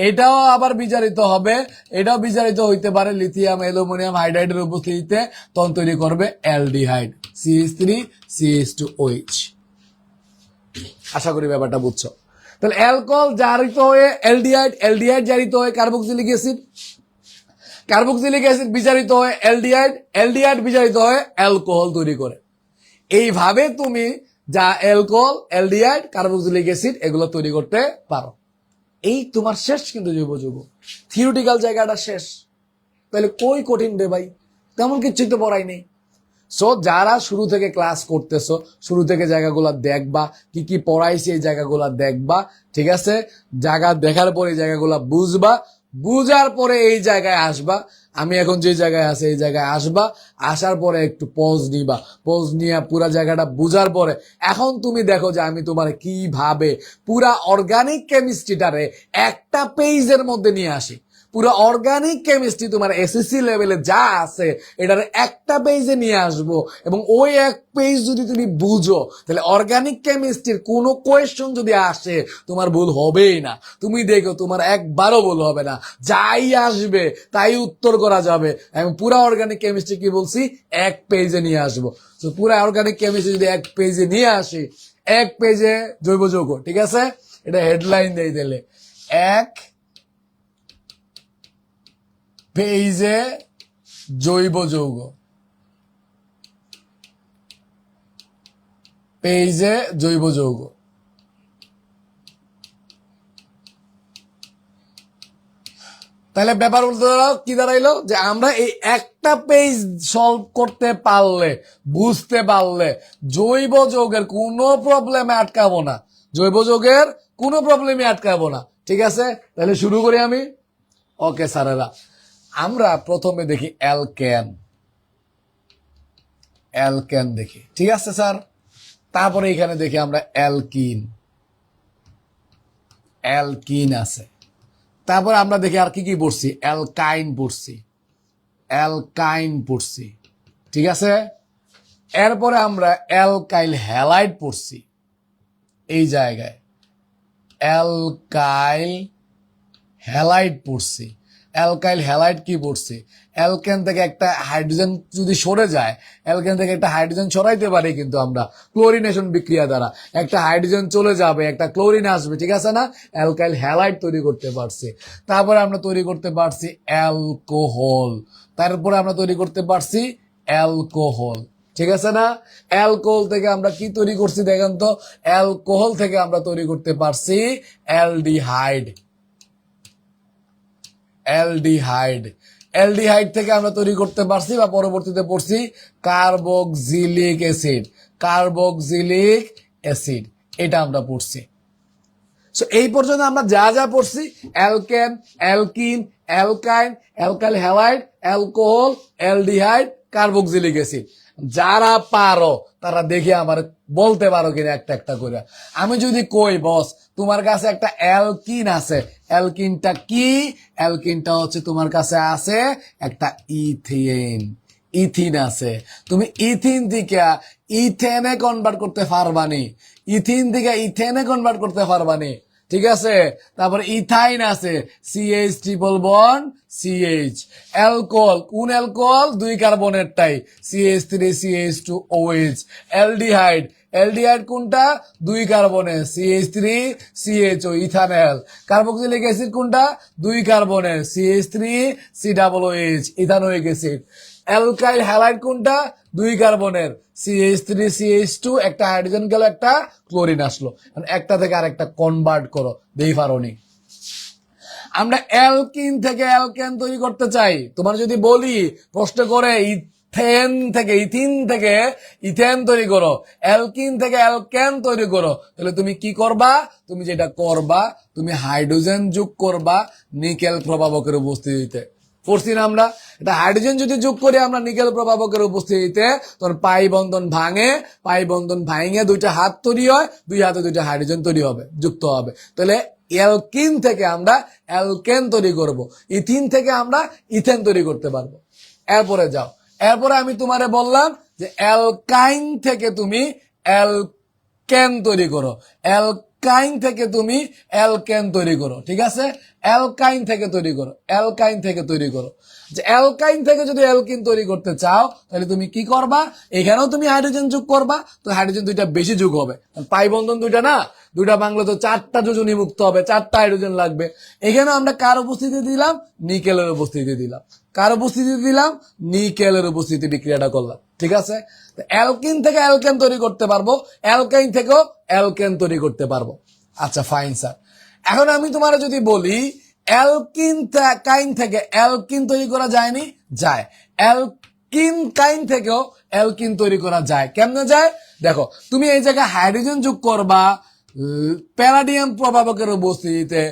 এটাও আবার বিজারিত হবে, এটাও বিজারিত হইতে পারে লিথিয়াম অ্যালুমিনিয়াম হাইড্রাইডের উপস্থিতিতে, তখন তৈরি করবে অ্যালডিহাইড CH3CH2OH। আশা করি ব্যাপারটা বুঝছো। তাহলে অ্যালকোহল জারিত হয়ে অ্যালডিহাইড, অ্যালডিহাইড জারিত হয়ে কার্বক্সিলিক অ্যাসিড, কার্বক্সিলিক অ্যাসিড বিজারিত হয়ে অ্যালডিহাইড, অ্যালডিহাইড বিজারিত হয়ে অ্যালকোহল তৈরি করে। এইভাবে তুমি যা অ্যালকোহল, অ্যালডিহাইড, কার্বক্সিলিক অ্যাসিড এগুলো তৈরি করতে পারো। এই তোমার শেষ কিন্তু জৈব যৌগ, থিওরিটিক্যাল জায়গাটা শেষ। তাহলে কই কঠিন রে ভাই, তেমন কিছুই তো পড়াই নেই। সো যারা শুরু থেকে ক্লাস করতেছো, শুরু থেকে জায়গাগুলো দেখবা, কি কি পড়াইছি এই জায়গাগুলো দেখবা। ঠিক আছে, জায়গা দেখার পরে এই জায়গাগুলো বুঝবা, বুঝার পরে এই জায়গায় আসবা। আমি এখন যে জায়গায় আছে এই জায়গায় আসবা, আসার পরে একটু পজ নিবা, পজ নিয়ে পুরা জায়গাটা বুঝার পরে এখন তুমি দেখো যে আমি তোমার কিভাবে পুরা অর্গানিক কেমিস্ট্রিটারে একটা পেজের মধ্যে নিয়ে আসি। পুরো অর্গানিক কেমিস্ট্রি তোমার এসএসসি লেভেলে যা আছে এটার একটা পেজে নিয়ে আসবো, এবং ওই এক পেজ যদি তুমি বুঝো, তাহলে অর্গানিক কেমিস্ট্রির কোনো কোয়েশ্চন যদি আসে তোমার ভুল হবেই না। তুমি দেখো তোমার একবারও ভুল হবে না, যাই আসবে তাই উত্তর করা যাবে। আমি পুরা অর্গানিক কেমিস্ট্রি কি বলছি, এক পেজে নিয়ে আসবো। তো পুরা অর্গানিক কেমিস্ট্রি যদি এক পেজে নিয়ে আসি, এক পেজে জৈব যৌগ, ঠিক আছে, এটা হেডলাইন দিয়ে দিলে এক পেজে জৈব যৌগ, পেজে জৈব যৌগ। তাহলে ব্যাপার বলতে কি দাঁড়াইলো, যে আমরা এই একটা পেজ সলভ করতে পারলে, বুঝতে পারলে জৈব যৌগের কোনো প্রবলেমে আটকাবো না, জৈব যৌগের কোনো প্রবলেমে আটকাবো না। ঠিক আছে, তাহলে শুরু করি আমি। ওকে স্যারেরা, আমরা প্রথমে দেখি অ্যালকেন, অ্যালকেন দেখি, ঠিক আছে স্যার। তারপরে এখানে দেখি আমরা অ্যালকিন, অ্যালকিন আছে। তারপরে আমরা দেখি আর কি কি পড়ছি, অ্যালকাইন পড়ছি, অ্যালকাইন পড়ছি, ঠিক আছে। এরপরে আমরা অ্যালকাইল হ্যালাইড পড়ছি, এই জায়গায় অ্যালকাইল হ্যালাইড পড়ছি। অ্যালকাইল হ্যালাইড কি পড়ছি, অ্যালকেন থেকে একটা হাইড্রোজেন যদি সরে যায়, অ্যালকেন থেকে একটা হাইড্রোজেন সরাইতে পারি কিন্তু আমরা ক্লোরিনেশন বিক্রিয়া দ্বারা, একটা হাইড্রোজেন চলে যাবে, একটা ক্লোরিন আসবে, ঠিক আছে না, অ্যালকাইল হ্যালাইড তৈরি করতে পারছি। তারপরে আমরা তৈরি করতে পারছি অ্যালকোহল, তারপরে আমরা তৈরি করতে পারছি অ্যালকোহল, ঠিক আছে না? অ্যালকোহল থেকে আমরা কি তৈরি করছি দেখেন তো, অ্যালকোহল থেকে আমরা তৈরি করতে পারছি অ্যালডিহাইড। অ্যালডিহাইড অ্যালডিহাইড থেকে আমরা তৈরি করতে পারছি বা পরবর্তীতে পড়ছি কার্বক্সিলিক অ্যাসিড। কার্বক্সিলিক অ্যাসিড এটা আমরা পড়ছি। সো এই পর্যন্ত আমরা যা যা পড়ছি, alkane, alkyne, অ্যালকাইন, alkyl halide, alcohol, aldehyde, carboxylic acid, যারা পারো তারা দেখে আমার বলতে পারো কিনা একটা একটা করে। আমি যদি কই বস তোমার কাছে একটা অ্যালকিন আছে, অ্যালকিনটা কি? অ্যালকিনটা হচ্ছে তোমার কাছে আছে একটা ইথিন। ইথিন আছে, তুমি ইথিন থেকে ইথেনে কনভার্ট করতে পারবানি, ইথিন থেকে ইথেনে কনভার্ট করতে পারবানি, ঠিক আছে? তারপর ইথাইন আছে, CH triple bond CH। Alcohol, কোন অ্যালকোহল? 2 কার্বনেরটাই, CH3CH2OH। অ্যালডিহাইড, অ্যালডিহাইড কোনটা? 2 কার্বনের, CH3CHO, ইথানল। কার্বক্সিলিক অ্যাসিড কোনটা? 2 কার্বনের, CH3COOH, ethanoic acid. Alkyl halide কোনটা? 2 কার্বনের, CH3CH2, একটা হাইড্রোজেন গেল, একটা ক্লোরিন আসলো। একটা থেকে আরেকটা কনভার্ট করো, দেই পারোনি। আমরা অ্যালকিন থেকে অ্যালকেন তৈরি করতে চাই। তোমার যদি বলি প্রশ্ন করে ইথেন থেকে, ইথিন থেকে ইথেন তৈরি করো, অ্যালকিন থেকে অ্যালকেন তৈরি করো, তাহলে তুমি কি করবা? তুমি যেটা করবা, তুমি হাইড্রোজেন যোগ করবা নিকেল প্রভাবকের উপস্থিতিতে। পড়ছি না আমরা? এটা হাইড্রোজেন যদি যোগ করি আমরা নিকেল প্রভাবকের উপস্থিতিতে, তখন পাই বন্ধন ভাঙে, পাই বন্ধন ভাঙে 2টা হাত তৈরি হয়, 2 হাতে 2টা হাইড্রোজেন তৈরি হবে, যুক্ত হবে। তাহলে অ্যালকিন থেকে আমরা অ্যালকেন তৈরি করব, ইথিন থেকে আমরা ইথেন তৈরি করতে পারবো। এরপরে যাও, এরপরে আমি তোমারে বললাম যে অ্যালকাইন থেকে তুমি অ্যালকেন তৈরি করো, অ্যালকাইন থেকে তুমি অ্যালকেন তৈরি করো, ঠিক আছে? অ্যালকাইন থেকে তৈরি করো, অ্যালকাইন থেকে তৈরি করো। যে অ্যালকাইন থেকে যদি অ্যালকিন তৈরি করতে চাও তাহলে তুমি কি করবা? এখানেও তুমি হাইড্রোজেন যোগ করবা, তো হাইড্রোজেন 2টা বেশি যোগ হবে, পাই বন্ধন 2টা না, 2টা ভাঙলে তো 4টা যোজনী মুক্ত হবে, 4টা হাইড্রোজেন লাগবে। এখানেও আমরা কার উপস্থিতি দিলাম? নিকেলের উপস্থিতি দিলাম। কার উপস্থিতি দিলাম? নিকেলের উপস্থিতি, বিক্রিয়াটা করলাম, ঠিক আছে? অ্যালকিন থেকে অ্যালকেন তৈরি করতে পারবো, অ্যালকাইন থেকেও অ্যালকেন তৈরি করতে পারবো। আচ্ছা ফাইন স্যার, এখন আমি তোমার যদি বলি অ্যালকিন কাইন থেকে অ্যালকিন তৈরি করা যায়নি? যায়। অ্যালকিন কাইন থেকেও অ্যালকিন তৈরি করা যায়। কেমনে যায়? দেখো, তুমি এই জায়গায় হাইড্রোজেন যোগ করবা প্যালাডিয়াম প্রভাবকের উপস্থিতিতে।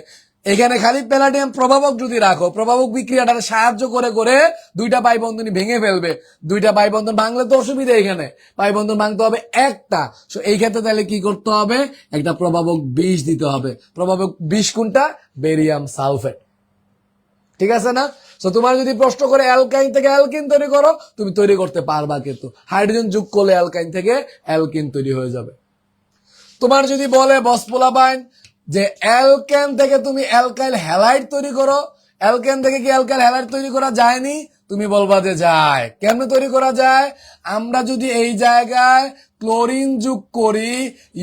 এখানে খালি প্যালাডিয়াম প্রভাবক যদি রাখো, প্রভাবক বিক্রিয়াটা সাহায্য করে করে 2টা পাই বন্ধনী ভেঙে ফেলবে। 2টা পাই বন্ধন ভাঙলে তো অসুবিধা, এখানে পাই বন্ধন ভাঙতে হবে একটা। সো এই ক্ষেত্রে তাহলে কি করতে হবে? একটা প্রভাবক বিষ দিতে হবে। প্রভাবক বিষ কোনটা? বেরিয়াম সালফেট, ঠিক আছে না? তো তোমার যদি প্রশ্ন করে অ্যালকাইন থেকে অ্যালকিন তৈরি করো, তুমি তৈরি করতে পারবা, কিন্তু হাইড্রোজেন যোগ করলে অ্যালকাইন থেকে অ্যালকিন তৈরি হয়ে যাবে। তোমার যদি বলে বসপোলাবাইন যে অ্যালকেন থেকে তুমি অ্যালকাইল হ্যালাইড তৈরি করো, অ্যালকেন থেকে কি অ্যালকাইল হ্যালাইড তৈরি করা যায়নি? তুমি বলবা যে যায়। কেমনে তৈরি করা যায়? আমরা যদি এই জায়গায় ক্লোরিন যোগ করি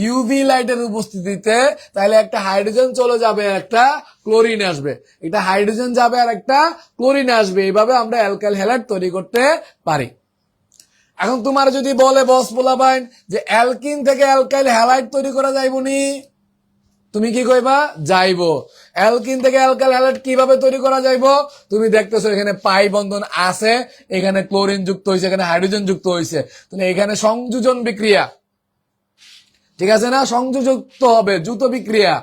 ইউভি লাইটের উপস্থিতিতে, তাহলে একটা হাইড্রোজেন চলে যাবে, একটা ক্লোরিন আসবে, একটা হাইড্রোজেন যাবে আর একটা ক্লোরিন আসবে। এইভাবে আমরা অ্যালকাইল হ্যালাইড তৈরি করতে পারি। এখন তোমার যদি বলে বস পোলাবাইন যে অ্যালকিন থেকে অ্যালকাইল হ্যালাইড তৈরি করা যাইবনি, তুমি কি কইবা? যাইবো। অ্যালকিন থেকে অ্যালকাইল হ্যালাইড কিভাবে তৈরি করা যাইবো? তুমি দেখতেছো এখানে পাই বন্ধন আছে, এখানে ক্লোরিন যুক্ত হয়েছে, এখানে হাইড্রোজেন যুক্ত হয়েছে, তুমি এখানে সংযোজন বিক্রিয়া, ঠিক আছে না? সংযুক্ত হবে, যুত বিক্রিয়া।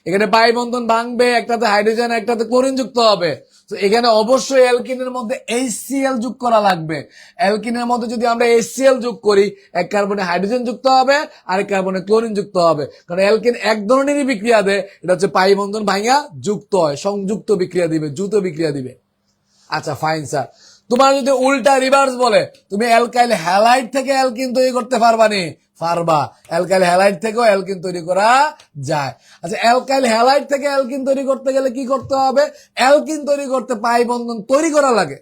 এখানে পাই বন্ধন ভাঙবে, একটাতে হাইড্রোজেন একটাতে ক্লোরিন যুক্ত হবে। তো এখানে অবশ্যই অ্যালকিনের মধ্যে HCl যোগ করা লাগবে। অ্যালকিনের মধ্যে যদি আমরা HCl যোগ করি, এক কার্বনে হাইড্রোজেন যুক্ত হবে, আরেক কার্বনে ক্লোরিন যুক্ত হবে। কারণ অ্যালকিন এক ধরনেরই বিক্রিয়া দেয়, এটা হচ্ছে পাই বন্ধন ভাঙা যুক্ত হয়, সংযুক্ত বিক্রিয়া দিবে, যুত বিক্রিয়া দিবে। আচ্ছা ফাইন স্যার, তোমার যদি উল্টা রিভার্স বলে তুমি অ্যালকাইল হ্যালাইড থেকে অ্যালকিন তৈরি করতে পারবানি? পারবা। অ্যালকাইল হ্যালাইড থেকেও অ্যালকিন তৈরি করা যায়। আচ্ছা, অ্যালকাইল হ্যালাইড থেকে অ্যালকিন তৈরি করতে গেলে কি করতে হবে? অ্যালকিন তৈরি করতে পাই বন্ধন তৈরি করা লাগে।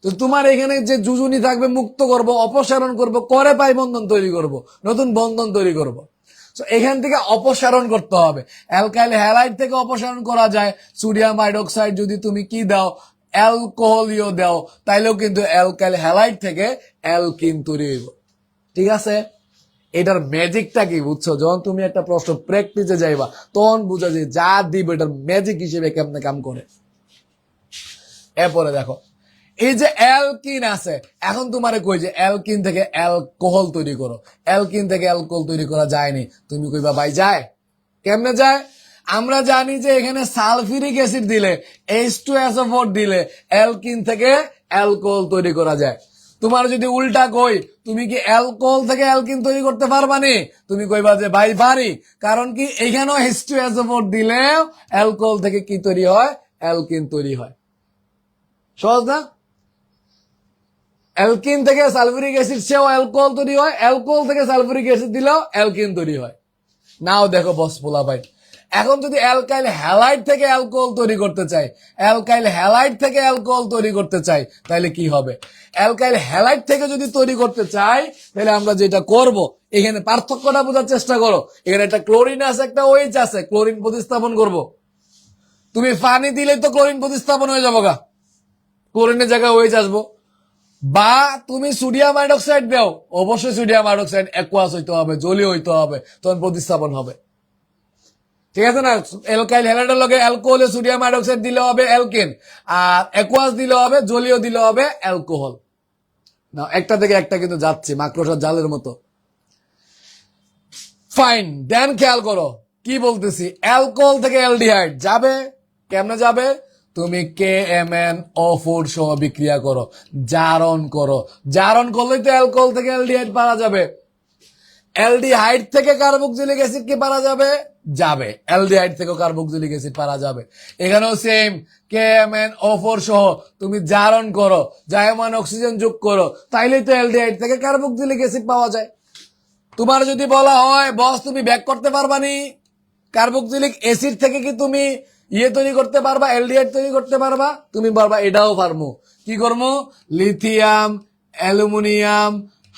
তো তোমার এখানে যে যুজুনি থাকবে মুক্ত করব, অপসারণ করব, করে পাই বন্ধন তৈরি করব, নতুন বন্ধন তৈরি করব। তো এখান থেকে অপসারণ করতে হবে। অ্যালকাইল হ্যালাইড থেকে অপসারণ করা যায়। সোডিয়াম হাইড্রোক্সাইড যদি তুমি কি দাও, অ্যালকোহলিও দাও, তাইলেও কিন্তু অ্যালকাইল হ্যালাইড থেকে অ্যালকিন তৈরি হইব। ঠিক আছে? এটার ম্যাজিকটা কি বুঝছো? যখন তুমি একটা প্রশ্ন প্র্যাকটিসে যাইবা তখন বুঝা যায় যা দিব এটার ম্যাজিক হিসেবে কেমনে কাম করে। এরপরে দেখো এই যে অ্যালকিন আছে, এখন তোমারে কই যে অ্যালকিন থেকে অ্যালকোহল তৈরি করো, অ্যালকিন থেকে অ্যালকোহল তৈরি করা যায়নি, তুমি কইবা ভাই যায়, কেমনে যায়? আমরা জানি যে এখানে সালফিউরিক অ্যাসিড দিলে H2SO4 দিলে অ্যালকিন থেকে অ্যালকোহল তৈরি করা যায়। তোমার যদি উল্টা কই তুমি কি অ্যালকোহল থেকে অ্যালকিন তৈরি করতে পারবা নি, তুমি কইবা যে ভাই পারি, কারণ কি এখানেও H2SO4 দিলেও অ্যালকোহল থেকে কি তৈরি হয়, অ্যালকিন তৈরি হয়। সহজ না? অ্যালকিন থেকে সালফিউরিক অ্যাসিড সেও অ্যালকোহল তৈরি হয়, অ্যালকোহল থেকে সালফিউরিক অ্যাসিড দিলেও অ্যালকিন তৈরি হয়। নাও দেখো বস পোলা ভাই, এখন যদি অ্যালকাইল হ্যালাইড থেকে অ্যালকোহল তৈরি করতে চাই, অ্যালকাইল হ্যালাইড থেকে অ্যালকোহল তৈরি করতে চাই, তাহলে কি হবে? অ্যালকাইল হ্যালাইড থেকে যদি তৈরি করতে চাই তাহলে আমরা যেটা করব, এখানে পার্থক্যটা বোঝার চেষ্টা করো। এখানে একটা ক্লোরিন আছে, একটা OH আছে, ক্লোরিন প্রতিস্থাপন করব। তুমি পানি দিলেই তো ক্লোরিন প্রতিস্থাপন হয়ে যাবো গা, ক্লোরিনের জায়গায় OH আসবো। বা তুমি সোডিয়াম হাইড্রোক্সাইড দাও, অবশ্যই সোডিয়াম হাইড্রোক্সাইড অ্যাকুয়াস হইতে হবে, জলীয় হইতে হবে, তখন প্রতিস্থাপন হবে। ঠিক আছে না? অ্যালকাইল হ্যালাইডের লগে অ্যালকোহলে সোডিয়াম হাইড্রোক্সাইড দিলে হবে অ্যালকেন, আর অ্যাকুয়াস দিলে হবে, জলীয় দিলে হবে অ্যালকোহল। না একটা থেকে একটা কিন্তু যাচ্ছে মাকড়সার জালের মতো। ফাইন, দেন খেয়াল করো কি বলতেছি, অ্যালকোহল থেকে অ্যালডিহাইড যাবে, কেমনে যাবে? তুমি KMnO4 সহ বিক্রিয়া করো, জারণ করো, জারণ করলেই তো অ্যালকোহল থেকে অ্যালডিহাইড পাওয়া যাবে। অ্যালডিহাইড থেকে কার্বক্সিলিক অ্যাসিড কি পাওয়া যাবে? যাবে। অ্যালডিহাইড থেকে কার্বক্সিলিক অ্যাসিড পাওয়া যাবে। এখানেও সেম, KMnO4 সহ তুমি জারণ করো, জায়মান অক্সিজেন যোগ করো, তাইলেই তো অ্যালডিহাইড থেকে কার্বক্সিলিক অ্যাসিড পাওয়া যায়। তোমার যদি বলা হয় বস তুমি ব্যাক করতে পারবানি, কার্বক্সিলিক অ্যাসিড থেকে কি তুমি তৈরি করতে পারবা, অ্যালডিহাইড তৈরি করতে পারবা? তুমি বলবা এটাও পারবো। কি করবো? লিথিয়াম অ্যালুমিনিয়াম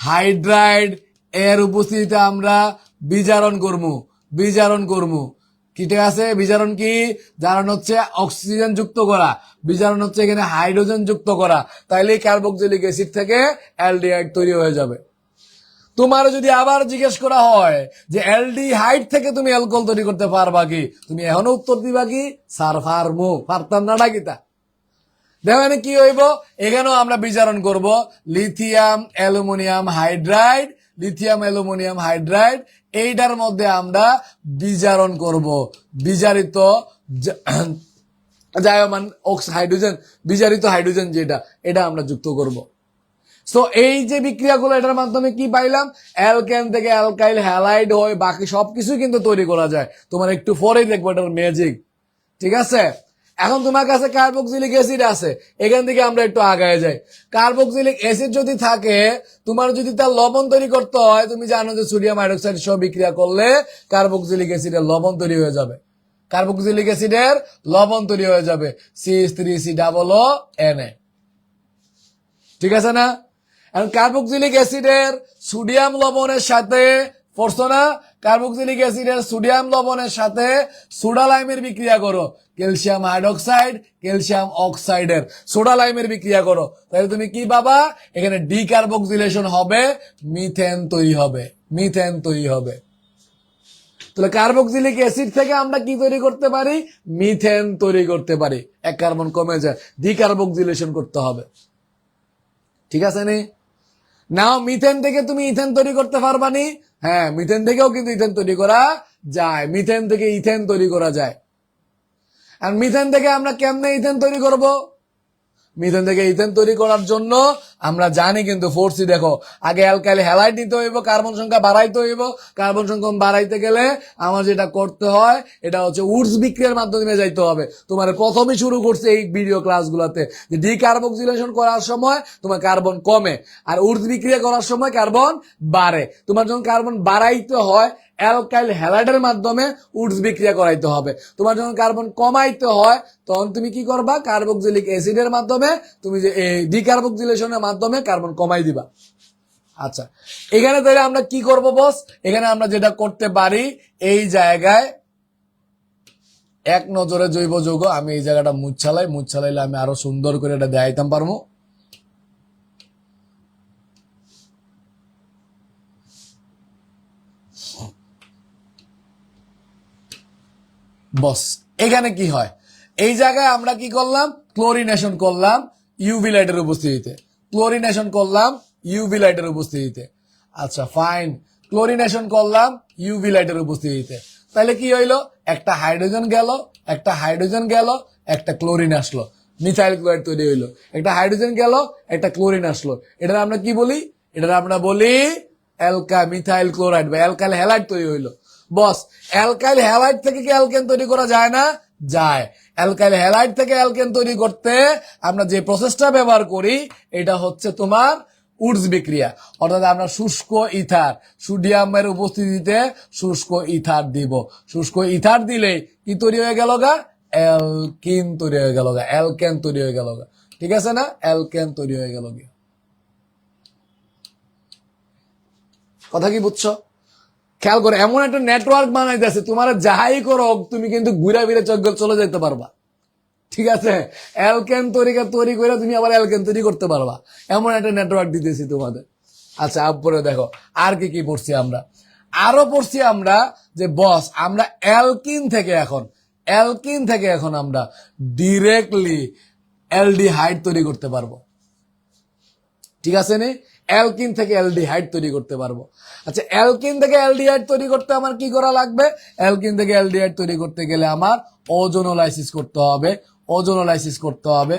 হাইড্রাইড এর উপস্থিতিতে আমরা বিজারণ করবো, বিজারণ করবো। কি ঠিক আছে? বিজারণ কি? জারণ হচ্ছে অক্সিজেন যুক্ত করা, বিজারণ হচ্ছে এখানে হাইড্রোজেন যুক্ত করা, তাইলে কার্বক্সিলিক অ্যাসিড থেকে অ্যালডিহাইড তৈরি হয়ে যাবে। তোমার যদি আবার জিজ্ঞেস করা হয় যে অ্যালডিহাইড থেকে তুমি অ্যালকোহল তৈরি করতে পারবা কি, তুমি এখনো উত্তর দিবা কি স্যার পারবো, পারতাম না ডাকিতা। দেখো এখানে কি হইব, এখানেও আমরা বিজারণ করব lithium aluminium hydride, lithium aluminium hydride, এইটার মধ্যে আমরা বিজারণ করব, বিজারিত জায়মান হাইড্রোজেন, বিজারিত হাইড্রোজেন যেটা, এটা আমরা যুক্ত করব। সো এই যে বিক্রিয়াগুলো, এটার মাধ্যমে কি পাইলাম, অ্যালকেন থেকে অ্যালকাইল হ্যালাইড হয়, বাকি সবকিছু কিন্তু তৈরি করা যায়। তোমার একটু পরেই দেখবো এটার ম্যাজিক। ঠিক আছে? এখন তোমার কাছে কার্বক্সিলিক অ্যাসিড আছে, এখান থেকে আমরা একটু আগায় যাই। কার্বক্সিলিক অ্যাসিড যদি থাকে, তোমার যদি তার লবণ তৈরি করতে হয়, তুমি জানো যে সোডিয়াম হাইড্রোক্সাইড সহ বিক্রিয়া করলে কার্বক্সিলিক অ্যাসিডের লবণ তৈরি হয়ে যাবে, কার্বক্সিলিক অ্যাসিডের লবণ তৈরি হয়ে যাবে CH3COO Na। ঠিক আছে না? এখন কার্বক্সিলিক অ্যাসিডের সোডিয়াম লবণের সাথে পড়ছো না, কার্বক্সিলিক অ্যাসিডের সোডিয়াম লবণের সাথে সোডা লাইমের বিক্রিয়া করো, ক্যালসিয়াম হাইড্রোক্সাইড ক্যালসিয়াম অক্সাইডের সোডা লাইমের বিক্রিয়া করো, তাহলে তুমি কি পাবা? এখানে ডিকার্বক্সিলেশন হবে, মিথেন তৈরি হবে, মিথেন তৈরি হবে। তাহলে কার্বক্সিলিক অ্যাসিড থেকে আমরা কি তৈরি করতে পারি? মিথেন তৈরি করতে পারি। এক কার্বন কমে যায়, ডিকার্বক্সিলেশন করতে হবে। ঠিক আছে নি? নাও মিথেন থেকে তুমি ইথেন তৈরি করতে পারবা নি? হ্যাঁ, মিথেন থেকেও কিন্তু ইথেন তৈরি করা যায়, মিথেন থেকে ইথেন তৈরি করা যায়। আর মিথেন থেকে আমরা কেমনে ইথেন তৈরি করব? মিথেন থেকে ইথেন তৈরি করার জন্য আমরা জানি কিন্তু ফোর্সি, দেখো আগে অ্যালকাইল হ্যালাইড নিতে হইব, কার্বন সংখ্যা বাড়াইতে হইব, কার্বন সংখ্যা বাড়াইতে গেলে আমার যেটা করতে হয় এটা হচ্ছে উডস বিক্রিয়ার মাধ্যমে যাইতে হবে। তোমার প্রথমে শুরু করছে এই ভিডিও ক্লাসগুলোতে যে ডিকার্বক্সিলেশন করার সময় তোমার কার্বন কমে, আর উডস বিক্রিয়া করার সময় কার্বন বাড়ে। তোমার যখন কার্বন বাড়াইতে হয় অ্যালকাইল হ্যালাইডের মাধ্যমে উডস বিক্রিয়া করাইতে হবে, তোমার যখন কার্বন কমাইতে হয় তখন তুমি কি করবা? কার্বক্সিলিক অ্যাসিডের মাধ্যমে তুমি যে ডিকার্বক্সিলেশনের মাধ্যমে কার্বন কমাই দিবা। আচ্ছা, এখানে তাহলে আমরা কি করব বস? এখানে আমরা যেটা করতে পারি, এই জায়গায় এক নজরে জৈব যৌগ, আমি এই জায়গাটা মুচ্ছালাইলে আমি আরো সুন্দর করে এটা দেখাইতাম পারবো। বস এখানে কি হয়, এই জায়গায় আমরা কি করলাম, ক্লোরিনেশন করলাম ইউভি লাইটের উপস্থিতিতে, ক্লোরিনেশন করলাম ইউভি লাইটের উপস্থিতিতে। আচ্ছা ফাইন, ক্লোরিনেশন করলাম ইউভি লাইটের উপস্থিতিতে। তাহলে কি হইলো, একটা হাইড্রোজেন গেল, একটা হাইড্রোজেন গেল, একটা ক্লোরিন আসলো, মিথাইল ক্লোরাইড তৈরি হইলো। একটা হাইড্রোজেন গেল, একটা ক্লোরিন আসলো, এটা আমরা কি বলি, এটা আমরা বলি মিথাইল ক্লোরাইড বা অ্যালকাইল হ্যালাইড তৈরি হইলো। বস অ্যালকাইল হ্যালাইড থেকে কি অ্যালকেন তৈরি করা যায় না? যায়। অ্যালকাইল হ্যালাইড থেকে অ্যালকেন তৈরি করতে আমরা যে প্রসেসটা ব্যবহার করি এটা হচ্ছে তোমার উডস বিক্রিয়া, অর্থাৎ আমরা শুষ্ক ইথার, সোডিয়ামের উপস্থিতিতে শুষ্ক ইথার দিব। শুষ্ক ইথার দিলে কি তৈরি হয়ে গেল গা, অ্যালকিন তৈরি হয়ে গেল গা, অ্যালকেন তৈরি হয়ে গেল গা। ঠিক আছে না, অ্যালকেন তৈরি হয়ে গেল গিয়া। কথা কি বুঝছো? খেয়াল করে এমন একটা নেটওয়ার্ক বানাইতেছে, তোমার যাহাই করো তুমি কিন্তু ঘুরে ফিরে চলে যেতে পারবা। ঠিক আছে, অ্যালকেন তৈরি করে তুমি আবার অ্যালকেন তৈরি করতে পারবা, এমন একটা নেটওয়ার্ক দিতেছি তোমাদের। আচ্ছা আপরে দেখো আর কি কি পড়ছি আমরা, আরো পড়ছি আমরা যে বস আমরা অ্যালকিন থেকে এখন আমরা ডিরেক্টলি অ্যালডিহাইড তৈরি করতে পারবো। ঠিক আছে নি, অ্যালকিন থেকে অ্যালডিহাইড তৈরি করতে পারবো। আচ্ছা অ্যালকিন থেকে অ্যালডিহাইড তৈরি করতে আমার কি করা লাগবে, অ্যালকিন থেকে অ্যালডিহাইড তৈরি করতে গেলে আমার ওজোনোলাইসিস করতে হবে, ওজোনোলাইসিস করতে হবে।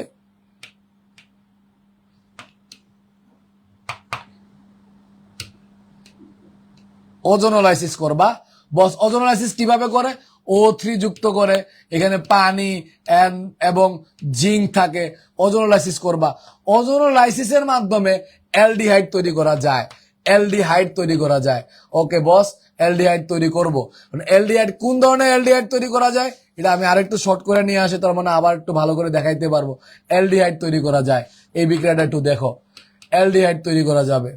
ওজোনোলাইসিস করবা। বস ওজোনোলাইসিস কিভাবে করে, O3 যুক্ত করে, এখানে পানি এবং জিঙ্ক থাকে, ওজোনোলাইসিস করবা। ওজোনোলাইসিসের মাধ্যমে অ্যালডিহাইড তৈরি করা যায়, অ্যালডিহাইড তৈরি করা যায়। ওকে বস, অ্যালডিহাইড তৈরি করব। অ্যালডিহাইড কোন ধরনের অ্যালডিহাইড তৈরি করা যায় এটা আমি আরেকটু শর্ট করে নিয়ে আসি, তার মানে আবার একটু ভালো করে দেখাইতে পারবো। অ্যালডিহাইড তৈরি করা যায়, এই বিক্রিয়াটা একটু দেখো, অ্যালডিহাইড তৈরি করা যাবে।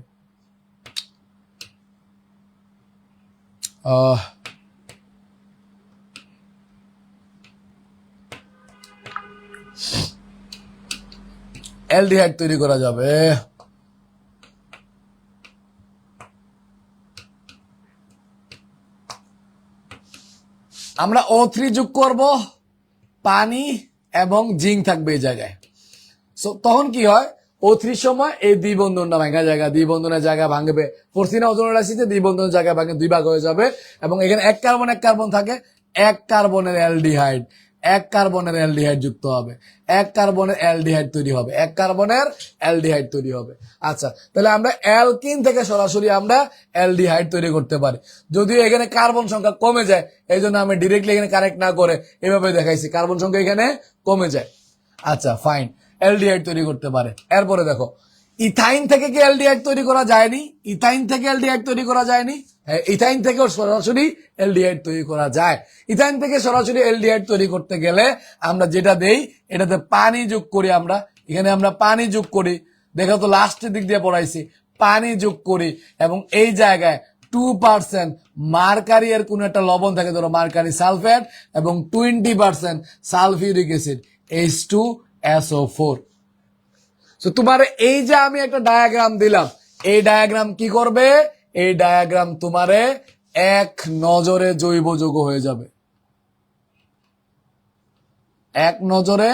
অ্যালডিহাইড তৈরি করা যাবে। আমরা O3 যোগ করব, পানি এবং জিঙ্ক থাকবে এই জায়গায়। সো তখন কি হয়, O3 সময় এই দ্বিবন্ধনটা ভাঙা জায়গা, দ্বিবন্ধনের জায়গা ভাঙবে, ফোরসিনা ওজোনোলাইসিসে দ্বিবন্ধনের জায়গা ভাঙে, দুই ভাগ হয়ে যাবে এবং এখানে এক কার্বন থাকে, এক কার্বনের অ্যালডিহাইড, এক কার্বনের অ্যালডিহাইড যুক্ত হবে, এক কার্বনের অ্যালডিহাইড তৈরি হবে, এক কার্বনের অ্যালডিহাইড তৈরি হবে। আচ্ছা তাহলে আমরা অ্যালকিন থেকে সরাসরি আমরা অ্যালডিহাইড তৈরি করতে পারি, যদিও এখানে কার্বন সংখ্যা কমে যায়, এই জন্য আমি ডিরেক্টলি এখানে কানেক্ট না করে এভাবে দেখাইছি, কার্বন সংখ্যা এখানে কমে যায়। আচ্ছা ফাইন, অ্যালডিহাইড তৈরি করতে পারে। এরপরে দেখো ইথাইন থেকে কি অ্যালডিহাইড তৈরি করা যায়নি, ইথাইন থেকে অ্যালডিহাইড তৈরি করা যায়নি, হ্যাঁ ইথাইন থেকেও সরাসরি অ্যালডিহাইড তৈরি করা যায়। ইথাইন থেকে সরাসরি অ্যালডিহাইড তৈরি করতে গেলে আমরা যেটা দেই এটাতে পানি যোগ করি, আমরা এখানে আমরা পানি যোগ করি, দেখো তো লাস্টের দিক দিয়ে পড়াইছি, পানি যোগ করি এবং এই জায়গায় 2% মার্কারি এর কোন একটা লবণ থাকে, ধরো মার্কারি সালফেট এবং 20% সালফিউরিক অ্যাসিড H2SO4। তো তোমার এই যে আমি একটা ডায়াগ্রাম দিলাম, এই ডায়াগ্রাম কি করবে, এই ডায়াগ্রাম তোমারে এক নজরে জৈব যৌগ হয়ে যাবে, এক নজরে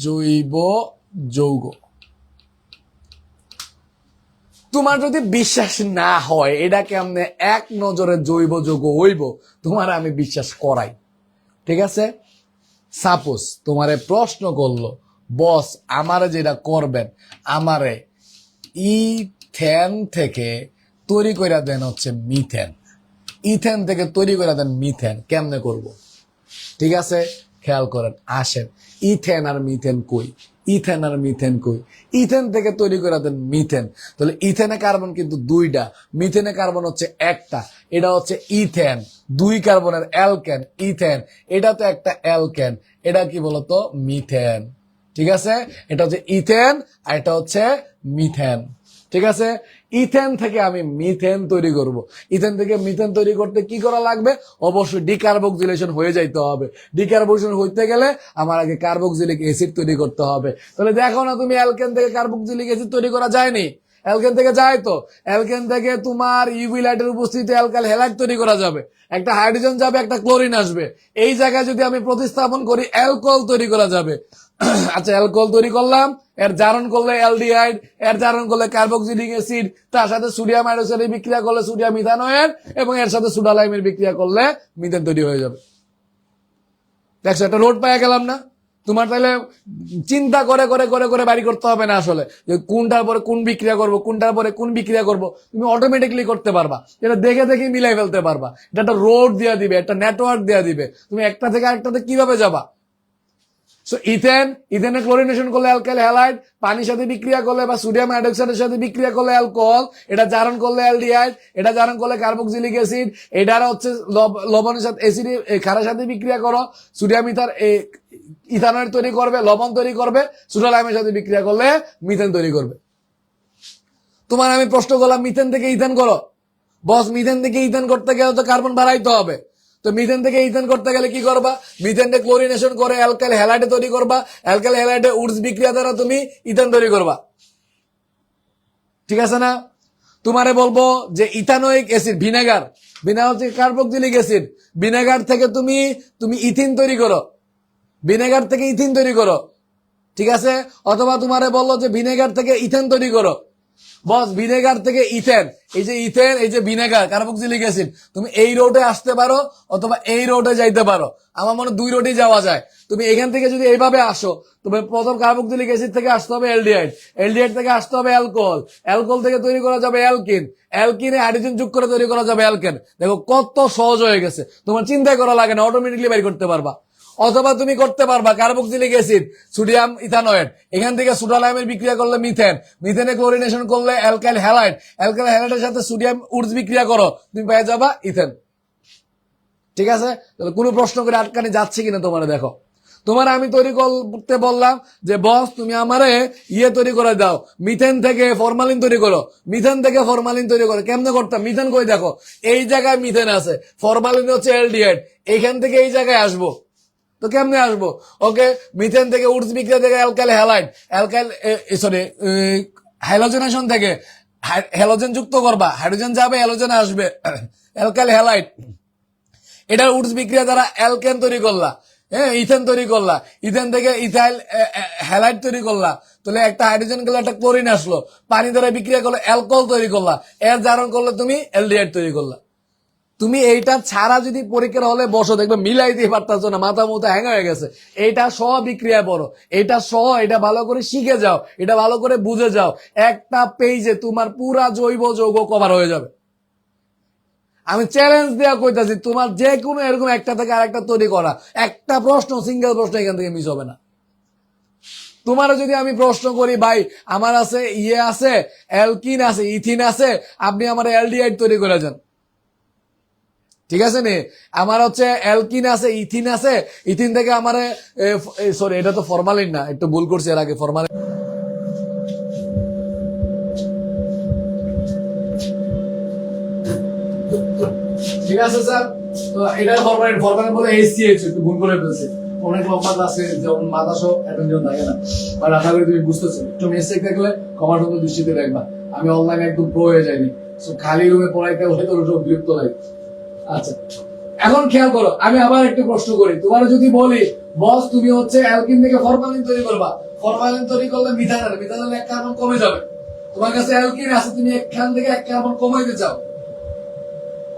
জৈব যৌগ। তোমার যদি বিশ্বাস না হয় এটা কেমনে এক নজরে জৈব যৌগ হইব, তোমার আমি বিশ্বাস করাই। ঠিক আছে, সাপোজ তোমারে প্রশ্ন করলো বস আমারে যেটা করবেন, আমারে ইথেন থেকে তৈরি করে দেন হচ্ছে মিথেন, ইথেন থেকে তৈরি করে দেন মিথেন, কেমনে করব? ঠিক আছে খেয়াল করেন, আসেন ইথেন আর মিথেন কই, ইথেন আর মিথেন কই, ইথেন থেকে তৈরি করে দেন মিথেন। তাহলে ইথেনে কার্বন কিন্তু দুইটা, মিথেনে কার্বন হচ্ছে একটা, এটা হচ্ছে ইথেন, দুই কার্বনের অ্যালকেন ইথেন, এটা তো একটা অ্যালকেন, এটা কি বলতো মিথেন। ঠিক আছে, এটা হচ্ছে ইথেন আর এটা হচ্ছে মিথেন। ঠিক আছে, ইথেন থেকে আমি মিথেন তৈরি করব। ইথেন থেকে মিথেন তৈরি করতে কি করা লাগবে, অবশ্যই ডিকার্বক্সিলেশন হয়ে যাইতে হবে। ডিকার্বক্সিলেশন হইতে গেলে আমার আগে কার্বক্সিলিক অ্যাসিড তৈরি করতে হবে। তাহলে দেখো না তুমি অ্যালকেন থেকে কার্বক্সিলিক অ্যাসিড তৈরি করা যায়নি, অ্যালকেন থেকে যায় তো, অ্যালকেন থেকে তোমার ইউভি লাইটের উপস্থিতিতে অ্যালকাইল হ্যালাইড তৈরি করা যাবে, একটা হাইড্রোজেন যাবে, একটা ক্লোরিন আসবে, এই জায়গায় যদি আমি প্রতিস্থাপন করি অ্যালকোহল তৈরি করা যাবে। আচ্ছা, অ্যালকোহল তৈরি করলাম, এর জারণ করলে অ্যালডিহাইড, এর জারণ করলে কার্বক্সিলিক অ্যাসিড, তার সাথে সোডিয়াম হাইড্রোক্সাইড বিক্রিয়া করলে সোডিয়াম ইথানয়েড, এবং এর সাথে সোডালাইমের বিক্রিয়া করলে মিথেন তৈরি হয়ে যাবে। দেখছো, একটা রোড পাইয়া গেলাম না? তোমার তাহলে চিন্তা করে করে করে করে বাড়ি করতে হবে না আসলে, যে কোনটার পরে কোন বিক্রিয়া করব, কোনটার পরে কোন বিক্রিয়া করব, তুমি অটোমেটিকলি করতে পারবা, এটা দেখে দেখে মিলাই ফেলতে পারবা। এটা একটা রোড দেওয়া দিবে, একটা নেটওয়ার্ক দেওয়া দিবে, তুমি একটা থেকে আরেকটাতে কিভাবে যাবা। সো ইথেনে ক্লোরিনেশন করলে অ্যালকাইল হ্যালাইড, পানির সাথে বিক্রিয়া করলে বা সোডিয়াম হাইড্রোক্সাইডের সাথে বিক্রিয়া করলে অ্যালকোহল, এটা জারণ করলে অ্যালডিহাইড, এটা জারণ করলে কার্বক্সিলিক অ্যাসিড, এটার হচ্ছে লবণের সাথে অ্যাসিড ক্ষারের সাথে বিক্রিয়া করো, সোডিয়াম ইথানয়েড তৈরি করবে, লবণ তৈরি করবে, সোডালাইমের সাথে বিক্রিয়া করলে মিথেন তৈরি করবে। তোমার আমি প্রশ্ন করলাম মিথেন থেকে ইথেন করো, বস মিথেন থেকে ইথেন করতে গেলে তো কার্বন বাড়াইতে হবে, তো মিথেন থেকে ইথেন করতে গেলে কি করবা, মিথেনকে ক্লোরিনেশন করে অ্যালকাইল হ্যালাইড তৈরি করবা, অ্যালকাইল হ্যালাইডে উডস বিক্রিয়া দ্বারা তুমি ইথেন তৈরি করবা। ঠিক আছে না? তোমারে বলবো যে ইথানোয়িক অ্যাসিড, ভিনেগার হচ্ছে কার্বক্সিলিক অ্যাসিড, ভিনেগার থেকে তুমি ইথিন তৈরি করো, ভিনেগার থেকে ইথিন তৈরি করো। ঠিক আছে? অথবা তোমারে বললো যে ভিনেগার থেকে ইথেন তৈরি করো, বস ভিনেগার থেকে ইথেন, এই যে ভিনেগার কার্বক্সিলিক অ্যাসিড, তুমি এই রোডে আসতে পারো অথবা এই রোডে যাইতে পারো, আমার মনে দুই রোডে যাওয়া যায়। তুমি এখান থেকে যদি এইভাবে আসো, তুমি প্রথম কার্বক্সিলিক অ্যাসিড থেকে আসতে হবে অ্যালডিহাইড, অ্যালডিহাইড থেকে আসতে হবে অ্যালকোহল, অ্যালকোহল থেকে তৈরি করা যাবে অ্যালকিন, অ্যালকিনে হাইড্রোজেন যোগ করে তৈরি করা যাবে অ্যালকেন। দেখো কত সহজ হয়ে গেছে, তোমার চিন্তা করা লাগে না, অটোমেটিকলি বের করতে পারবা। অথবা তুমি করতে পারবা কার্বক্সিলিক অ্যাসিড, সোডিয়াম ইথানয়েড, এখান থেকে সোডালাইমের বিক্রিয়া করলে মিথেন, মিথেনে ক্লোরিনেশন করলে অ্যালকাইল হ্যালাইড, অ্যালকাইল হ্যালাইডের সাথে সোডিয়াম উডস বিক্রিয়া করো, তুমি পেয়ে যাবা ইথেন। ঠিক আছে? তাহলে কোনো প্রশ্ন করে আটকানি যাচ্ছে কিনা তোমার দেখো। তোমার আমি তৈরি করতে বললাম যে বস তুমি আমারে তৈরি করে দাও, মিথেন থেকে ফরমালিন তৈরি করো, মিথেন থেকে ফরমালিন তৈরি করো। কেমনে করতাম? মিথেন কই দেখো, এই জায়গায় মিথেন আছে, ফরমালিন হচ্ছে অ্যালডিহাইড, এইখান থেকে এই জায়গায় আসবো, তো কেমনে আসবো? ওকে, মিথেন থেকে উডস বিক্রিয়া থেকে অ্যালকাইল হ্যালাইড, হ্যালোজেনেশন থেকে হ্যালোজেন যুক্ত করবা, হাইড্রোজেন যাবে, হ্যালোজেন আসবে, অ্যালকাইল হ্যালাইড, এটার উডস বিক্রিয়া দ্বারা অ্যালকেন তৈরি করলা, হ্যাঁ ইথেন তৈরি করলা, ইথেন থেকে ইথাইল হ্যালাইড তৈরি করলা, তাহলে একটা হাইড্রোজেন গেলে একটা ক্লোরিন আসলো, পানি দ্বারা বিক্রিয়া করলে অ্যালকোহল তৈরি করলা, এর জারণ করলে তুমি অ্যালডিহাইড তৈরি করলা। তুমি এইটা ছাড়া যদি পরীক্ষার হলে বসো, দেখবে মিলাই দিয়ে পারতাছো না, মাথা মুথা হ্যাং হয়ে গেছে। এইটা সহ বিক্রিয়া পড়ো, এটা ভালো করে শিখে যাও, এটা ভালো করে বুঝে যাও, একটা পেজে তোমার পুরা জৈব যৌগ কভার হয়ে যাবে। আমি চ্যালেঞ্জ দেওয়া কইতাছি, তোমার যে কোনো এরকম একটা থেকে আরেকটা তৈরি করা, একটা প্রশ্ন, সিঙ্গেল প্রশ্ন এখান থেকে মিস হবে না। তোমারও যদি আমি প্রশ্ন করি, ভাই আমার আছে আছে অ্যালকিন আছে, ইথিন আছে, আপনি আমার অ্যালডিহাইড তৈরি করে যান, ঠিক আছে নি? আমার হচ্ছে অ্যালকিন আছে, ইথিন আছে, ইথিন থেকে আমার সরি এটা তো ফরমালিন না, একটু ভুল করছি, এর আগে ফরমালিন। ঠিক আছে স্যার, তো এটা ফরমালিন বলে HCH, একটু ভুল করে ফেলছি, অনেক লম্বা আছে, যেমন মাথা সহ অ্যাটেনশন থাকে না, বা আশা করি তুমি বুঝতেছো। একটু মেসেজ দেখলে ক্ষমার মতো দৃষ্টিতে দেখবা, আমি অনলাইনে একদম প্রো হয়ে যাইনি, খালি রুমে পড়াইতে হয়তো বিরক্ত লাগে। আচ্ছা, এখন খেয়াল করো, আমি আবার একটু প্রশ্ন করি, তোমার যদি বলি বস তুমি হচ্ছে অ্যালকিন থেকে ফরমালিন তৈরি করবা, ফরমালিন তৈরি করলে মিথানল এক কার্বন কমে যাবে, তোমার কাছে অ্যালকিন আছে, তুমি এখান থেকে এক কার্বন কমাইতে চাও,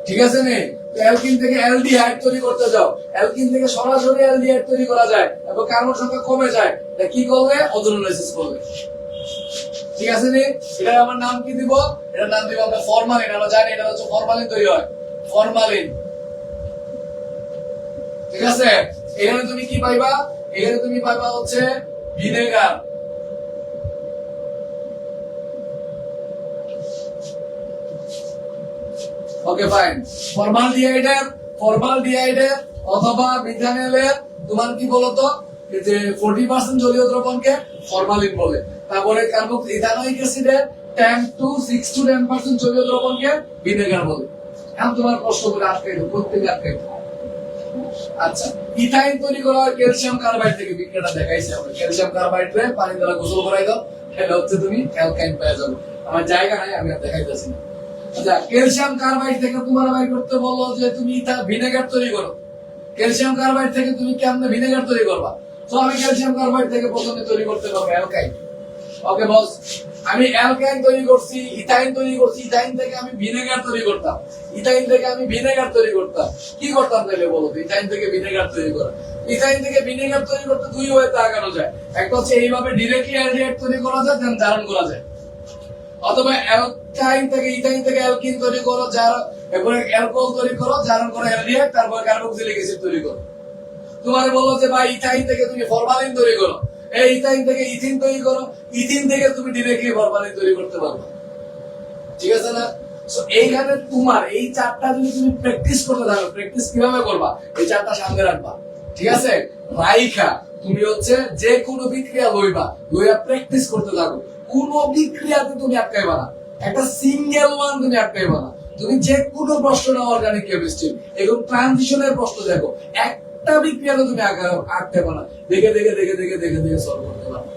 ঠিক আছে নে? অ্যালকিন থেকে অ্যালডিহাইড তৈরি করতে যাও, অ্যালকিন থেকে সরাসরি অ্যালডিহাইড তৈরি করা যায় এবং কার্বন সংখ্যা কমে যায়, কি করলে? ওজোনোলাইসিস করলে, ঠিক আছে নে? এটা আমার নাম কি দিব? এটার নাম দিব আমরা ফরমালিন, আমরা জানি এটা হচ্ছে ফরমালিন তৈরি হয়, ফরমালিন, ঠিক আছে? এখানে তুমি কি পাইবা? এখানে তুমি পাইবা হচ্ছে ভিনেগার, ওকে ফাইন। ফরমালডিহাইডের অথবা মিথানলের তোমার কি বলতো, যে 40% জলীয় দ্রবণকে ফরমালিন বলে, তারপরে ইথানোয়িক অ্যাসিডের 10 to 6 to 10% জলীয় দ্রবণকে ভিনেগার বলে। এখন তোমার প্রশ্ন করে আটকাইতো, প্রত্যেকে আটকাইতো। আচ্ছা, ইথাইন তৈরি করা হয় ক্যালসিয়াম কার্বাইড থেকে, বিক্রিয়াটা দেখাইছে আমরা, ক্যালসিয়াম কার্বাইডে পানি দ্বারা গোসল করাই দাও, তাহলে হচ্ছে তুমি অ্যালকাইন পেয়ে যাবে। আমার জায়গা নাই, আমি আর দেখাইতেছি না। আচ্ছা, ক্যালসিয়াম কার্বাইড থেকে তোমার বাইর করতে বলো যে তুমি ভিনেগার তৈরি করো। ক্যালসিয়াম কার্বাইড থেকে তুমি কেমনে ভিনেগার তৈরি করবা? তো আমি ক্যালসিয়াম কার্বাইড থেকে প্রথমে তৈরি করতে পারবো অ্যালকাইন। ওকে বস, আমি অ্যালকাইন তৈরি করছি, ইথাইন তৈরি করছি, ইথাইন থেকে আমি ভিনেগার তৈরি করতাম, ইথাইন থেকে আমি ভিনেগার তৈরি করতাম। কি করতাম তাহলে বলো? ইথাইন থেকে ভিনেগার তৈরি করা। ইথাইন থেকে ভিনেগার তৈরি করতে দুই ওয়েতে আগানো যায়। একটা হচ্ছে এইভাবে ডিরেক্টলি অ্যালডিহাইড তৈরি করা যায়, দেন জারণ করা যায়। অথবা অ্যালকাইন থেকে ইথাইন থেকে অ্যালকিন তৈরি করো, এরপরে অ্যালকোহল তৈরি করো, জারণ করো অ্যালডিহাইড, তারপর কার্বক্সিলিক অ্যাসিড তৈরি করো। তোমার বলো যে ভাই ইথাইন থেকে তুমি ফরমালিন তৈরি করো, এই ইথাইন থেকে ইথিন তৈরি করো, ইথিন থেকে তুমি ডিরেক্টলি ফরমালিন তৈরি করতে পারবে। ঠিক আছে না? সো এইখানে তোমার এই চারটা যদি তুমি প্র্যাকটিস করতে থাকো, প্র্যাকটিস কিভাবে করবা? এই চারটা সামনে রাখবা, ঠিক আছে? রাইখা তুমি হচ্ছে যে কোনো বিক্রিয়া লইয়া প্র্যাকটিস করতে থাকো। কোন বিক্রিয়াতে তুমি আটকাইবা না, একটা সিঙ্গেল ওয়ান তুমি আটকাইবা না। তুমি যে কোনো প্রশ্ন নাও অর্গানিক কেমিস্ট্রি, এবং ট্রানজিশনের প্রশ্ন দেখো, একটা বিক্রিয়াতে তুমি আটকাইবা না। দেখে দেখে দেখে দেখে দেখে দেখে সলভ করতে পারবে।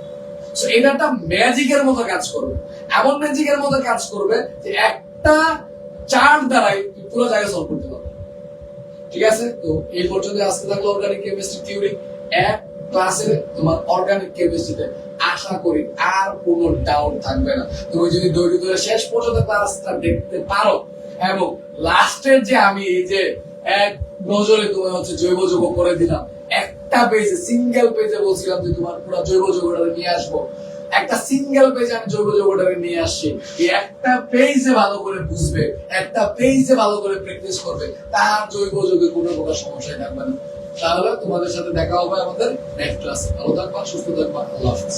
সো এটা একটা ম্যাজিকের মতো কাজ করবে, এমন ম্যাজিকের মতো কাজ করবে যে একটা চার্ট দ্বারাই তুমি পুরো জায়গা সলভ করতে পারবে। ঠিক আছে? তো এই পর্যন্ত আজকে থাকলো অর্গানিক কেমিস্ট্রি থিওরি এক ক্লাসে। তোমার অর্গানিক কেমিস্ট্রিতে আশা করি আর কোনো ডাউট থাকবে না। তুমি যদি ধৈর্য ধরে শেষ পর্যন্ত ক্লাসটা দেখতে পারো, এবং লাস্টের যে আমি এই যে এক নজরে তোমার হচ্ছে জৈব যৌগ করে দিলাম, একটা পেজে সিঙ্গেল পেজে বলছিলাম যে তোমার পুরো জৈব যৌগটা নিয়ে আসবো, একটা সিঙ্গেল পেজে আমি জৈব যৌগটাকে নিয়ে আসছি। এই একটা পেজে ভালো করে বুঝবে, একটা পেজে ভালো করে প্র্যাকটিস করবে, তার জৈব যৌগে কোনো প্রকার সমস্যাই থাকবে না। তাহলে তোমাদের সাথে দেখা হবে আমাদের নেক্সট ক্লাসে। ভালো থাকবা, সুস্থ থাকবা, আল্লাহ হাফেজ।